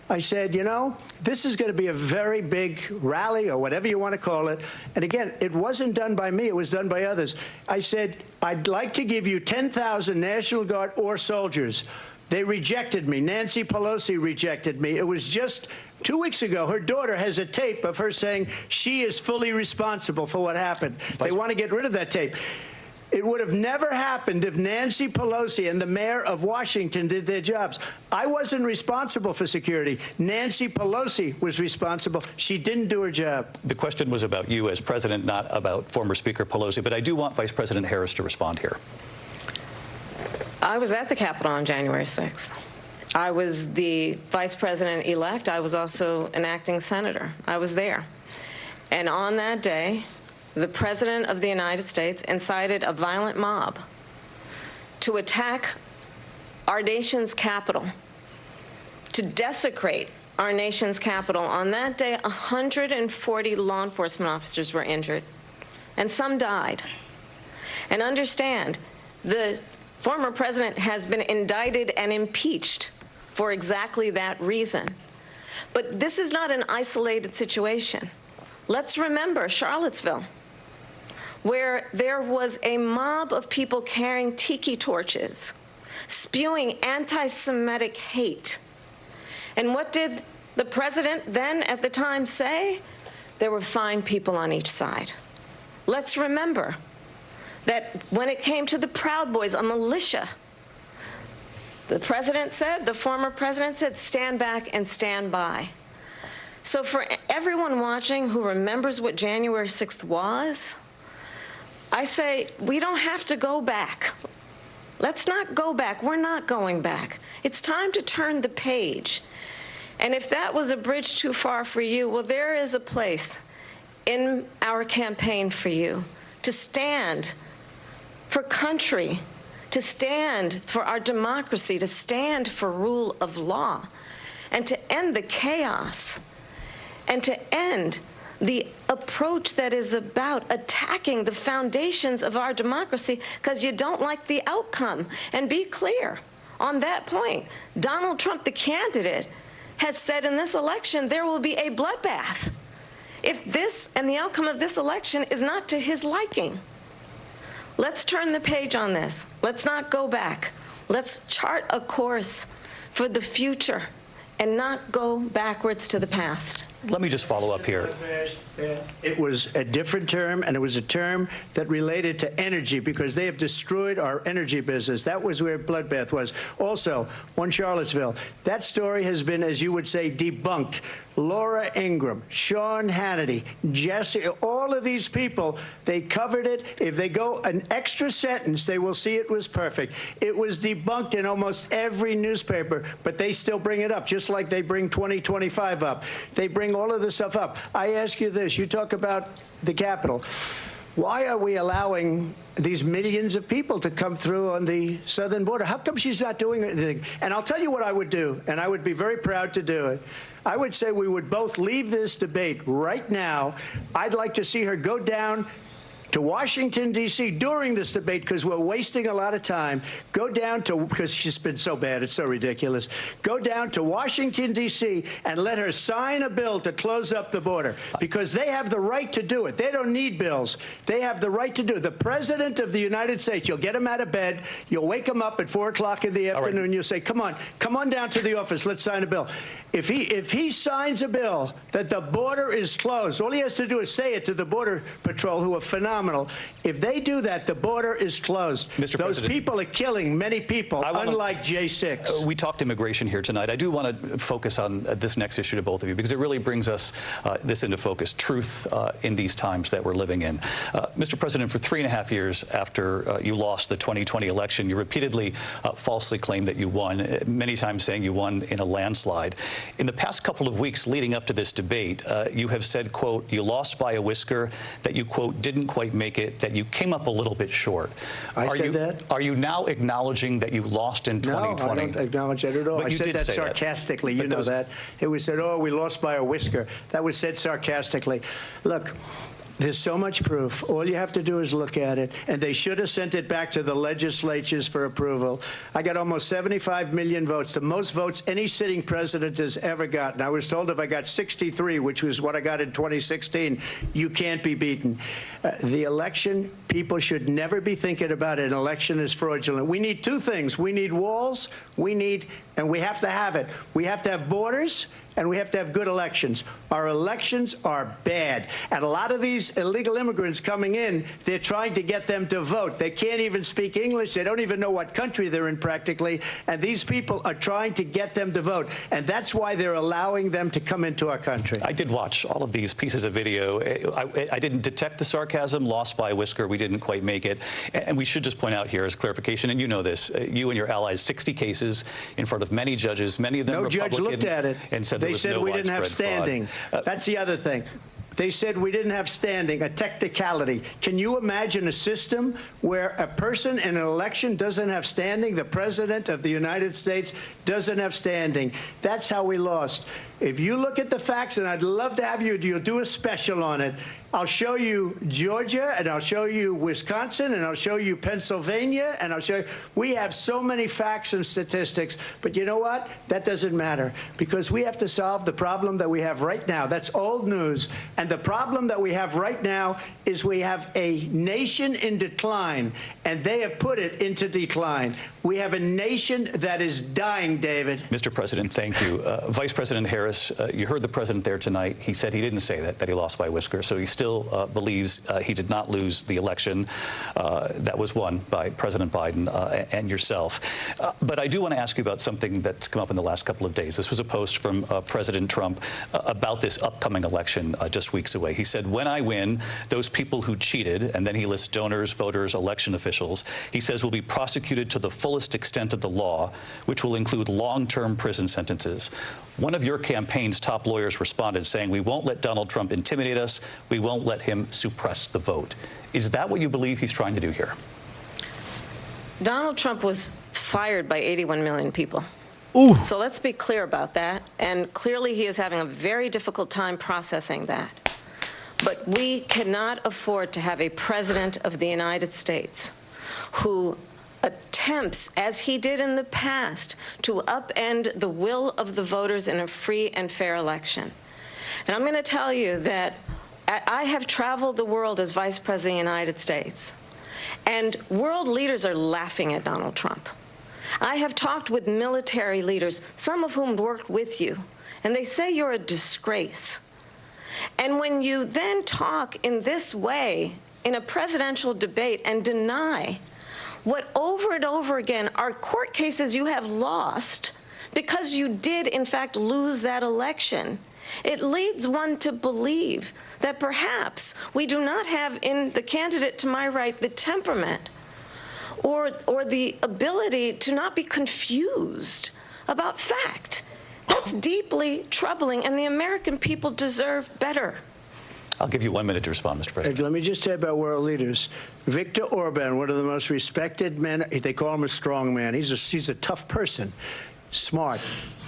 I said, you know, this is going to be a very big rally or whatever you want to call it. And again, it wasn't done by me. It was done by others. I said, I'd like to give you 10,000 National Guard or soldiers. They rejected me. Nancy Pelosi rejected me. It was just 2 weeks ago. Her daughter has a tape of her saying she is fully responsible for what happened. They want to get rid of that tape. It would have never happened if Nancy Pelosi and the mayor of Washington did their jobs. I wasn't responsible for security. Nancy Pelosi was responsible. She didn't do her job. The question was about you as president, not about former Speaker Pelosi. But I do want Vice President Harris to respond here. I was at the Capitol on January 6th. I was the vice president-elect. I was also an acting senator. I was there. And on that day, the President of the United States incited a violent mob to attack our nation's capital, to desecrate our nation's capital. On that day, 140 law enforcement officers were injured, and some died. And understand, the former president has been indicted and impeached for exactly that reason. But this is not an isolated situation. Let's remember Charlottesville, where there was a mob of people carrying tiki torches, spewing anti-Semitic hate. And what did the president then at the time say? There were fine people on each side. Let's remember that when it came to the Proud Boys, a militia, the president said, the former president said, stand back and stand by. So for everyone watching who remembers what January 6th was, I say we don't have to go back. Let's not go back. We're not going back. It's time to turn the page. And if that was a bridge too far for you, well, there is a place in our campaign for you to stand for country, to stand for our democracy, to stand for rule of law, and to end the chaos, and to end the approach that is about attacking the foundations of our democracy because you don't like the outcome. And be clear on that point. Donald Trump, the candidate, has said in this election there will be a bloodbath if this and the outcome of this election is not to his liking. Let's turn the page on this. Let's not go back. Let's chart a course for the future and not go backwards to the past. Let me just follow up here. It was a different term, and it was a term that related to energy because they have destroyed our energy business. That was where bloodbath was. Also, on Charlottesville, that story has been, as you would say, debunked. Laura Ingraham, Sean Hannity, Jesse, all of these people, they covered it. If they go an extra sentence, they will see it was perfect. It was debunked in almost every newspaper, but they still bring it up, just like they bring 2025 up. They bring all of this stuff up. I ask you this. You talk about the Capitol. Why are we allowing these millions of people to come through on the southern border? How come she's not doing anything? And I'll tell you what I would do, and I would be very proud to do it. I would say we would both leave this debate right now. I'd like to see her go down to Washington, D.C. during this debate because we're wasting a lot of time. Go down to, because she's been so bad, it's so ridiculous. Go down to Washington, D.C. and let her sign a bill to close up the border because they have the right to do it. They don't need bills. They have the right to do it. The President of the United States, you'll get him out of bed. You'll wake him up at 4 o'clock in the afternoon. Right. You'll say, come on down to the office. Let's sign a bill. If he signs a bill that the border is closed, all he has to do is say it to the Border Patrol, who are phenomenal. If they do that, the border is closed. Mr. Those people are killing many people, unlike J6. We talked immigration here tonight. I do want to focus on this next issue to both of you because it really brings us this into focus, truth in these times that we're living in. Mr. President, for 3.5 years after you lost the 2020 election, you repeatedly falsely claimed that you won, many times saying you won in a landslide. In the past couple of weeks leading up to this debate, you have said, quote, you lost by a whisker, that you, quote, didn't quite make it, that you came up a little bit short. I said that? Are you now acknowledging that you lost in 2020? No, I don't acknowledge that at all. But I you said did that say sarcastically. You know that. It was said, oh, we lost by a whisker. That was said sarcastically. Look, There's so much proof. All you have to do is look at it. And they should have sent it back to the legislatures for approval. I got almost 75 million votes, the most votes any sitting president has ever gotten. I was told if I got 63, which was what I got in 2016, you can't be beaten. The election, people should never be thinking about an election as fraudulent. We need two things. We need walls. And we have to have it. We have to have borders. And we have to have good elections. Our elections are bad. And a lot of these illegal immigrants coming in, they're trying to get them to vote. They can't even speak English. They don't even know what country they're in practically. And these people are trying to get them to vote. And that's why they're allowing them to come into our country. I did watch all of these pieces of video. I didn't detect the sarcasm, lost by a whisker. We didn't quite make it. And we should just point out here as clarification, and you know this, you and your allies, 60 cases in front of many judges, many of them Republican. No judge looked at it. And said they said we didn't have standing. That's the other thing. They said we didn't have standing, a technicality. Can you imagine a system where a person in an election doesn't have standing? The president of the United States doesn't have standing. That's how we lost. If you look at the facts, and I'd love to have you'll do a special on it. I'll show you Georgia, and I'll show you Wisconsin, and I'll show you Pennsylvania, and I'll show you. We have so many facts and statistics, but you know what? That doesn't matter, because we have to solve the problem that we have right now. That's old news. And the problem that we have right now is we have a nation in decline, and they have put it into decline. We have a nation that is dying, David. Mr. President, thank you. Vice President Harris, you heard the president there tonight. He said he didn't say that he lost by a whisker, so he still believes he did not lose the election that was won by President Biden and yourself. But I do want to ask you about something that's come up in the last couple of days. This was a post from President Trump about this upcoming election just weeks away. He said, when I win, those people who cheated, and then he lists donors, voters, election officials, he says will be prosecuted to the fullest extent of the law, which will include long-term prison sentences. One of your campaign's top lawyers responded saying, we won't let Donald Trump intimidate us. We won't let him suppress the vote. Is that what you believe he's trying to do here? Donald Trump was fired by 81 million people. Ooh. So let's be clear about that. And clearly he is having a very difficult time processing that. But we cannot afford to have a president of the United States who attempts, as he did in the past, to upend the will of the voters in a free and fair election. And I'm going to tell you that I have traveled the world as Vice President of the United States, and world leaders are laughing at Donald Trump. I have talked with military leaders, some of whom worked with you, and they say you're a disgrace. And when you then talk in this way in a presidential debate and deny what over and over again are court cases you have lost because you did, in fact, lose that election, it leads one to believe that perhaps we do not have in the candidate to my right the temperament or the ability to not be confused about fact. That's deeply troubling, and the American people deserve better. I'll give you 1 minute to respond, Mr. President. Let me just say about world leaders. Viktor Orban, one of the most respected men, they call him a strong man. He's a tough person, smart.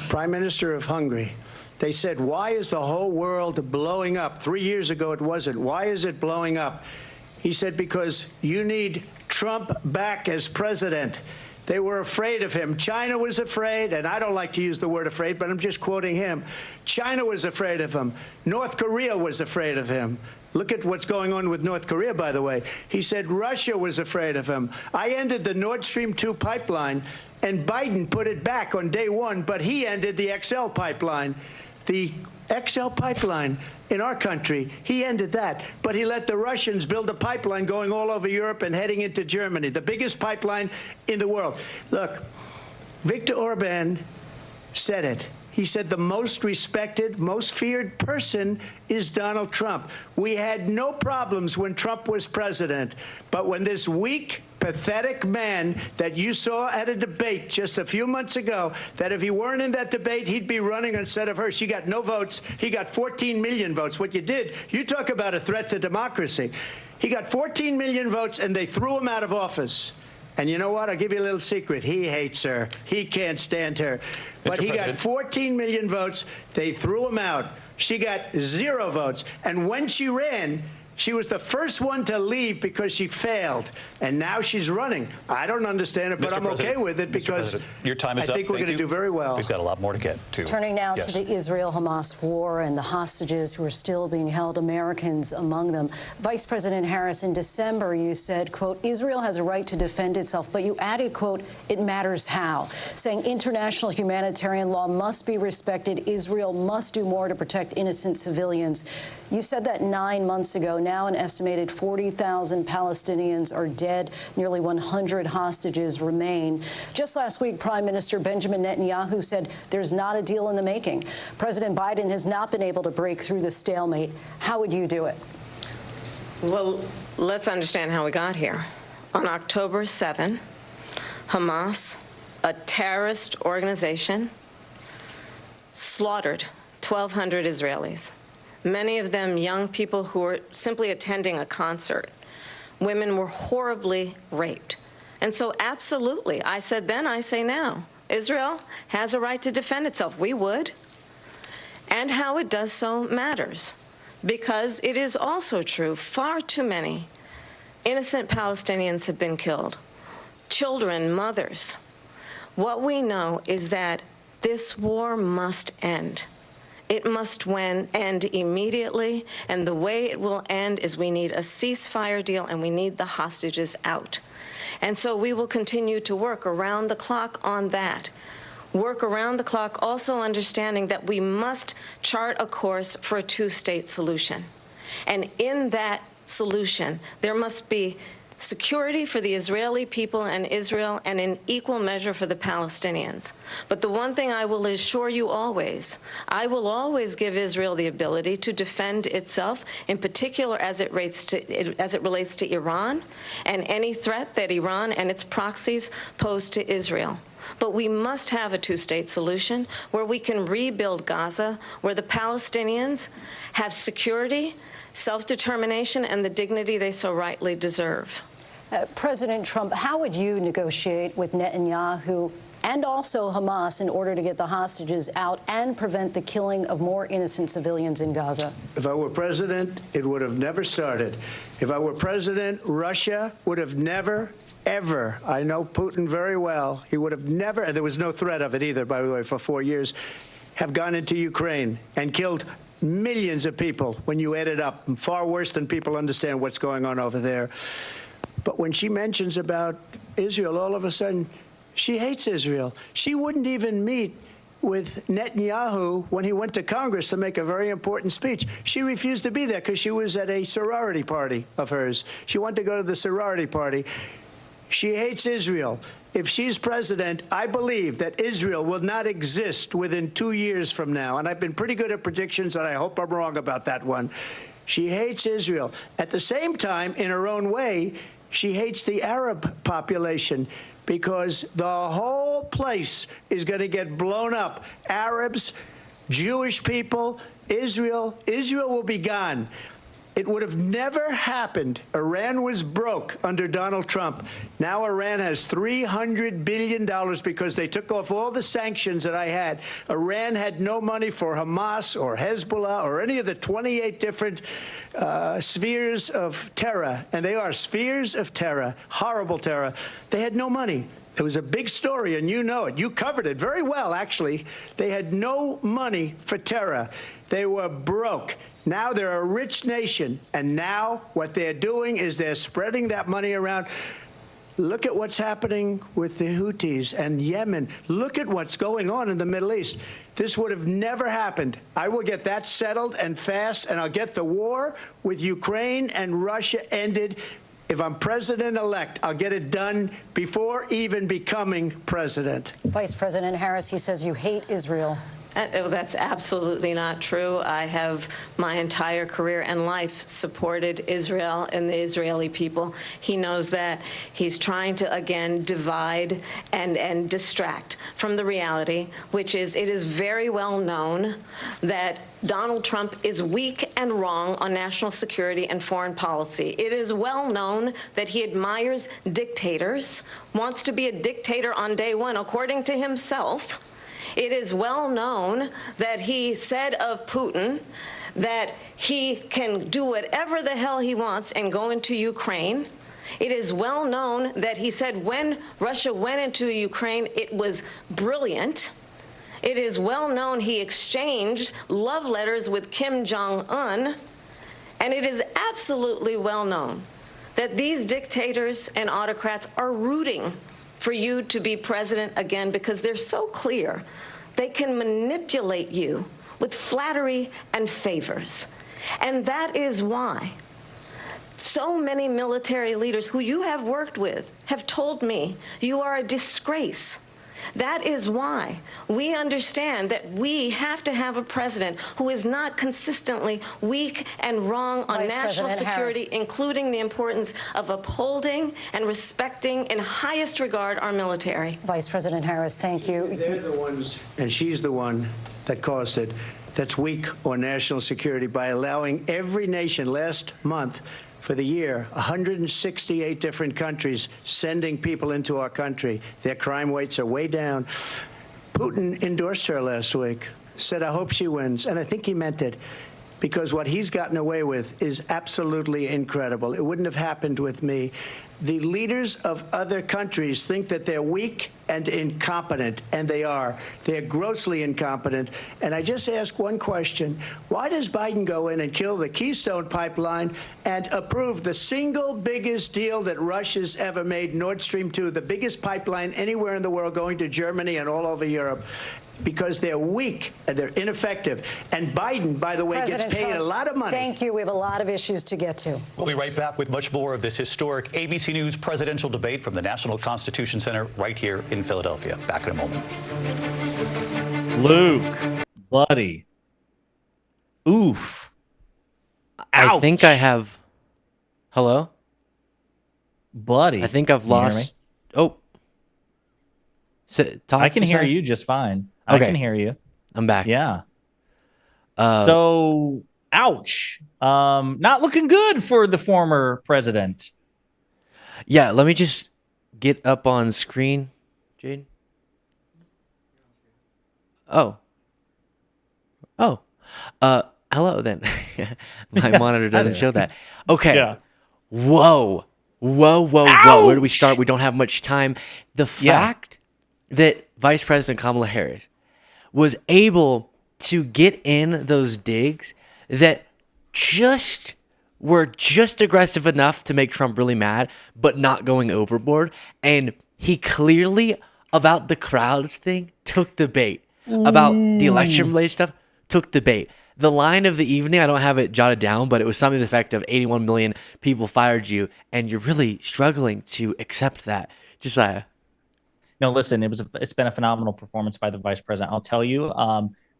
Prime Minister of Hungary. They said, why is the whole world blowing up? 3 years ago it wasn't. Why is it blowing up? He said, because you need Trump back as president. They were afraid of him. China was afraid, and I don't like to use the word afraid, but I'm just quoting him. China was afraid of him. North Korea was afraid of him. Look at what's going on with North Korea, by the way. He said Russia was afraid of him. I ended the Nord Stream 2 pipeline, and Biden put it back on day one, but he ended the XL pipeline. The XL pipeline in our country, he ended that. But he let the Russians build a pipeline going all over Europe and heading into Germany, the biggest pipeline in the world. Look, Viktor Orban said it. He said the most respected, most feared person is Donald Trump. We had no problems when Trump was president, but when this weak, pathetic man that you saw at a debate just a few months ago, that if he weren't in that debate, he'd be running instead of her. She got no votes. He got 14 million votes. What you did, you talk about a threat to democracy. He got 14 million votes, and they threw him out of office. And you know what? I'll give you a little secret. He hates her. He can't stand her. But he got 14 million votes. They threw him out. She got 0 votes. And when she ran, She was the first one to leave because she failed, and now she's running. I don't understand it, but I'm okay with it because your time is I think we're going to do very well. We've got a lot more to get to. Turning now to the Israel-Hamas war and the hostages who are still being held, Americans among them. Vice President Harris, in December, you said, quote, Israel has a right to defend itself, but you added, quote, it matters how, saying international humanitarian law must be respected. Israel must do more to protect innocent civilians. You said that 9 months ago. Now an estimated 40,000 Palestinians are dead. Nearly 100 hostages remain. Just last week, Prime Minister Benjamin Netanyahu said there's not a deal in the making. President Biden has not been able to break through the stalemate. How would you do it? Well, let's understand how we got here. On October 7, Hamas, a terrorist organization, slaughtered 1,200 Israelis. Many of them young people who were simply attending a concert. Women were horribly raped. And so absolutely, I said then, I say now, Israel has a right to defend itself. We would. And how it does so matters. Because it is also true, far too many innocent Palestinians have been killed. Children, mothers. What we know is that this war must end. It must end immediately, and the way it will end is we need a ceasefire deal and we need the hostages out. And so we will continue to work around the clock on that. Work around the clock, also understanding that we must chart a course for a two-state solution. And in that solution, there must be security for the Israeli people and Israel, and in equal measure for the Palestinians. But the one thing I will assure you always, I will always give Israel the ability to defend itself, in particular as it relates to Iran and any threat that Iran and its proxies pose to Israel. But we must have a two-state solution where we can rebuild Gaza, where the Palestinians have security, self-determination, and the dignity they so rightly deserve. President Trump, how would you negotiate with Netanyahu and also Hamas in order to get the hostages out and prevent the killing of more innocent civilians in Gaza? If I were president, it would have never started. If I were president, Russia would have never, ever, I know Putin very well, he would have never, and there was no threat of it either, by the way, for 4 years, have gone into Ukraine and killed millions of people when you add it up, far worse than people understand what's going on over there. But when she mentions about Israel, all of a sudden, she hates Israel. She wouldn't even meet with Netanyahu when he went to Congress to make a very important speech. She refused to be there because she was at a sorority party of hers. She wanted to go to the sorority party. She hates Israel. If she's president, I believe that Israel will not exist within 2 years from now. And I've been pretty good at predictions, and I hope I'm wrong about that one. She hates Israel. At the same time, in her own way, she hates the Arab population because the whole place is going to get blown up. Arabs, Jewish people, Israel will be gone. It would have never happened. Iran was broke under Donald Trump. Now Iran has $300 billion because they took off all the sanctions that I had. Iran had no money for Hamas or Hezbollah or any of the 28 different spheres of terror. And they are spheres of terror, horrible terror. They had no money. It was a big story, and you know it. You covered it very well, actually. They had no money for terror. They were broke. Now they're a rich nation, and now what they're doing is they're spreading that money around. Look at what's happening with the Houthis and Yemen. Look at what's going on in the Middle East. This would have never happened. I will get that settled and fast, and I'll get the war with Ukraine and Russia ended. If I'm president-elect, I'll get it done before even becoming president. Vice President Harris, he says you hate Israel. That's absolutely not true. I have my entire career and life supported Israel and the Israeli people. He knows that. He's trying to, again, divide and distract from the reality, which is it is very well known that Donald Trump is weak and wrong on national security and foreign policy. It is well known that he admires dictators, wants to be a dictator on day one, according to himself. It is well known that he said of Putin that he can do whatever the hell he wants and go into Ukraine. It is well known that he said when Russia went into Ukraine, it was brilliant. It is well known he exchanged love letters with Kim Jong-un. And it is absolutely well known that these dictators and autocrats are rooting for you to be president again because they're so clear they can manipulate you with flattery and favors. And that is why so many military leaders who you have worked with have told me you are a disgrace. That is why we understand that we have to have a president who is not consistently weak and wrong on national security, including the importance of upholding and respecting in highest regard our military. Vice President Harris, thank you. They're the ones, and she's the one that caused it, that's weak on national security by allowing every nation last month for the year, 168 different countries sending people into our country. Their crime rates are way down. Putin endorsed her last week, said, I hope she wins. And I think he meant it, because what he's gotten away with is absolutely incredible. It wouldn't have happened with me. The leaders of other countries think that they're weak and incompetent, and they are. They're grossly incompetent. And I just ask one question. Why does Biden go in and kill the Keystone Pipeline and approve the single biggest deal that Russia's ever made, Nord Stream 2, the biggest pipeline anywhere in the world going to Germany and all over Europe? Because they're weak and they're ineffective. And Biden, by the way, President gets paid Trump, a lot of money. Thank you. We have a lot of issues to get to. We'll be right back with much more of this historic ABC News presidential debate from the National Constitution Center right here in Philadelphia. Back in a moment. Luke, buddy. Oof. I think I have. Hello? Buddy. I think I've lost. Oh. I can hear you just fine. Okay. I can hear you. I'm back. Yeah. So, ouch. Not looking good for the former president. Yeah, let me just get up on screen, Jade. Oh. Hello then. My monitor doesn't show that. Okay. Yeah. Whoa. Ouch! Where do we start? We don't have much time. The fact that Vice President Kamala Harris was able to get in those digs that were just aggressive enough to make Trump really mad, but not going overboard. And he clearly, about the crowds thing, took the bait. About the election-related stuff, took the bait. The line of the evening, I don't have it jotted down, but it was something to the effect of 81 million people fired you, and you're really struggling to accept that. Josiah. No, listen, it's been a phenomenal performance by the vice president. I'll tell you,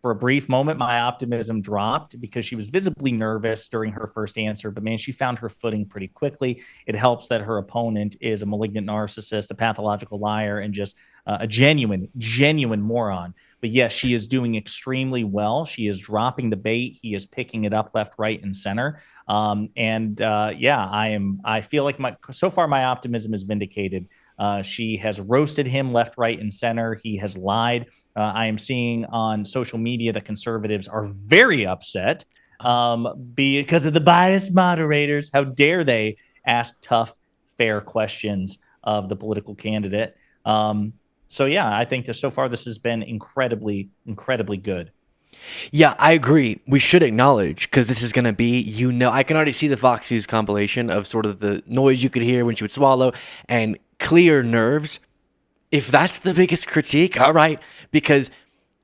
for a brief moment, my optimism dropped because she was visibly nervous during her first answer. But man, she found her footing pretty quickly. It helps that her opponent is a malignant narcissist, a pathological liar, and just a genuine moron. But yes, she is doing extremely well. She is dropping the bait. He is picking it up left, right, and center. I feel like so far my optimism is vindicated. She has roasted him left, right, and center. He has lied. I am seeing on social media that conservatives are very upset because of the biased moderators. How dare they ask tough, fair questions of the political candidate? I think that so far this has been incredibly, incredibly good. Yeah, I agree. We should acknowledge, because this is going to be, I can already see the Fox News compilation of sort of the noise you could hear when she would swallow and clear nerves. If that's the biggest critique, all right, because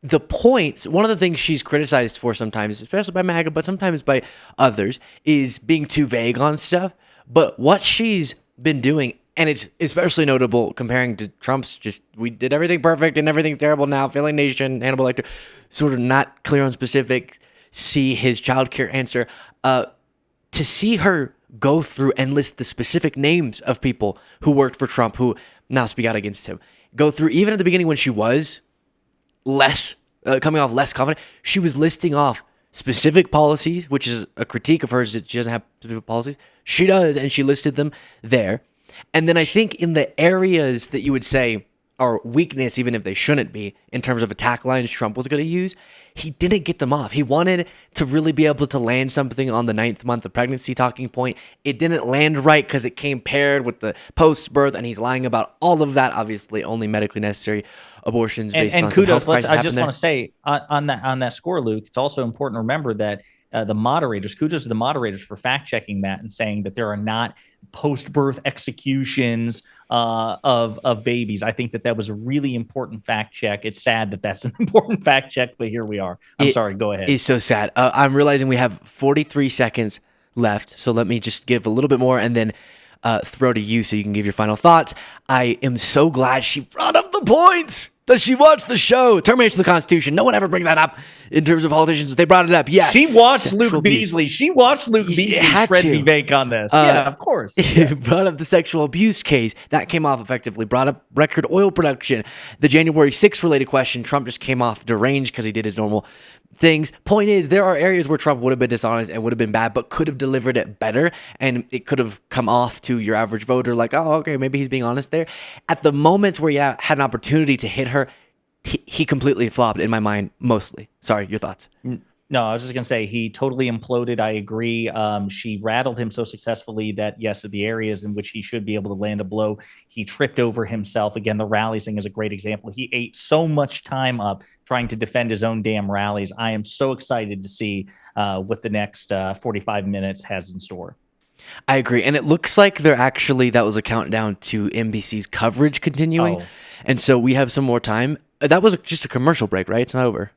the points, one of the things she's criticized for sometimes, especially by MAGA, but sometimes by others, is being too vague on stuff. But what she's been doing, and it's especially notable comparing to Trump's we did everything perfect and everything's terrible now, failing nation, Hannibal Lecter, sort of not clear on specifics, see his childcare answer, to see her go through and list the specific names of people who worked for Trump who now speak out against him. Go through, even at the beginning when she was coming off less confident, she was listing off specific policies, which is a critique of hers that she doesn't have specific policies. She does, and she listed them there. And then I think in the areas that you would say are weakness, even if they shouldn't be, in terms of attack lines Trump was going to use, he didn't get them off. He wanted to really be able to land something on the 9th month of pregnancy talking point. It didn't land right because it came paired with the post-birth, and he's lying about all of that. Obviously, only medically necessary abortions based on some health crisis. I just want to say on that score, Luke, it's also important to remember that the moderators, kudos to the moderators for fact-checking that and saying that there are not post-birth executions of babies. I think that was a really important fact check. It's sad that that's an important fact check, but here we are. I'm sorry, go ahead. It's so sad. I'm realizing we have 43 seconds left, so let me just give a little bit more and then throw to you so you can give your final thoughts. I am so glad she brought up the points. Does she watch the show? Termination of the Constitution. No one ever brings that up in terms of politicians. They brought it up. Yes. She watched Luke Beasley. She watched Luke Beasley shred me bank on this. Yeah, of course. Brought up the sexual abuse case. That came off effectively. Brought up record oil production. The January 6th related question. Trump just came off deranged because he did his normal things. Point is, there are areas where Trump would have been dishonest and would have been bad, but could have delivered it better, and it could have come off to your average voter like, oh, okay, maybe he's being honest there. At the moments where he had an opportunity to hit her, he completely flopped in my mind, mostly. Sorry, your thoughts? No, I was just going to say he totally imploded. I agree. She rattled him so successfully that, yes, the areas in which he should be able to land a blow, he tripped over himself. Again, the rallies thing is a great example. He ate so much time up trying to defend his own damn rallies. I am so excited to see what the next 45 minutes has in store. I agree. And it looks like that was a countdown to NBC's coverage continuing. Oh. And so we have some more time. That was just a commercial break, right? It's not over.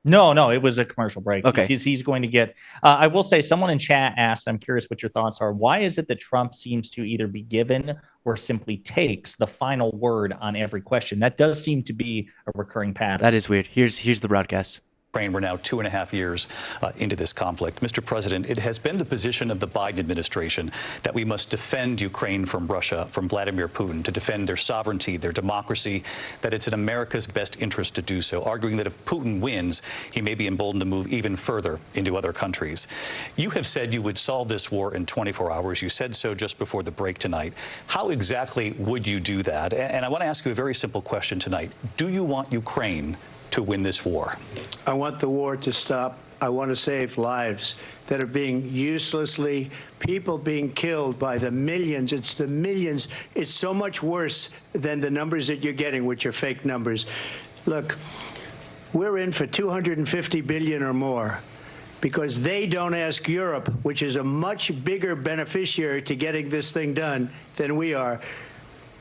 No, it was a commercial break. Okay. He's going to get, I will say, someone in chat asked, I'm curious what your thoughts are. Why is it that Trump seems to either be given or simply takes the final word on every question? That does seem to be a recurring pattern. That is weird. Here's the broadcast. We're now 2.5 years into this conflict. Mr. President, it has been the position of the Biden administration that we must defend Ukraine from Russia, from Vladimir Putin, to defend their sovereignty, their democracy, that it's in America's best interest to do so, arguing that if Putin wins, he may be emboldened to move even further into other countries. You have said you would solve this war in 24 hours. You said so just before the break tonight. How exactly would you do that? And I want to ask you a very simple question tonight. Do you want Ukraine to win this war? I want the war to stop. I want to save lives that are being people being killed by the millions. It's the millions. It's so much worse than the numbers that you're getting, which are fake numbers. Look, we're in for $250 billion or more because they don't ask Europe, which is a much bigger beneficiary to getting this thing done than we are.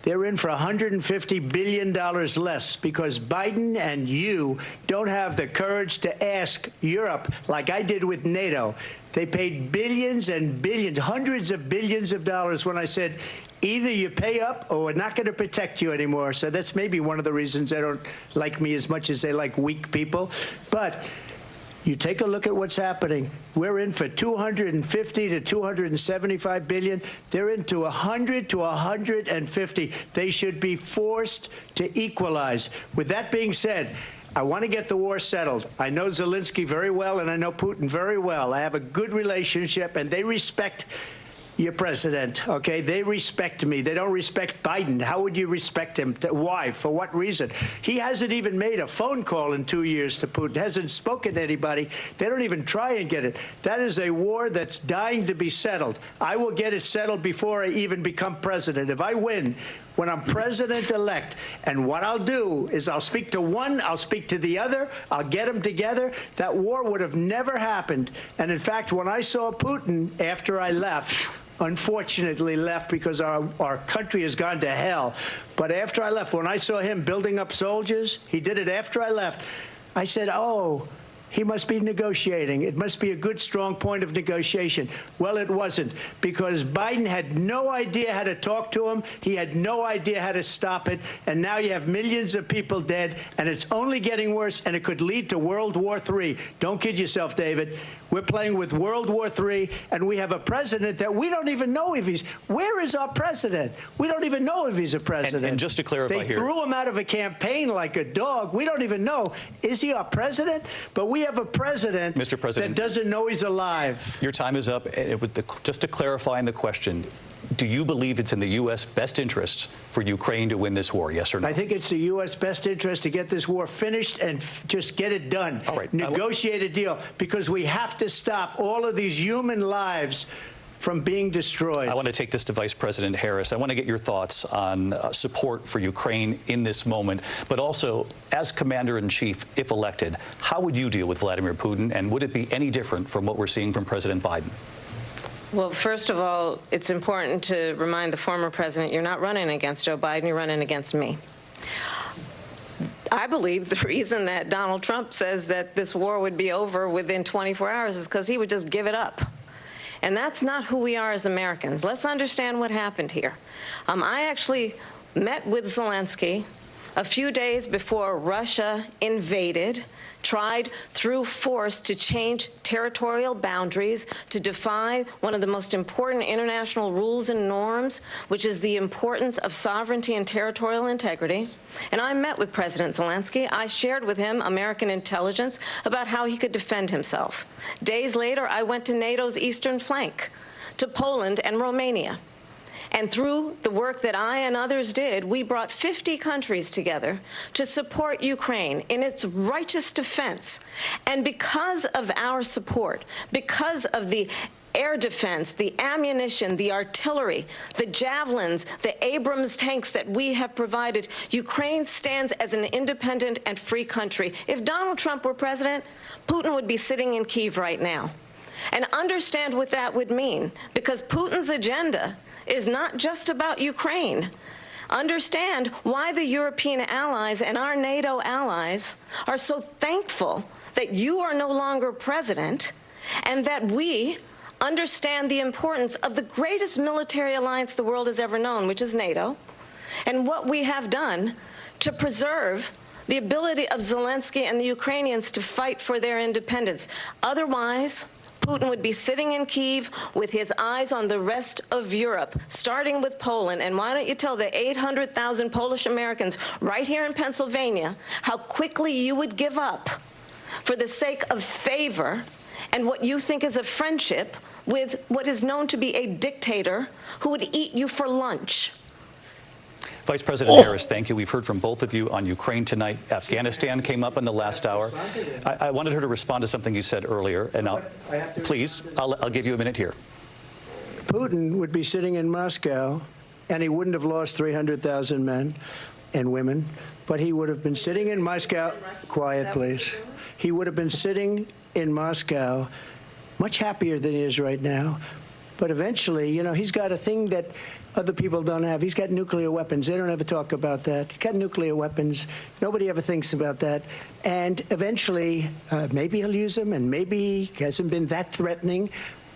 They're in for $150 billion less because Biden and you don't have the courage to ask Europe like I did with NATO. They paid billions and billions, hundreds of billions of dollars when I said, either you pay up or we're not going to protect you anymore. So that's maybe one of the reasons they don't like me as much as they like weak people. But you take a look at what's happening. We're in for 250 to 275 billion. They're into 100 to 150. They should be forced to equalize. With that being said, I want to get the war settled. I know Zelensky very well, and I know Putin very well. I have a good relationship, and they respect your president, okay? They respect me. They don't respect Biden. How would you respect him? Why? For what reason? He hasn't even made a phone call in 2 years to Putin, hasn't spoken to anybody. They don't even try and get it. That is a war that's dying to be settled. I will get it settled before I even become president. If I win, when I'm president-elect, and what I'll do is I'll speak to one, I'll speak to the other, I'll get them together. That war would have never happened. And in fact, when I saw Putin after I left, unfortunately left because our country has gone to hell. But after I left, when I saw him building up soldiers, he did it after I left, I said, oh, he must be negotiating. It must be a good, strong point of negotiation. Well, it wasn't, because Biden had no idea how to talk to him. He had no idea how to stop it. And now you have millions of people dead, and it's only getting worse, and it could lead to World War III. Don't kid yourself, David. We're playing with World War III, and we have a president that we don't even know if he's... Where is our president? We don't even know if he's a president. And just to clarify they here... They threw him out of a campaign like a dog. We don't even know. Is he our president? But we have a president, Mr. President, that doesn't know he's alive. Your time is up. Just to clarify in the question, Do you believe it's in the U.S. best interest for Ukraine to win this war, yes or no? I think it's the U.S. best interest to get this war finished and just get it done. All right. Negotiate a deal, because we have to stop all of these human lives from being destroyed. I want to take this to Vice President Harris. I want to get your thoughts on support for Ukraine in this moment, but also, as Commander-in-Chief, if elected, how would you deal with Vladimir Putin, and would it be any different from what we're seeing from President Biden? Well, first of all, it's important to remind the former president you're not running against Joe Biden, you're running against me. I believe the reason that Donald Trump says that this war would be over within 24 hours is because he would just give it up. And that's not who we are as Americans. Let's understand what happened here. I actually met with Zelensky a few days before Russia invaded, tried through force to change territorial boundaries, to defy one of the most important international rules and norms, which is the importance of sovereignty and territorial integrity. And I met with President Zelensky. I shared with him American intelligence about how he could defend himself. Days later, I went to NATO's eastern flank, to Poland and Romania. And through the work that I and others did, we brought 50 countries together to support Ukraine in its righteous defense. And because of our support, because of the air defense, the ammunition, the artillery, the javelins, the Abrams tanks that we have provided, Ukraine stands as an independent and free country. If Donald Trump were president, Putin would be sitting in Kyiv right now. And understand what that would mean, because Putin's agenda is not just about Ukraine. Understand why the European allies and our NATO allies are so thankful that you are no longer president, and that we understand the importance of the greatest military alliance the world has ever known, which is NATO, and what we have done to preserve the ability of Zelensky and the Ukrainians to fight for their independence. Otherwise, Putin would be sitting in Kyiv with his eyes on the rest of Europe, starting with Poland. And why don't you tell the 800,000 Polish Americans right here in Pennsylvania how quickly you would give up for the sake of favor and what you think is a friendship with what is known to be a dictator who would eat you for lunch. Vice President Harris, thank you. We've heard from both of you on Ukraine tonight. Afghanistan came up in the last hour. I wanted her to respond to something you said earlier, and please, I'll give you a minute here. Putin would be sitting in Moscow, and he wouldn't have lost 300,000 men and women, but he would have been sitting in Moscow. Quiet, please. He would have been sitting in Moscow much happier than he is right now. But eventually, you know, he's got a thing that other people don't have. He's got nuclear weapons. They don't ever talk about that. He's got nuclear weapons. Nobody ever thinks about that. And eventually, maybe he'll use them, and maybe he hasn't been that threatening.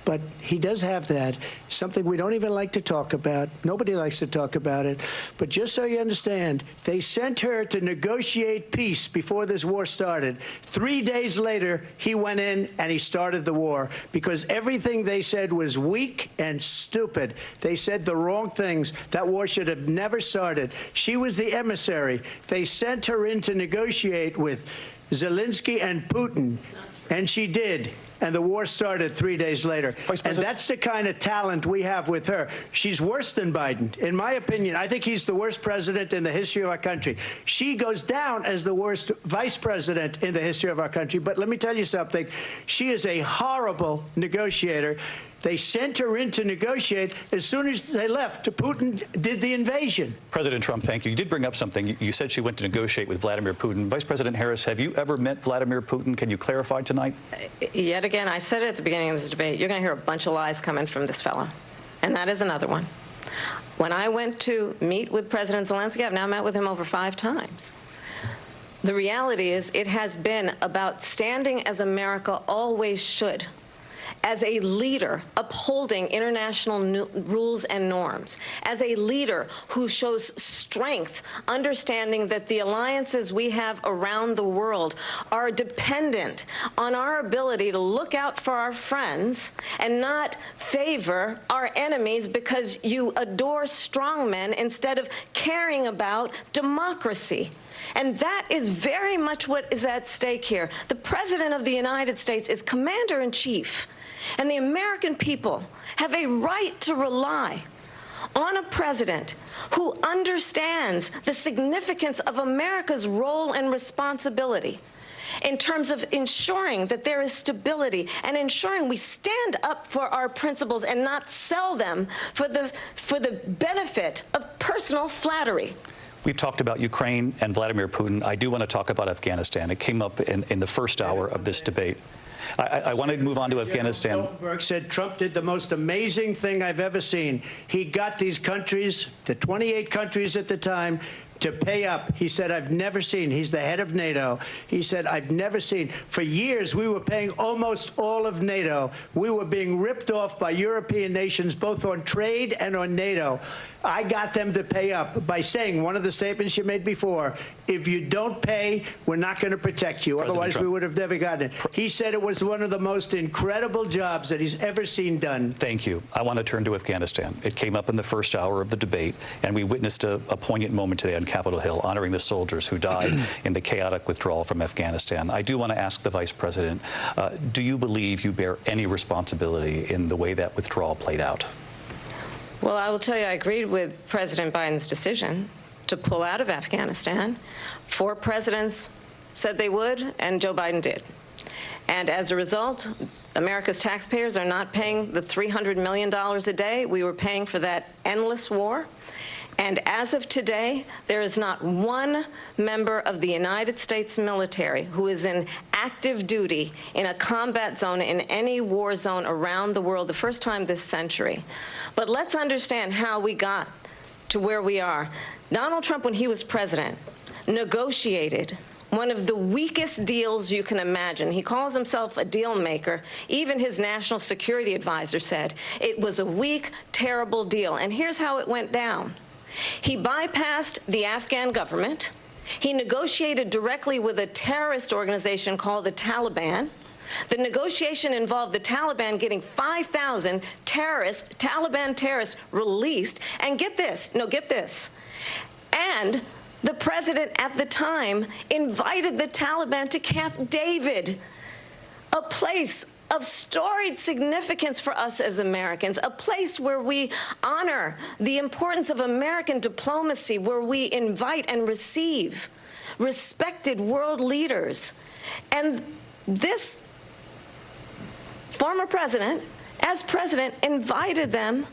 But he does have that, something we don't even like to talk about. Nobody likes to talk about it. But just so you understand, they sent her to negotiate peace before this war started. 3 days later, he went in and he started the war because everything they said was weak and stupid. They said the wrong things. That war should have never started. She was the emissary. They sent her in to negotiate with Zelensky and Putin, and she did. And the war started 3 days later. And that's the kind of talent we have with her. She's worse than Biden. In my opinion, I think he's the worst president in the history of our country. She goes down as the worst vice president in the history of our country. But let me tell you something. She is a horrible negotiator. They sent her in to negotiate. As soon as they left, Putin did the invasion. President Trump, thank you. You did bring up something. You said she went to negotiate with Vladimir Putin. Vice President Harris, have you ever met Vladimir Putin? Can you clarify tonight? Yet again, I said it at the beginning of this debate, you're going to hear a bunch of lies coming from this fellow. And that is another one. When I went to meet with President Zelensky, I've now met with him over 5 times. The reality is it has been about standing as America always should, as a leader upholding international rules and norms, as a leader who shows strength, understanding that the alliances we have around the world are dependent on our ability to look out for our friends and not favor our enemies because you adore strongmen instead of caring about democracy. And that is very much what is at stake here. The President of the United States is commander-in-chief. And the American people have a right to rely on a president who understands the significance of America's role and responsibility in terms of ensuring that there is stability and ensuring we stand up for our principles and not sell them for the benefit of personal flattery. We've talked about Ukraine and Vladimir Putin. I do want to talk about Afghanistan. It came up in the first hour of this debate. I want to move on to Afghanistan. Stoltenberg said Trump did the most amazing thing I've ever seen. He got these countries, the 28 countries at the time, to pay up. He said, I've never seen. He's the head of NATO. He said, I've never seen. For years, we were paying almost all of NATO. We were being ripped off by European nations, both on trade and on NATO. I got them to pay up by saying one of the statements you made before, if you don't pay, we're not going to protect you. President Otherwise, Trump. we would have never gotten it. He said it was one of the most incredible jobs that he's ever seen done. Thank you. I want to turn to Afghanistan. It came up in the first hour of the debate, and we witnessed a poignant moment today on Capitol Hill, honoring the soldiers who died in the chaotic withdrawal from Afghanistan. I do want to ask the Vice President, do you believe you bear any responsibility in the way that withdrawal played out? Well, I will tell you, I agreed with President Biden's decision to pull out of Afghanistan. 4 presidents said they would, and Joe Biden did. And as a result, America's taxpayers are not paying the $300 million a day we were paying for that endless war. And as of today, there is not one member of the United States military who is in active duty in a combat zone in any war zone around the world, the first time this century. But let's understand how we got to where we are. Donald Trump, when he was president, negotiated one of the weakest deals you can imagine. He calls himself a deal maker. Even his national security advisor said it was a weak, terrible deal. And here's how it went down. He bypassed the Afghan government. He negotiated directly with a terrorist organization called the Taliban. The negotiation involved the Taliban getting 5,000 Taliban terrorists released. And get this, and the president at the time invited the Taliban to Camp David, a place of storied significance for us as Americans, a place where we honor the importance of American diplomacy, where we invite and receive respected world leaders. And this former president, as president, invited them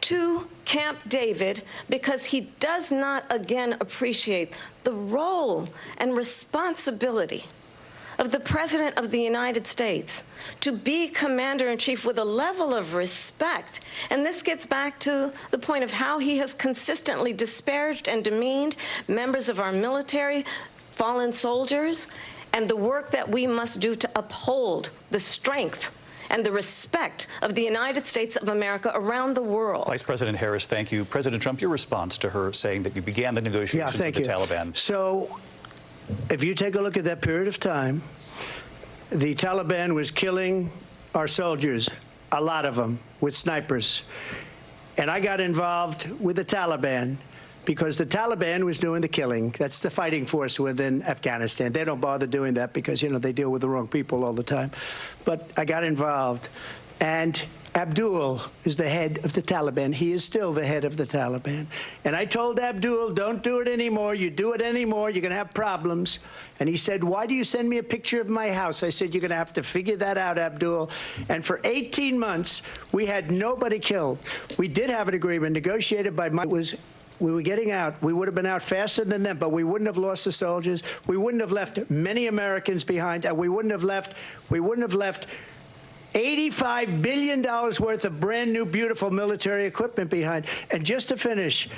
to Camp David because he does not, again, appreciate the role and responsibility of the President of the United States to be commander-in-chief with a level of respect. And this gets back to the point of how he has consistently disparaged and demeaned members of our military, fallen soldiers, and the work that we must do to uphold the strength and the respect of the United States of America around the world. Vice President Harris, thank you. President Trump, your response to her saying that you began the negotiations with the Taliban. So, if you take a look at that period of time, the Taliban was killing our soldiers, a lot of them, with snipers. And I got involved with the Taliban because the Taliban was doing the killing. That's the fighting force within Afghanistan. They don't bother doing that because, you know, they deal with the wrong people all the time. But I got involved. And Abdul is the head of the Taliban. He is still the head of the Taliban. And I told Abdul, don't do it anymore. You do it anymore, you're going to have problems. And he said, why do you send me a picture of my house? I said, you're going to have to figure that out, Abdul. And for 18 months, we had nobody killed. We did have an agreement negotiated by we were getting out. We would have been out faster than them, but we wouldn't have lost the soldiers. We wouldn't have left many Americans behind, and we wouldn't have left $85 billion worth of brand new, beautiful military equipment behind. And just to finish,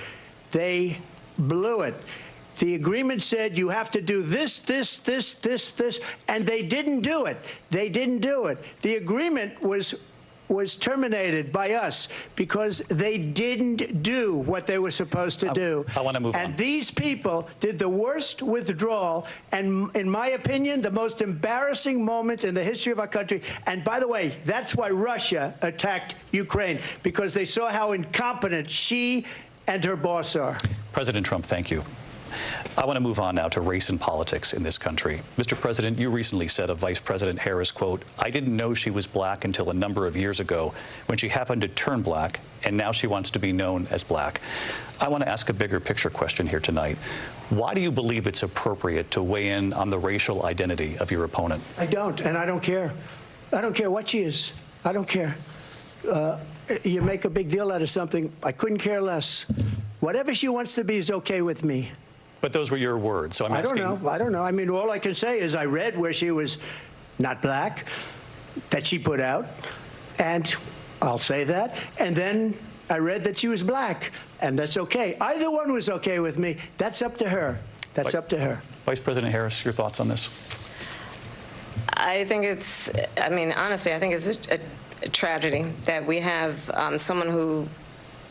they blew it. The agreement said you have to do this, and they didn't do it. They didn't do it. The agreement was terminated by us because they didn't do what they were supposed to do. I want to move on. And these people did the worst withdrawal, and in my opinion, the most embarrassing moment in the history of our country. And by the way, that's why Russia attacked Ukraine, because they saw how incompetent she and her boss are. President Trump, thank you. I want to move on now to race and politics in this country. Mr. President, you recently said of Vice President Harris, quote, "I didn't know she was black until a number of years ago when she happened to turn black, and now she wants to be known as black." I want to ask a bigger picture question here tonight. Why do you believe it's appropriate to weigh in on the racial identity of your opponent? I don't, and I don't care. I don't care what she is. I don't care. You make a big deal out of something. I couldn't care less. Whatever she wants to be is okay with me. But those were your words, so I'm asking. I don't know. I mean, all I can say is I read where she was not black, that she put out, and I'll say that. And then I read that she was black, and that's okay. Either one was okay with me. That's up to her. That's up to her. Vice President Harris, your thoughts on this? I think it's, I mean, honestly, I think it's a tragedy that we have someone who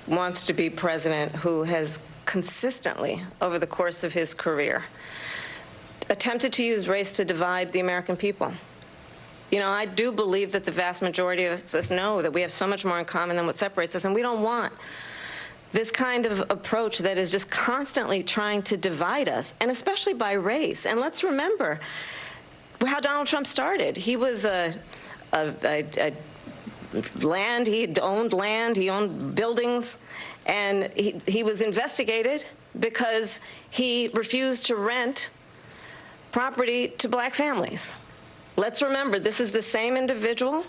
wants to be president who has consistently, over the course of his career, attempted to use race to divide the American people. You know, I do believe that the vast majority of us know that we have so much more in common than what separates us, and we don't want this kind of approach that is just constantly trying to divide us, and especially by race. And let's remember how Donald Trump started. He was land, he owned buildings, and he was investigated because he refused to rent property to black families. Let's remember, this is the same individual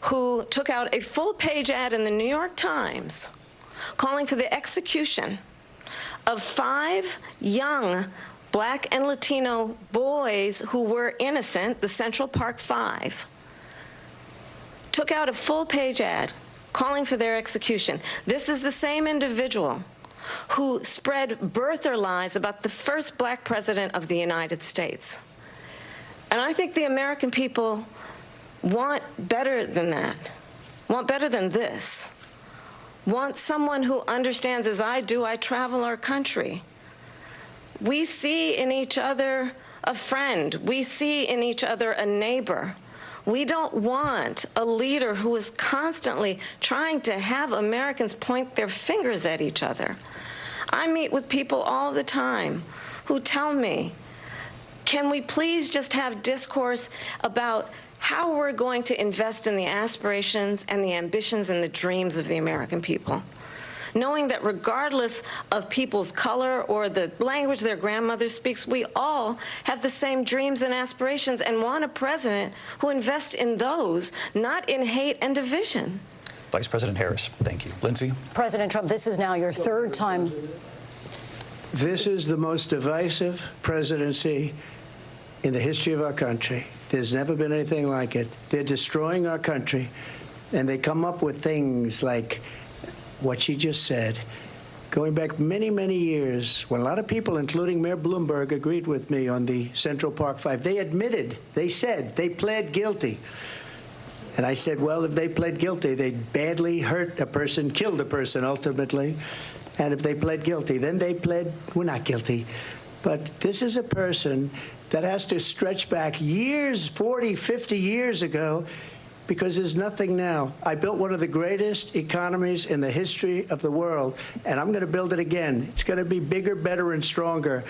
who took out a full-page ad in the New York Times calling for the execution of 5 young black and Latino boys who were innocent, the Central Park 5. Took out a full-page ad calling for their execution. This is the same individual who spread birther lies about the first black president of the United States. And I think the American people want better than that, want better than this, want someone who understands, as I do, I travel our country. We see in each other a friend. We see in each other a neighbor. We don't want a leader who is constantly trying to have Americans point their fingers at each other. I meet with people all the time who tell me, can we please just have discourse about how we're going to invest in the aspirations and the ambitions and the dreams of the American people? Knowing that regardless of people's color or the language their grandmother speaks, we all have the same dreams and aspirations and want a president who invests in those, not in hate and division. Vice President Harris, thank you. Lindsay? President Trump, this is now your 3rd time. This is the most divisive presidency in the history of our country. There's never been anything like it. They're destroying our country, and they come up with things like what she just said, going back many, many years, when a lot of people, including Mayor Bloomberg, agreed with me on the Central Park 5. They admitted, they said, they pled guilty. And I said, well, if they pled guilty, they badly hurt a person, killed a person ultimately. And if they pled guilty, then they pled, we're not guilty. But this is a person that has to stretch back years, 40, 50 years ago, because there's nothing now. I built one of the greatest economies in the history of the world, and I'm going to build it again. It's going to be bigger, better, and stronger.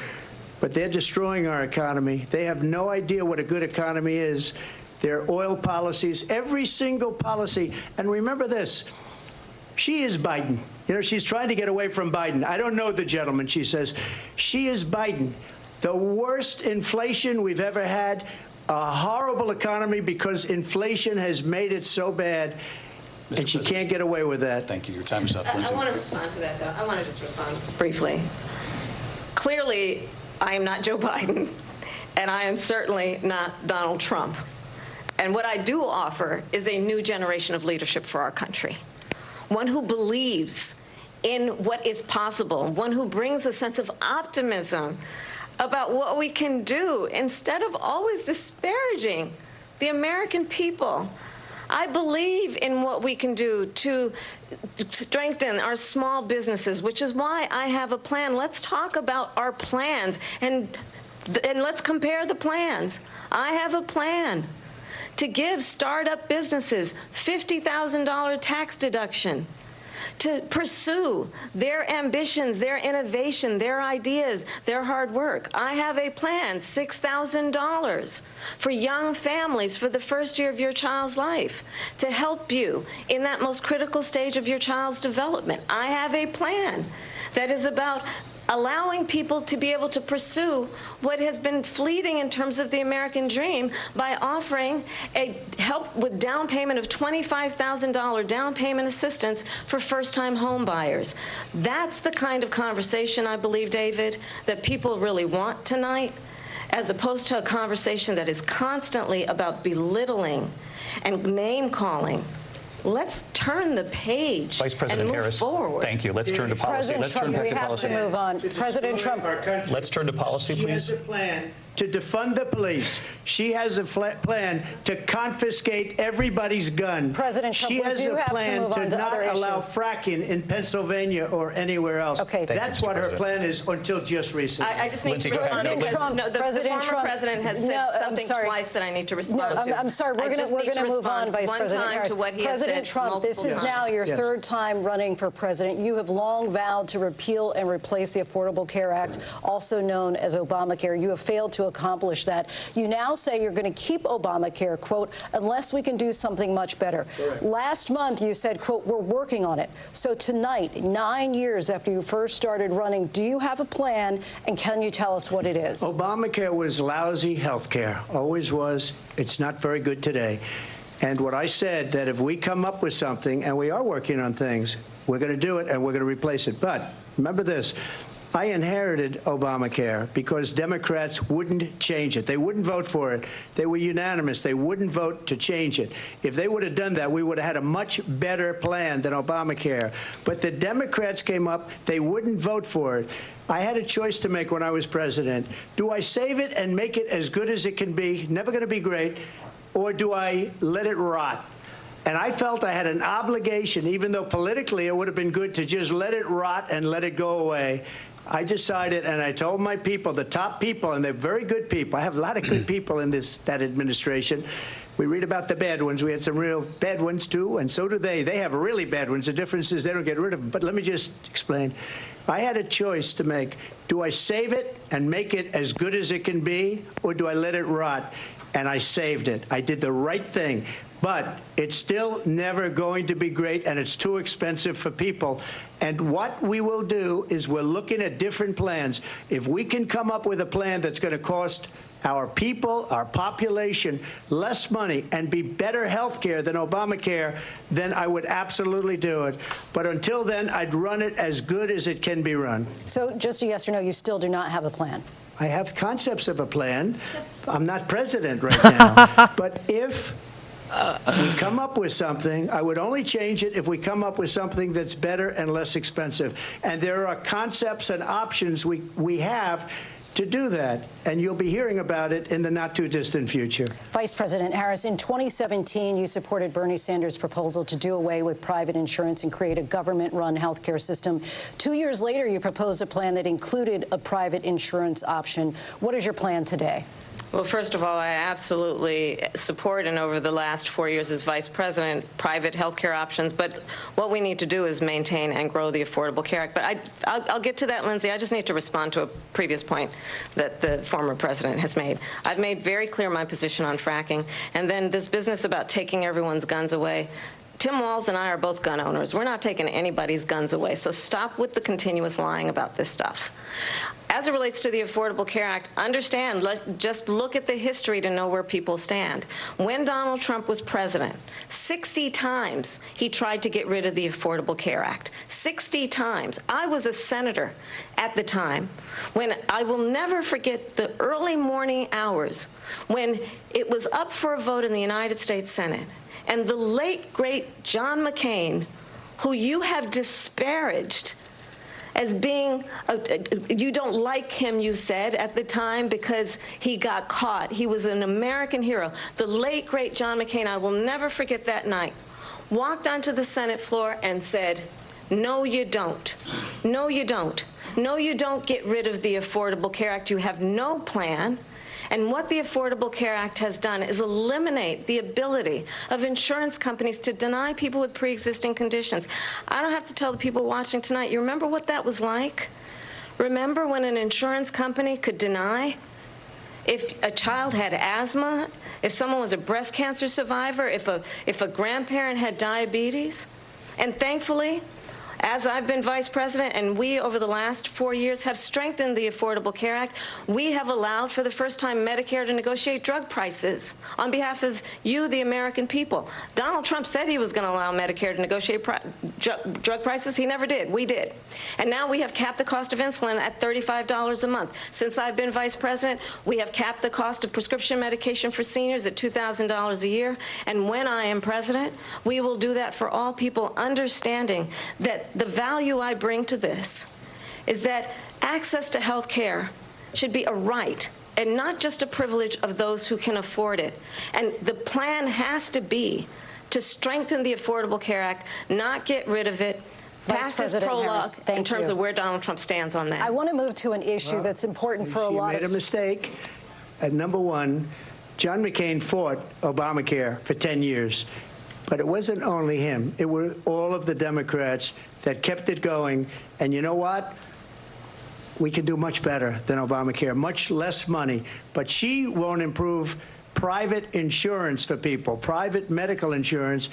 But they're destroying our economy. They have no idea what a good economy is. Their oil policies, every single policy. And remember this, she is Biden. You know, she's trying to get away from Biden. I don't know the gentleman, she says. She is Biden. The worst inflation we've ever had, a horrible economy because inflation has made it so bad, and she can't get away with that. Thank you. Your time is up, Lindsay. I want to respond to that, though. I want to just respond briefly. Clearly, I am not Joe Biden, and I am certainly not Donald Trump. And what I do offer is a new generation of leadership for our country, one who believes in what is possible, one who brings a sense of optimism about what we can do instead of always disparaging the American people. I believe in what we can do to strengthen our small businesses, which is why I have a plan. Let's talk about our plans, and let's compare the plans. I have a plan to give startup businesses $50,000 tax deduction, to pursue their ambitions, their innovation, their ideas, their hard work. I have a plan, $6,000 for young families for the first year of your child's life to help you in that most critical stage of your child's development. I have a plan that is about allowing people to be able to pursue what has been fleeting in terms of the American dream by offering a help with down payment of $25,000 down payment assistance for first-time home buyers. That's the kind of conversation, I believe, David, that people really want tonight, as opposed to a conversation that is constantly about belittling and name-calling. Let's turn the page Vice President and move Harris, forward. thank you. Let's turn to policy. President Trump, we have to move on. President Trump. Let's turn to policy, please. She has a plan to defund the police. She has a plan to confiscate everybody's gun. President Trump, she we has do a have to plan move on to to not other allow issues. fracking in Pennsylvania or anywhere else. Okay. That's what her plan is until just recently. I just need Lindsay, to go ahead. respond. President Trump, no, the President former Trump, president has said no, I'm something sorry. twice that I need to respond No, to. I'm sorry. We're going to move on, Vice President Harris. President Trump, this is now your third time running for president. You have long vowed to repeal and replace the Affordable Care Act, also known as Obamacare. You have failed to accomplish that. You now say you're going to keep Obamacare, quote, unless we can do something much better. Correct. Last month, you said, quote, we're working on it. So tonight, 9 years after you first started running, do you have a plan, and can you tell us what it is? Obamacare was lousy health care, always was. It's not very good today. And what I said, that if we come up with something, and we are working on things, we're going to do it, and we're going to replace it. But remember this. I inherited Obamacare because Democrats wouldn't change it. They wouldn't vote for it. They were unanimous. They wouldn't vote to change it. If they would have done that, we would have had a much better plan than Obamacare. But the Democrats came up. They wouldn't vote for it. I had a choice to make when I was president. Do I save it and make it as good as it can be, never going to be great, or do I let it rot? And I felt I had an obligation, even though politically it would have been good to just let it rot and let it go away. I decided, and I told my people, the top people, and they're very good people. I have a lot of good people in that administration. We read about the bad ones. We had some real bad ones, too, and so do they. They have really bad ones. The difference is they don't get rid of them. But let me just explain. I had a choice to make. Do I save it and make it as good as it can be, or do I let it rot? And I saved it. I did the right thing. But it's still never going to be great, and it's too expensive for people. And what we will do is we're looking at different plans. If we can come up with a plan that's going to cost our people, our population, less money and be better health care than Obamacare, then I would absolutely do it. But until then, I'd run it as good as it can be run. So just a yes or no, you still do not have a plan? I have concepts of a plan. I'm not president right now. But if we come up with something, I would only change it if we come up with something that's better and less expensive. And there are concepts and options we have to do that, and you'll be hearing about it in the not-too-distant future. Vice President Harris, in 2017, you supported Bernie Sanders' proposal to do away with private insurance and create a government-run health care system. 2 years later, you proposed a plan that included a private insurance option. What is your plan today? Well, first of all, I absolutely support, and over the last 4 years as vice president, private health care options. But what we need to do is maintain and grow the Affordable Care Act. But I'll get to that, Lindsay. I just need to respond to a previous point that the former president has made. I've made very clear my position on fracking. And then this business about taking everyone's guns away. Tim Walz and I are both gun owners. We're not taking anybody's guns away. So stop with the continuous lying about this stuff. As it relates to the Affordable Care Act, understand, just look at the history to know where people stand. When Donald Trump was president, 60 times he tried to get rid of the Affordable Care Act. 60 times. I was a senator at the time when I will never forget the early morning hours when it was up for a vote in the United States Senate. And the late, great John McCain, who you have disparaged as being, you don't like him, you said, at the time because he got caught. He was an American hero. The late, great John McCain, I will never forget that night, walked onto the Senate floor and said, no, you don't. No, you don't. No, you don't get rid of the Affordable Care Act. You have no plan. And what the Affordable Care Act has done is eliminate the ability of insurance companies to deny people with pre-existing conditions. I don't have to tell the people watching tonight, you remember what that was like? Remember when an insurance company could deny if a child had asthma, if someone was a breast cancer survivor, if a grandparent had diabetes? And thankfully, as I've been vice president, and we, over the last 4 years, have strengthened the Affordable Care Act, we have allowed, for the first time, Medicare to negotiate drug prices on behalf of you, the American people. Donald Trump said he was going to allow Medicare to negotiate drug prices. He never did. We did. And now we have capped the cost of insulin at $35 a month. Since I've been vice president, we have capped the cost of prescription medication for seniors at $2,000 a year. And when I am president, we will do that for all people, understanding that the value I bring to this is that access to health care should be a right and not just a privilege of those who can afford it. And the plan has to be to strengthen the Affordable Care Act, not get rid of it. Vice President Harris, in terms of where Donald Trump stands on that. I want to move to an issue that's important for a lot of... She made a mistake. At number one, John McCain fought Obamacare for 10 years. But it wasn't only him. It were all of the Democrats that kept it going. And you know what? We can do much better than Obamacare, much less money. But she won't improve private insurance for people, private medical insurance.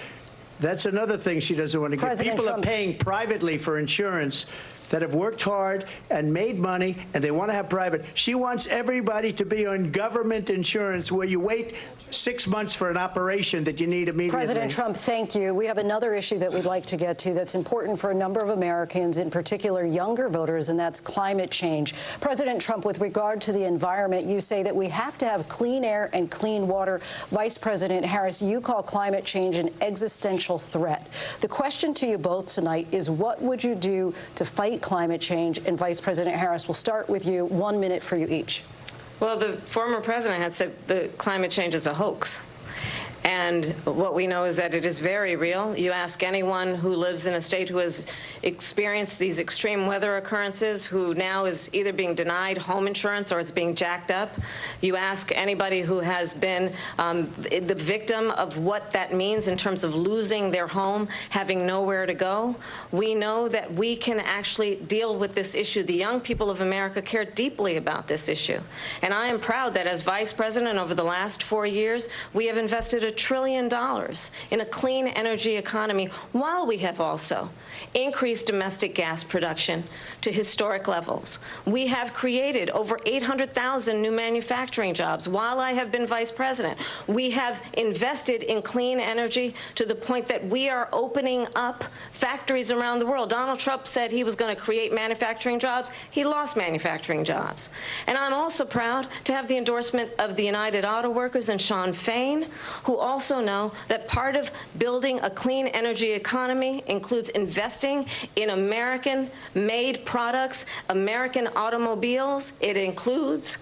That's another thing she doesn't want to get. People are paying privately for insurance that have worked hard and made money, and they want to have private. She wants everybody to be on government insurance where you wait 6 months for an operation that you need immediately. President Trump, thank you. We have another issue that we'd like to get to that's important for a number of Americans, in particular younger voters, and that's climate change. President Trump, with regard to the environment, you say that we have to have clean air and clean water. Vice President Harris, you call climate change an existential threat. The question to you both tonight is, what would you do to fight climate change? And Vice President Harris, we'll start with you. 1 minute for you each. Well, the former president had said that climate change is a hoax. And what we know is that it is very real. You ask anyone who lives in a state who has experienced these extreme weather occurrences, who now is either being denied home insurance or it's being jacked up. You ask anybody who has been the victim of what that means in terms of losing their home, having nowhere to go. We know that we can actually deal with this issue. The young people of America care deeply about this issue. And I am proud that as vice president over the last 4 years, we have invested $1 trillion in a clean energy economy, while we have also increased domestic gas production to historic levels. We have created over 800,000 new manufacturing jobs while I have been vice president. We have invested in clean energy to the point that we are opening up factories around the world. Donald Trump said he was going to create manufacturing jobs. He lost manufacturing jobs. And I'm also proud to have the endorsement of the United Auto Workers and Sean Fain, who also know that part of building a clean energy economy includes investing in American-made products, American automobiles. It includes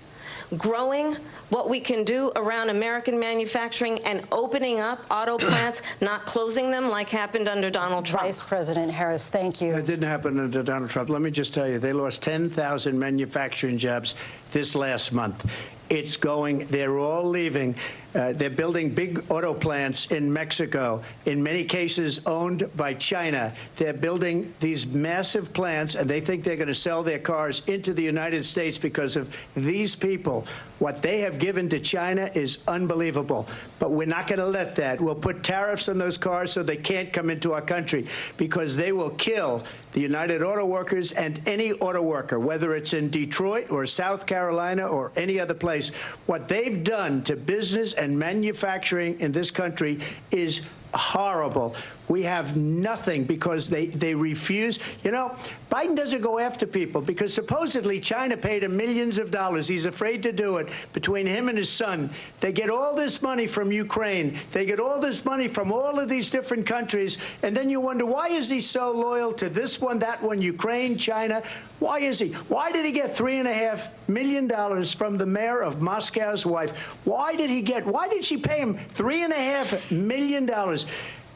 growing what we can do around American manufacturing and opening up auto plants, not closing them like happened under Donald Trump. Vice President Harris, thank you. It didn't happen under Donald Trump. Let me just tell you, they lost 10,000 manufacturing jobs this last month. It's going, they're all leaving. They're building big auto plants in Mexico, in many cases owned by China. They're building these massive plants, and they think they're going to sell their cars into the United States because of these people. What they have given to China is unbelievable. But we're not going to let that. We'll put tariffs on those cars so they can't come into our country, because they will kill the United Auto Workers and any auto worker, whether it's in Detroit or South Carolina or any other place. What they've done to business and manufacturing in this country is horrible. We have nothing because they refuse. You know, Biden doesn't go after people because supposedly China paid him millions of dollars. He's afraid to do it. Between him and his son, they get all this money from Ukraine. They get all this money from all of these different countries. And then you wonder, why is he so loyal to this one, that one, Ukraine, China? Why is he? Why did he get $3.5 million from the mayor of Moscow's wife? Why did she pay him $3.5 million?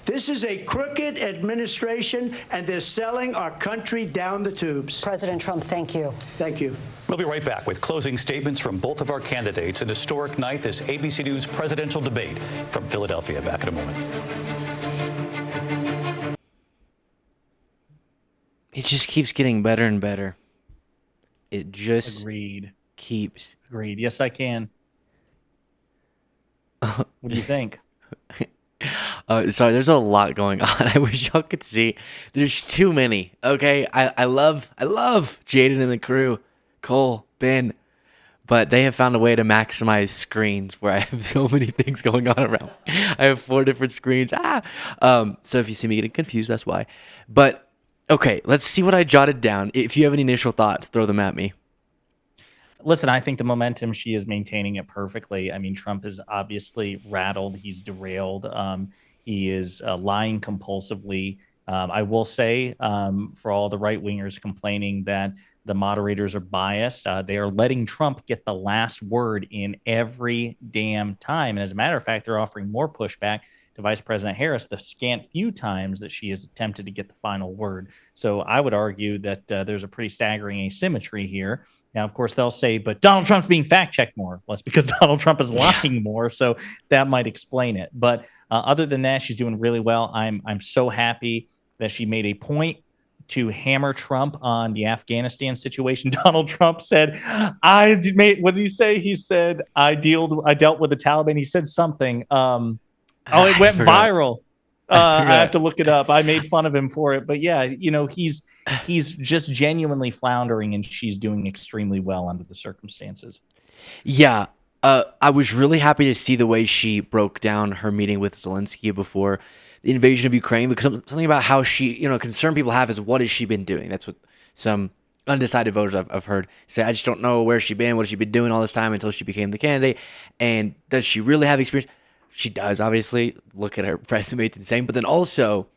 This is a crooked administration, and they're selling our country down the tubes. President Trump, thank you. Thank you. We'll be right back with closing statements from both of our candidates. An historic night, this ABC News presidential debate from Philadelphia. Back in a moment. It just keeps getting better and better. It just Agreed. keeps. Agreed. Yes, I can. What do you think? Sorry, there's a lot going on. I wish y'all could see. There's too many. Okay, I love Jaden and the crew, Cole, Ben, but they have found a way to maximize screens where I have so many things going on around. I have 4 different screens. So if you see me getting confused, that's why. But okay, let's see what I jotted down. If you have any initial thoughts, throw them at me. Listen, I think the momentum, she is maintaining it perfectly. I mean, Trump is obviously rattled. He's derailed. He is lying compulsively. I will say, for all the right-wingers complaining that the moderators are biased, they are letting Trump get the last word in every damn time. And as a matter of fact, they're offering more pushback to Vice President Harris the scant few times that she has attempted to get the final word. So I would argue that there's a pretty staggering asymmetry here. Now, of course, they'll say, but Donald Trump's being fact-checked more. Well, it's because Donald Trump is lying more, so that might explain it. But other than that, she's doing really well. I'm so happy that she made a point to hammer Trump on the Afghanistan situation. Donald Trump said, what did he say? He said, I dealt with the Taliban. He said something. It went viral. I have to look it up. I made fun of him for it. But yeah, he's just genuinely floundering, and she's doing extremely well under the circumstances. Yeah. I was really happy to see the way she broke down her meeting with Zelensky before the invasion of Ukraine, because something about how she, concern people have is, what has she been doing? That's what some undecided voters I've heard say. I just don't know where she's been, what has she been doing all this time until she became the candidate. And does she really have experience? She does, obviously. Look at her resume, it's insane. But then also,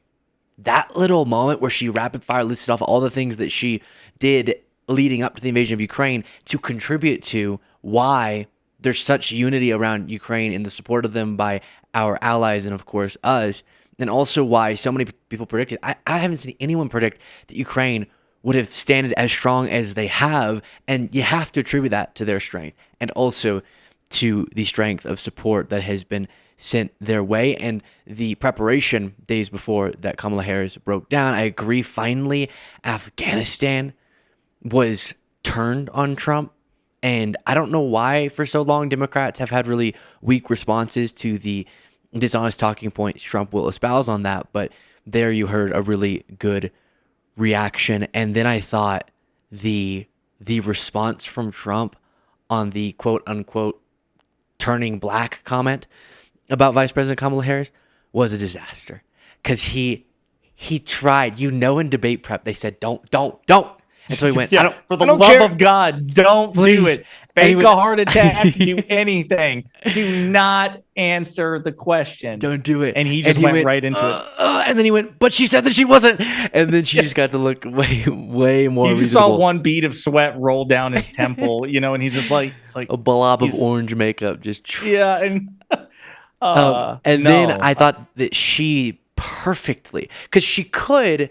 that little moment where she rapid fire listed off all the things that she did leading up to the invasion of Ukraine to contribute to why there's such unity around Ukraine in the support of them by our allies and, of course, us. And also why so many people predicted. I haven't seen anyone predict that Ukraine would have standed as strong as they have. And you have to attribute that to their strength and also to the strength of support that has been sent their way and the preparation days before that Kamala Harris broke down. I agree. Finally, Afghanistan was turned on Trump. And I don't know why for so long Democrats have had really weak responses to the dishonest talking points Trump will espouse on that. But there you heard a really good reaction. And then I thought the response from Trump on the quote unquote turning black comment about Vice President Kamala Harris was a disaster. Because he tried, in debate prep, they said, don't. And so he went, for the love of God, don't do it. Fake a heart attack, do anything. Do not answer the question. Don't do it. And he just went right into it. And then he went, but she said that she wasn't. And then she just got to look way more You just reasonable. saw one bead of sweat roll down his temple, and he's just like, it's like a blob of orange makeup just. Yeah. And then I thought that she perfectly, because she could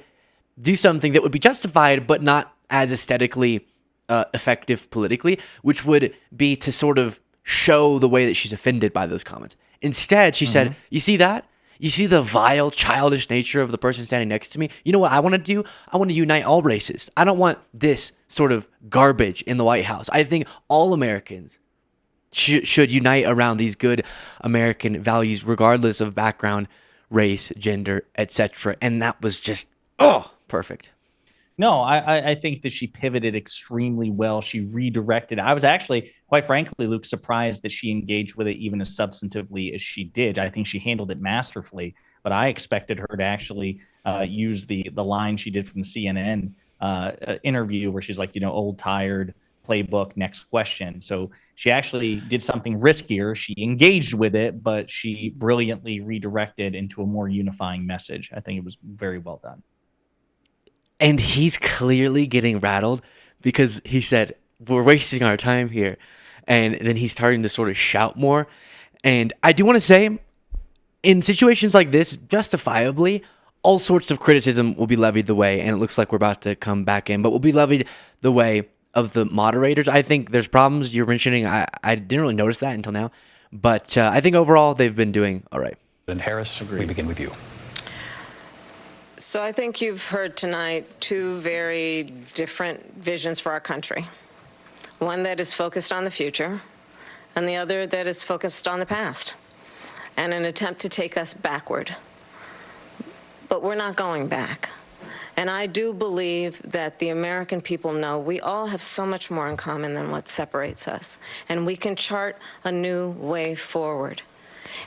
do something that would be justified, but not as aesthetically effective politically, which would be to sort of show the way that she's offended by those comments. Instead, she said, you see that? You see the vile, childish nature of the person standing next to me? You know what I want to do? I want to unite all races. I don't want this sort of garbage in the White House. I think all Americans should unite around these good American values, regardless of background, race, gender, etc. And that was just, perfect. No, I think that she pivoted extremely well. She redirected. I was actually, quite frankly, Luke, surprised that she engaged with it even as substantively as she did. I think she handled it masterfully, but I expected her to actually use the line she did from the CNN interview where she's like, old, tired, playbook, next question. So she actually did something riskier. She engaged with it, but she brilliantly redirected into a more unifying message. I think it was very well done. And he's clearly getting rattled because he said, we're wasting our time here. And then he's starting to sort of shout more. And I do want to say, in situations like this, justifiably, all sorts of criticism will be levied the way. And it looks like we're about to come back in, but will be levied the way of the moderators. I think there's problems you're mentioning. I didn't really notice that until now. But I think overall they've been doing all right. And Harris, we begin with you. So I think you've heard tonight two very different visions for our country. One that is focused on the future, and the other that is focused on the past, and an attempt to take us backward. But we're not going back. And I do believe that the American people know we all have so much more in common than what separates us, and we can chart a new way forward.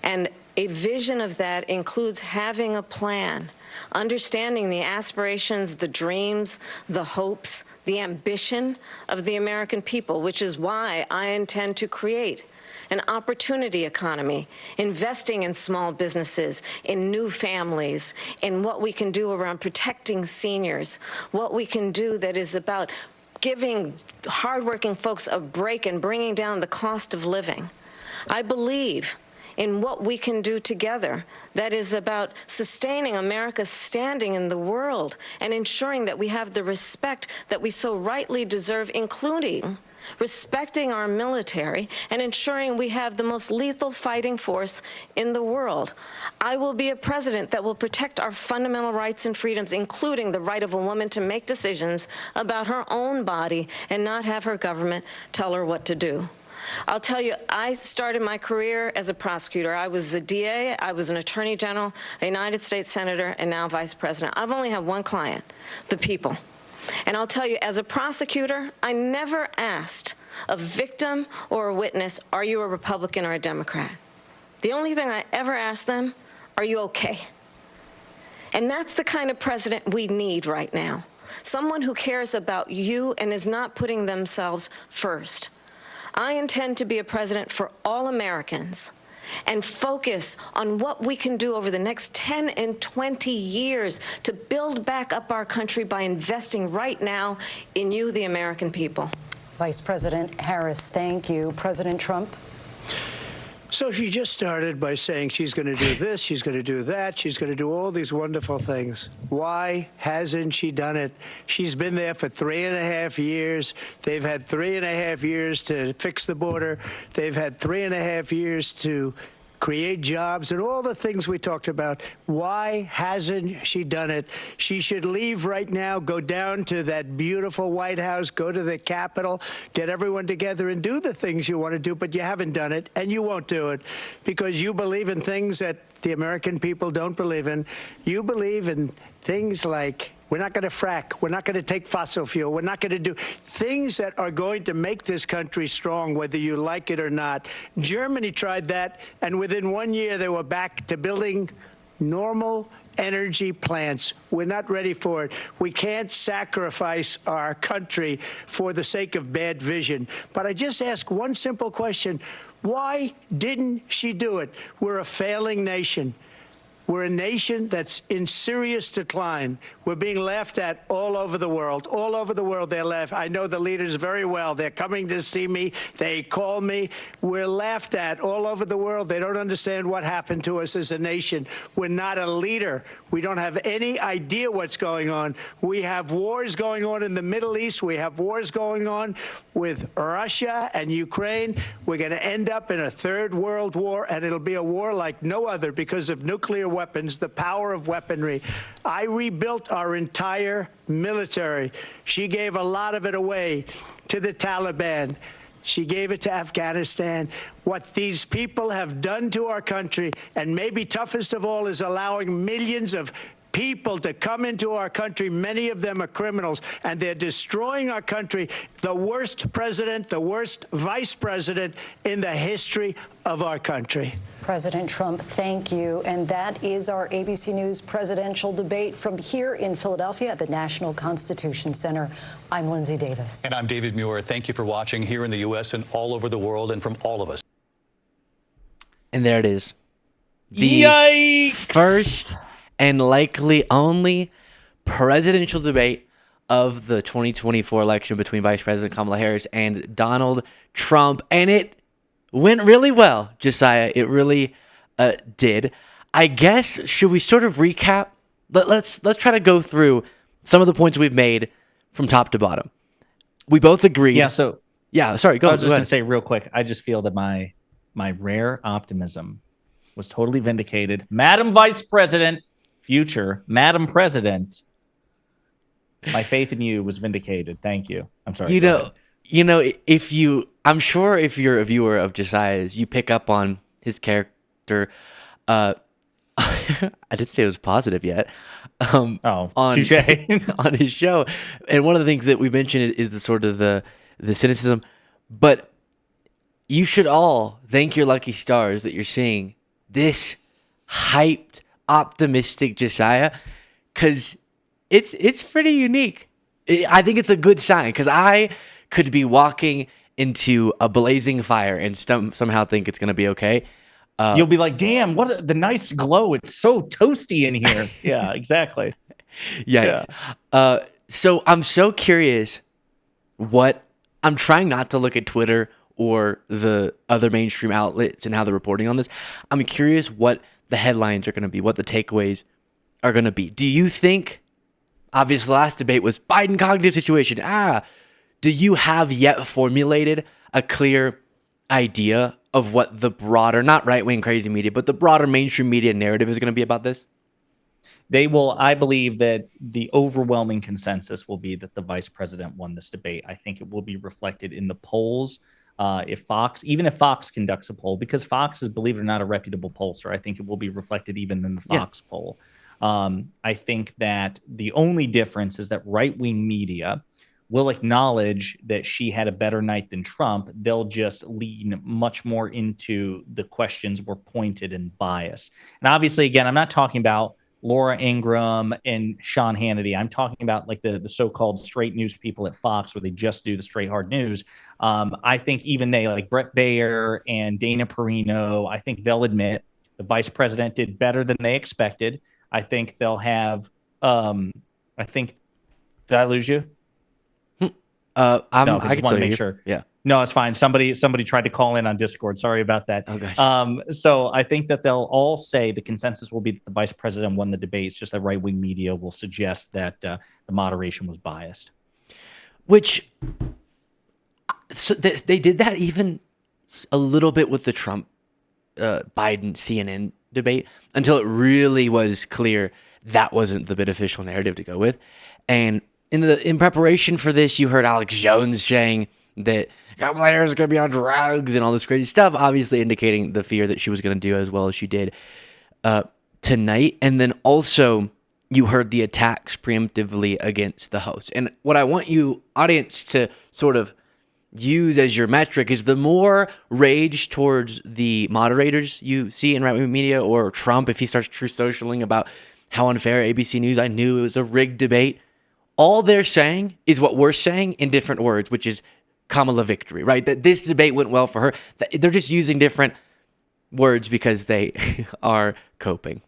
And a vision of that includes having a plan, understanding the aspirations, the dreams, the hopes, the ambition of the American people, which is why I intend to create an opportunity economy, investing in small businesses, in new families, in what we can do around protecting seniors, what we can do that is about giving hardworking folks a break and bringing down the cost of living. I believe in what we can do together that is about sustaining America's standing in the world and ensuring that we have the respect that we so rightly deserve, including respecting our military and ensuring we have the most lethal fighting force in the world. I will be a president that will protect our fundamental rights and freedoms, including the right of a woman to make decisions about her own body and not have her government tell her what to do. I'll tell you, I started my career as a prosecutor. I was a DA, I was an attorney general, a United States senator, and now vice president. I've only had one client, the people. And I'll tell you, as a prosecutor, I never asked a victim or a witness, are you a Republican or a Democrat? The only thing I ever asked them, are you okay? And that's the kind of president we need right now. Someone who cares about you and is not putting themselves first. I intend to be a president for all Americans and focus on what we can do over the next 10 and 20 years to build back up our country by investing right now in you, the American people. Vice President Harris, thank you. President Trump? So she just started by saying she's going to do this, she's going to do that, she's going to do all these wonderful things. Why hasn't she done it? She's been there for 3.5 years. They've had 3.5 years to fix the border. They've had 3.5 years to create jobs and all the things we talked about. Why hasn't she done it? She should leave right now, go down to that beautiful White House, go to the Capitol, get everyone together and do the things you want to do, but you haven't done it, and you won't do it because you believe in things that the American people don't believe in. You believe in things like we're not going to frack. We're not going to take fossil fuel. We're not going to do things that are going to make this country strong, whether you like it or not. Germany tried that, and within 1 year, they were back to building normal energy plants. We're not ready for it. We can't sacrifice our country for the sake of bad vision. But I just ask one simple question. Why didn't she do it? We're a failing nation. We're a nation that's in serious decline. We're being laughed at all over the world. All over the world, they're laughed. I know the leaders very well. They're coming to see me. They call me. We're laughed at all over the world. They don't understand what happened to us as a nation. We're not a leader. We don't have any idea what's going on. We have wars going on in the Middle East. We have wars going on with Russia and Ukraine. We're going to end up in a third world war, and it'll be a war like no other because of nuclear weapons, the power of weaponry. I rebuilt our entire military. She gave a lot of it away to the Taliban. She gave it to Afghanistan. What these people have done to our country, and maybe toughest of all, is allowing millions of people to come into our country. Many of them are criminals, and they're destroying our country. The worst president, the worst vice president in the history of our country. President Trump, thank you. And that is our ABC News presidential debate from here in Philadelphia at the National Constitution Center. I'm Lindsay Davis. And I'm David Muir. Thank you for watching here in the U.S. and all over the world, and from all of us. And there it is. The Yikes! first and likely only presidential debate of the 2024 election between Vice President Kamala Harris and Donald Trump. And it went really well, Josiah. It really did. I guess, should we sort of recap? Let's try to go through some of the points we've made from top to bottom. we both agreed. Yeah. So yeah, sorry. Go. I was just go going ahead. to say real quick. I just feel that my rare optimism was totally vindicated. Madam Vice President, future Madam President, my faith in you was vindicated. Thank you. I'm sorry. I'm sure if you're a viewer of Josiah's, you pick up on his character. I didn't say it was positive yet. touche. On his show, and one of the things that we mentioned is the sort of the cynicism, but you should all thank your lucky stars that you're seeing this hyped, optimistic Josiah, because it's pretty unique. I think it's a good sign, because I could be walking into a blazing fire and somehow think it's going to be okay. You'll be like, damn, what the nice glow. It's so toasty in here. Yeah, exactly. Yikes. Yeah. So I'm so curious I'm trying not to look at Twitter or the other mainstream outlets and how they're reporting on this. I'm curious what the headlines are going to be, what the takeaways are going to be. Do you think, obviously the last debate was Biden cognitive situation. Do you have yet formulated a clear idea of what the broader, not right-wing crazy media, but the broader mainstream media narrative is going to be about this? I believe that the overwhelming consensus will be that the vice president won this debate. I think it will be reflected in the polls. Even if Fox conducts a poll, because Fox is, believe it or not, a reputable pollster, I think it will be reflected even in the Fox poll. I think that the only difference is that right-wing media will acknowledge that she had a better night than Trump. They'll just lean much more into the questions were pointed and biased. And obviously, again, I'm not talking about Laura Ingraham and Sean Hannity. I'm talking about like the so-called straight news people at Fox, where they just do the straight hard news. I think even they, like Brett Baer and Dana Perino, I think they'll admit the vice president did better than they expected. I think they'll have, did I lose you? I just want to make sure. Yeah. No, it's fine. Somebody tried to call in on Discord. Sorry about that. Oh, gosh. So I think that they'll all say the consensus will be that the vice president won the debate. It's just that right-wing media will suggest that the moderation was biased. Which, so they did that even a little bit with the Trump Biden CNN debate, until it really was clear that wasn't the beneficial narrative to go with. And in preparation for this, you heard Alex Jones saying that Kamala Harris is going to be on drugs and all this crazy stuff, obviously indicating the fear that she was going to do as well as she did tonight. And then also you heard the attacks preemptively against the host. And what I want you, audience, to sort of use as your metric is the more rage towards the moderators you see in right-wing media, or Trump, if he starts true socialing about how unfair ABC News, I knew it was a rigged debate. All they're saying is what we're saying in different words, which is Kamala victory, right? That this debate went well for her. They're just using different words because they are coping.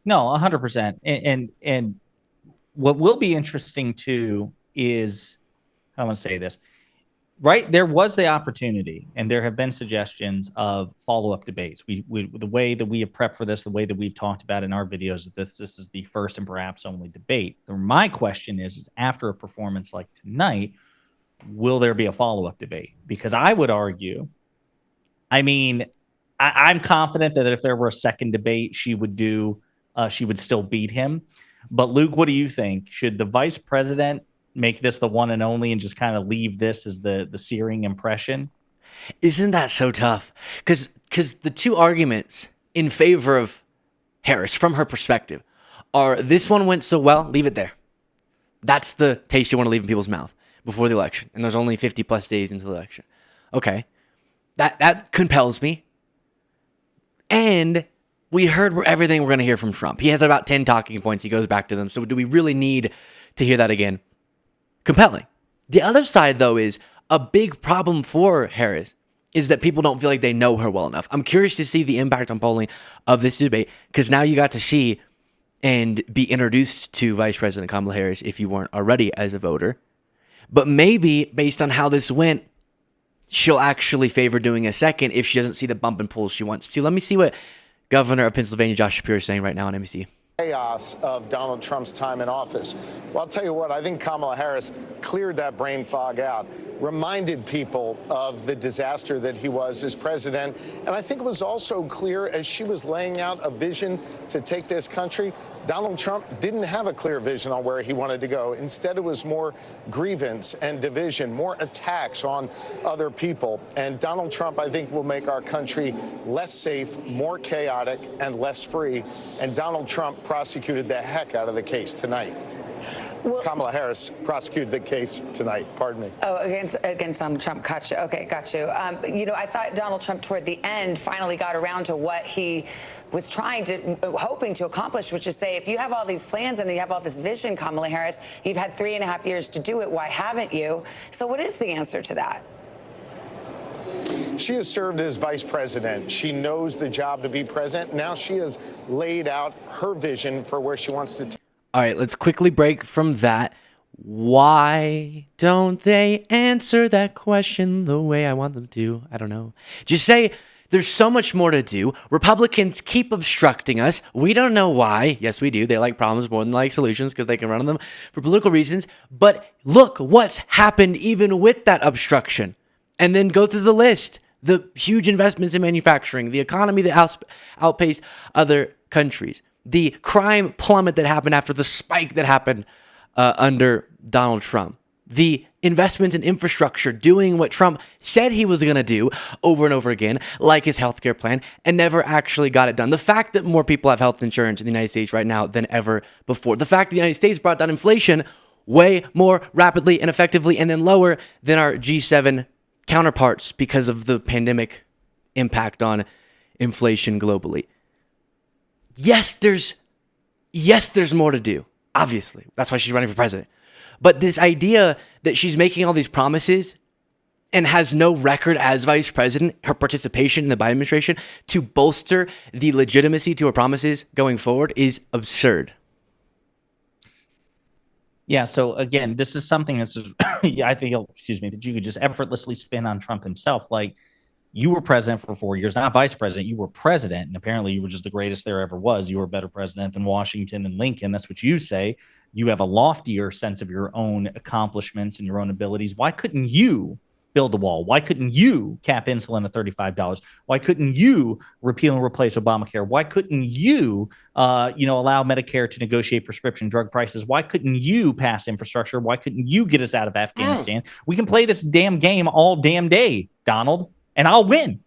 No, 100%. And what will be interesting too is, I want to say this, right? There was the opportunity, and there have been suggestions of follow-up debates. We the way that we have prepped for this, the way that we've talked about in our videos, that this is the first and perhaps only debate. My question is after a performance like tonight, will there be a follow-up debate? Because I would argue, I'm confident that if there were a second debate, she would still beat him. But Luke, what do you think? Should the vice president make this the one and only and just kind of leave this as the searing impression? Isn't that so tough? Because the two arguments in favor of Harris, from her perspective, are this one went so well, leave it there. That's the taste you want to leave in people's mouth before the election. And there's only 50 plus days into the election. Okay. That compels me. And we heard everything we're going to hear from Trump. He has about 10 talking points. He goes back to them. So do we really need to hear that again? Compelling. The other side, though, is a big problem for Harris is that people don't feel like they know her well enough. I'm curious to see the impact on polling of this debate, because now you got to see and be introduced to Vice President Kamala Harris if you weren't already as a voter. But maybe based on how this went, she'll actually favor doing a second if she doesn't see the bump and pull she wants to. Let me see what Governor of Pennsylvania Josh Shapiro is saying right now on NBC. chaos of Donald Trump's time in office. Well, I'll tell you what, I think Kamala Harris cleared that brain fog out, reminded people of the disaster that he was as president. And I think it was also clear as she was laying out a vision to take this country, Donald Trump didn't have a clear vision on where he wanted to go. Instead, it was more grievance and division, more attacks on other people. And Donald Trump, I think, will make our country less safe, more chaotic, and less free. And Donald Trump prosecuted the heck out of the case tonight. Well, Kamala Harris prosecuted the case tonight. Pardon me. Oh, against Donald Trump. Gotcha. Okay, got you. I thought Donald Trump toward the end finally got around to what he was hoping to accomplish, which is say, if you have all these plans and you have all this vision, Kamala Harris, you've had 3.5 years to do it. Why haven't you? So what is the answer to that? She has served as vice president. She knows the job to be president. Now she has laid out her vision for where she wants to take. All right, let's quickly break from that. Why don't they answer that question the way I want them to? I don't know. Just say, there's so much more to do. Republicans keep obstructing us. We don't know why. Yes, we do. They like problems more than like solutions because they can run on them for political reasons. But look what's happened even with that obstruction. And then go through the list. The huge investments in manufacturing, the economy that outpaced other countries, the crime plummet that happened after the spike that happened under Donald Trump, the investments in infrastructure, doing what Trump said he was going to do over and over again, like his healthcare plan, and never actually got it done. The fact that more people have health insurance in the United States right now than ever before. The fact that the United States brought down inflation way more rapidly and effectively and then lower than our G7 counterparts because of the pandemic impact on inflation globally. Yes, there's more to do. Obviously, that's why she's running for president. But this idea that she's making all these promises and has no record as vice president, her participation in the Biden administration, to bolster the legitimacy to her promises going forward is absurd. Yeah, so again, this is something that's, I think, that you could just effortlessly spin on Trump himself. Like, you were president for 4 years, not vice president. You were president, and apparently you were just the greatest there ever was. You were a better president than Washington and Lincoln. That's what you say. You have a loftier sense of your own accomplishments and your own abilities. Why couldn't you build a wall? Why couldn't you cap insulin at $35? Why couldn't you repeal and replace Obamacare? Why couldn't you, allow Medicare to negotiate prescription drug prices? Why couldn't you pass infrastructure? Why couldn't you get us out of Afghanistan? We can play this damn game all damn day, Donald, and I'll win.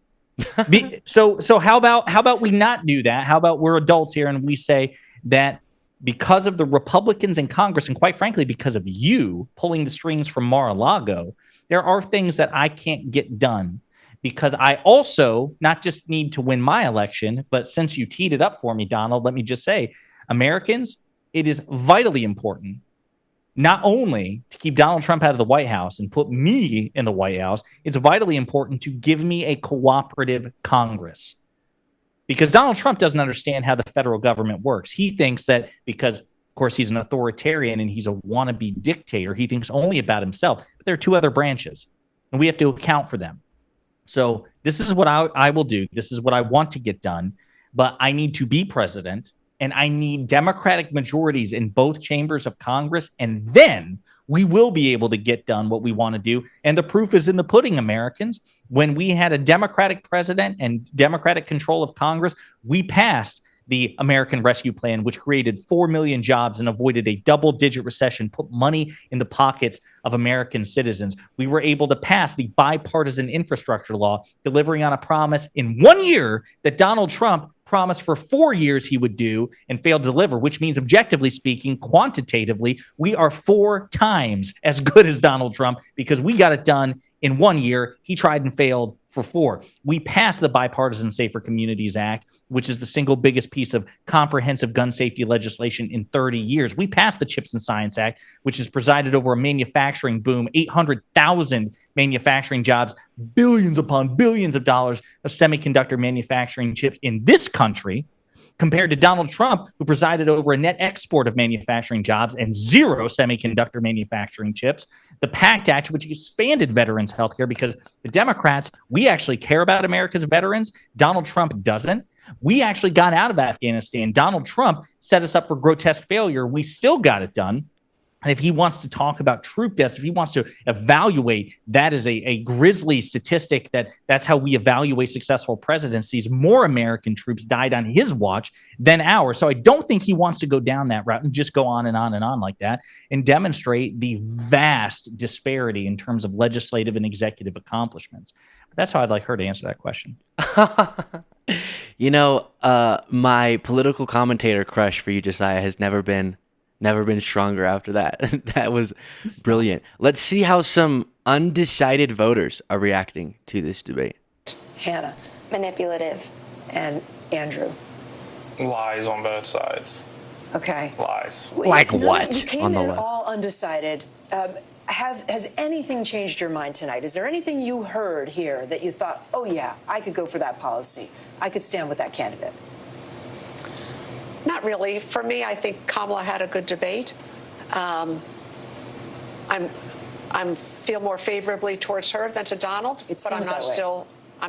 So how about we not do that? How about we're adults here and we say that because of the Republicans in Congress, and quite frankly, because of you pulling the strings from Mar-a-Lago, there are things that I can't get done because I also not just need to win my election, but since you teed it up for me, Donald, let me just say, Americans, it is vitally important not only to keep Donald Trump out of the White House and put me in the White House, it's vitally important to give me a cooperative Congress. Because Donald Trump doesn't understand how the federal government works. He thinks that because, of course, he's an authoritarian and he's a wannabe dictator, he thinks only about himself. But there are two other branches, and we have to account for them. So this is what I will do. This is what I want to get done. But I need to be president, and I need Democratic majorities in both chambers of Congress, and then we will be able to get done what we want to do. And the proof is in the pudding, Americans. When we had a Democratic president and Democratic control of Congress, we passed the American Rescue Plan, which created 4 million jobs and avoided a double-digit recession, put money in the pockets of American citizens. We were able to pass the bipartisan infrastructure law, delivering on a promise in 1 year that Donald Trump promised for 4 years he would do and failed to deliver, which means, objectively speaking, quantitatively, we are 4 times as good as Donald Trump because we got it done in 1 year. He tried and failed for 4. We passed the Bipartisan Safer Communities Act, which is the single biggest piece of comprehensive gun safety legislation in 30 years. We passed the Chips and Science Act, which has presided over a manufacturing boom, 800,000 manufacturing jobs, billions upon billions of dollars of semiconductor manufacturing chips in this country, compared to Donald Trump, who presided over a net export of manufacturing jobs and 0 semiconductor manufacturing chips. The PACT Act, which expanded veterans' health care, because the Democrats, we actually care about America's veterans. Donald Trump doesn't. We actually got out of Afghanistan. Donald Trump set us up for grotesque failure. We still got it done. And if he wants to talk about troop deaths, if he wants to evaluate that as a grisly statistic, that's how we evaluate successful presidencies, more American troops died on his watch than ours. So I don't think he wants to go down that route and just go on and on and on like that and demonstrate the vast disparity in terms of legislative and executive accomplishments. But that's how I'd like her to answer that question. You know, my political commentator crush for you, Josiah, has never been stronger after that. That was brilliant. Let's see how some undecided voters are reacting to this debate. Hannah. Manipulative. And Andrew. Lies on both sides. Okay. Lies. Like what? You came On the in left. all undecided. Has anything changed your mind tonight? Is there anything you heard here that you thought, oh yeah, I could go for that policy. I could stand with that candidate? Not really. For me, I think Kamala had a good debate. I'm feel more favorably towards her than to Donald, but I'm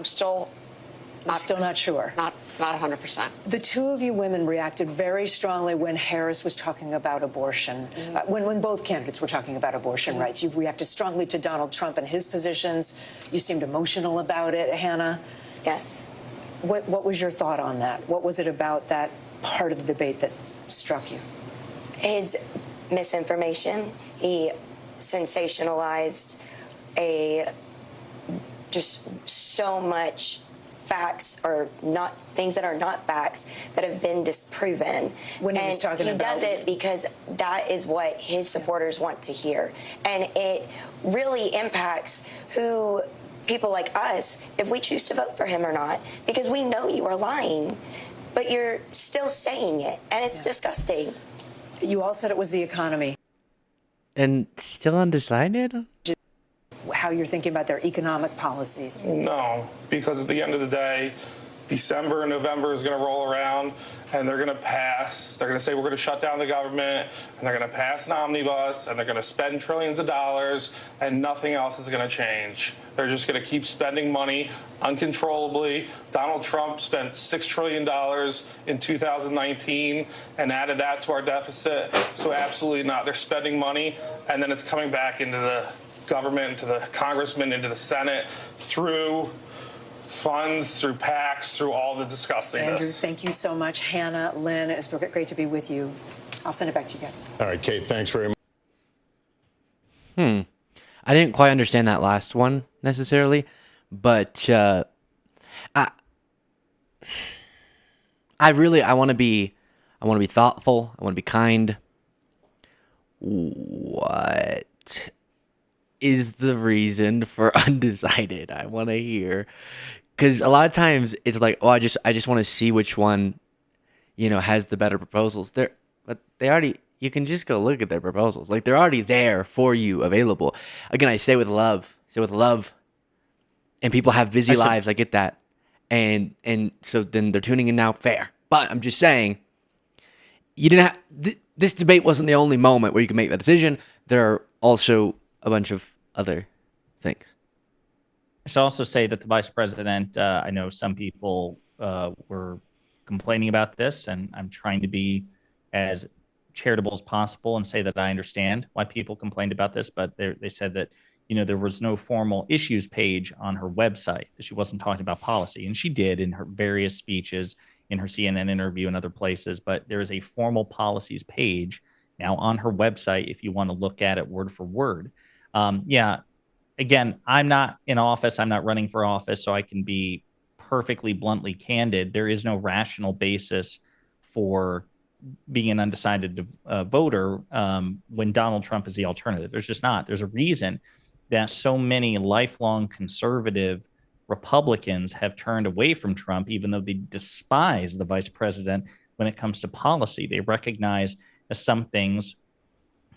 still not sure. Not 100%. The two of you women reacted very strongly when Harris was talking about abortion. When both candidates were talking about abortion rights, you reacted strongly to Donald Trump and his positions. You seemed emotional about it, Hannah. Yes. What was your thought on that? What was it about that part of the debate that struck you? His misinformation. He sensationalized just so much facts or not things that are not facts that have been disproven. When he was talking he about does it because that is what his supporters want to hear, and it really impacts who people like us if we choose to vote for him or not, because we know you are lying, but you're still saying it, and it's disgusting. You all said it was the economy. And still undecided? How you're thinking about their economic policies. No, because at the end of the day, December and November is going to roll around, and they're going to pass. They're going to say we're going to shut down the government, and they're going to pass an omnibus, and they're going to spend trillions of dollars, and nothing else is going to change. They're just going to keep spending money uncontrollably. Donald Trump spent $6 trillion in 2019 and added that to our deficit. So absolutely not. They're spending money, and then it's coming back into the government, into the congressmen, into the Senate, through funds, through PACs, through all the disgustingness. Andrew, thank you so much. Hannah, Lynn, it's great to be with you. I'll send it back to you guys. All right, Kate, thanks very much. I didn't quite understand that last one necessarily, but I want to be thoughtful. I want to be kind. What is the reason for undecided? I want to hear, because a lot of times it's like, oh, I just want to see which one, has the better proposals. You can just go look at their proposals. Like, they're already there for you, available. Again, I say with love, and people have busy lives. I get that, and so then they're tuning in now. Fair, but I'm just saying, you didn't have this debate wasn't the only moment where you can make that decision. There are also a bunch of other things. I should also say that the vice president, I know some people were complaining about this, and I'm trying to be as charitable as possible and say that I understand why people complained about this, but they said that, there was no formal issues page on her website, that she wasn't talking about policy. And she did in her various speeches, in her CNN interview and other places, but there is a formal policies page now on her website if you want to look at it word for word. Again, I'm not in office. I'm not running for office, so I can be perfectly bluntly candid. There is no rational basis for being an undecided voter when Donald Trump is the alternative. There's just not. There's a reason that so many lifelong conservative Republicans have turned away from Trump, even though they despise the vice president when it comes to policy. They recognize as some things,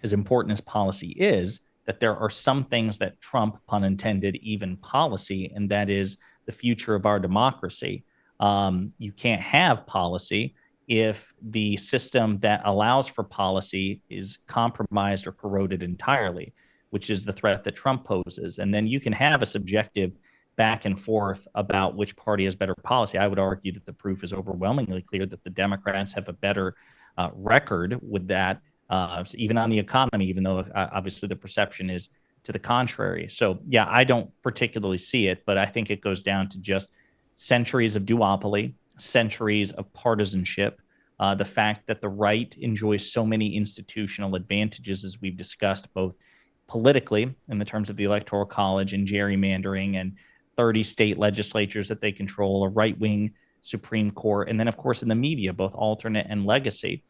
as important as policy is, that there are some things that trump, pun intended, even policy, and that is the future of our democracy. You can't have policy if the system that allows for policy is compromised or corroded entirely, which is the threat that Trump poses. And then you can have a subjective back and forth about which party has better policy. I would argue that the proof is overwhelmingly clear that the Democrats have a better record with that, even on the economy, even though obviously the perception is to the contrary. So, yeah, I don't particularly see it, but I think it goes down to just centuries of duopoly, centuries of partisanship, the fact that the right enjoys so many institutional advantages, as we've discussed, both politically in the terms of the Electoral College and gerrymandering and 30 state legislatures that they control, a right-wing Supreme Court, and then, of course, in the media, both alternate and legacy,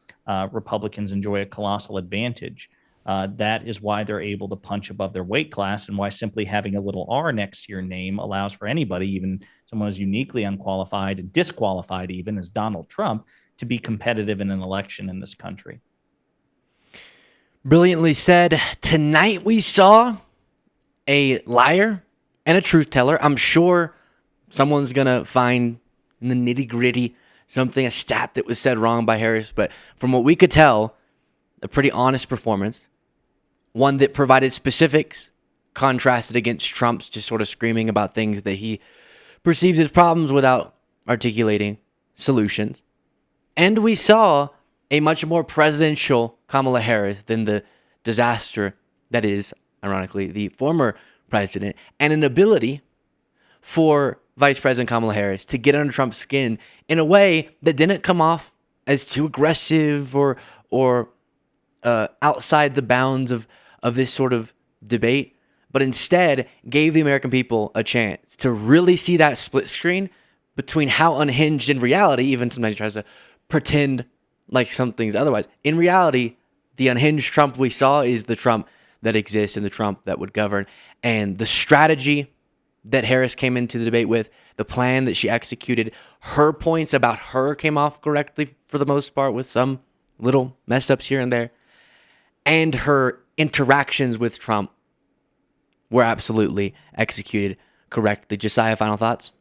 Republicans enjoy a colossal advantage. That is why they're able to punch above their weight class, and why simply having a little R next to your name allows for anybody, even someone who's uniquely unqualified and disqualified even as Donald Trump, to be competitive in an election in this country. Brilliantly said. Tonight we saw a liar and a truth teller. I'm sure someone's going to find in the nitty gritty something, a stat that was said wrong by Harris. But from what we could tell, a pretty honest performance. One that provided specifics, contrasted against Trump's just sort of screaming about things that he perceives as problems without articulating solutions. And we saw a much more presidential Kamala Harris than the disaster that is, ironically, the former president, and an ability for Vice President Kamala Harris to get under Trump's skin in a way that didn't come off as too aggressive or outside the bounds of this sort of debate, but instead gave the American people a chance to really see that split screen between how unhinged in reality, even sometimes he tries to pretend like something's otherwise. In reality, the unhinged Trump we saw is the Trump that exists and the Trump that would govern. And the strategy that Harris came into the debate with, the plan that she executed, her points about her came off correctly for the most part, with some little mess ups here and there, and her interactions with Trump were absolutely executed correctly. Josiah, final thoughts?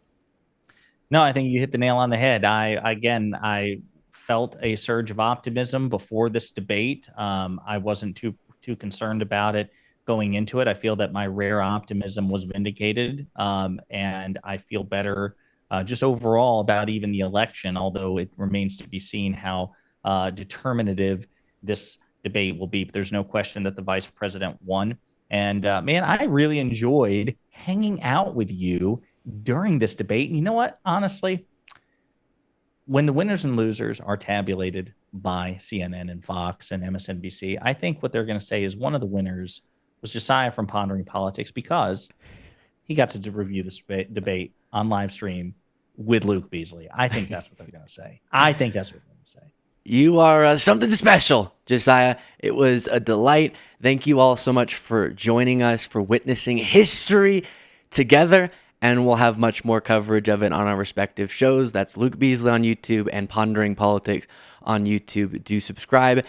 No, I think you hit the nail on the head. I felt a surge of optimism before this debate. I wasn't too concerned about it going into it. I feel that my rare optimism was vindicated, and I feel better just overall about even the election, although it remains to be seen how determinative this debate will be. But there's no question that the vice president won. And man, I really enjoyed hanging out with you during this debate. And you know what? Honestly, when the winners and losers are tabulated by CNN and Fox and MSNBC, I think what they're going to say is one of the winners was Josiah from Pondering Politics, because he got to review this debate on live stream with Luke Beasley. I think that's what they're going to say. You are something special, Josiah. It was a delight. Thank you all so much for joining us, for witnessing history together. And we'll have much more coverage of it on our respective shows. That's Luke Beasley on YouTube and Pondering Politics on YouTube. Do subscribe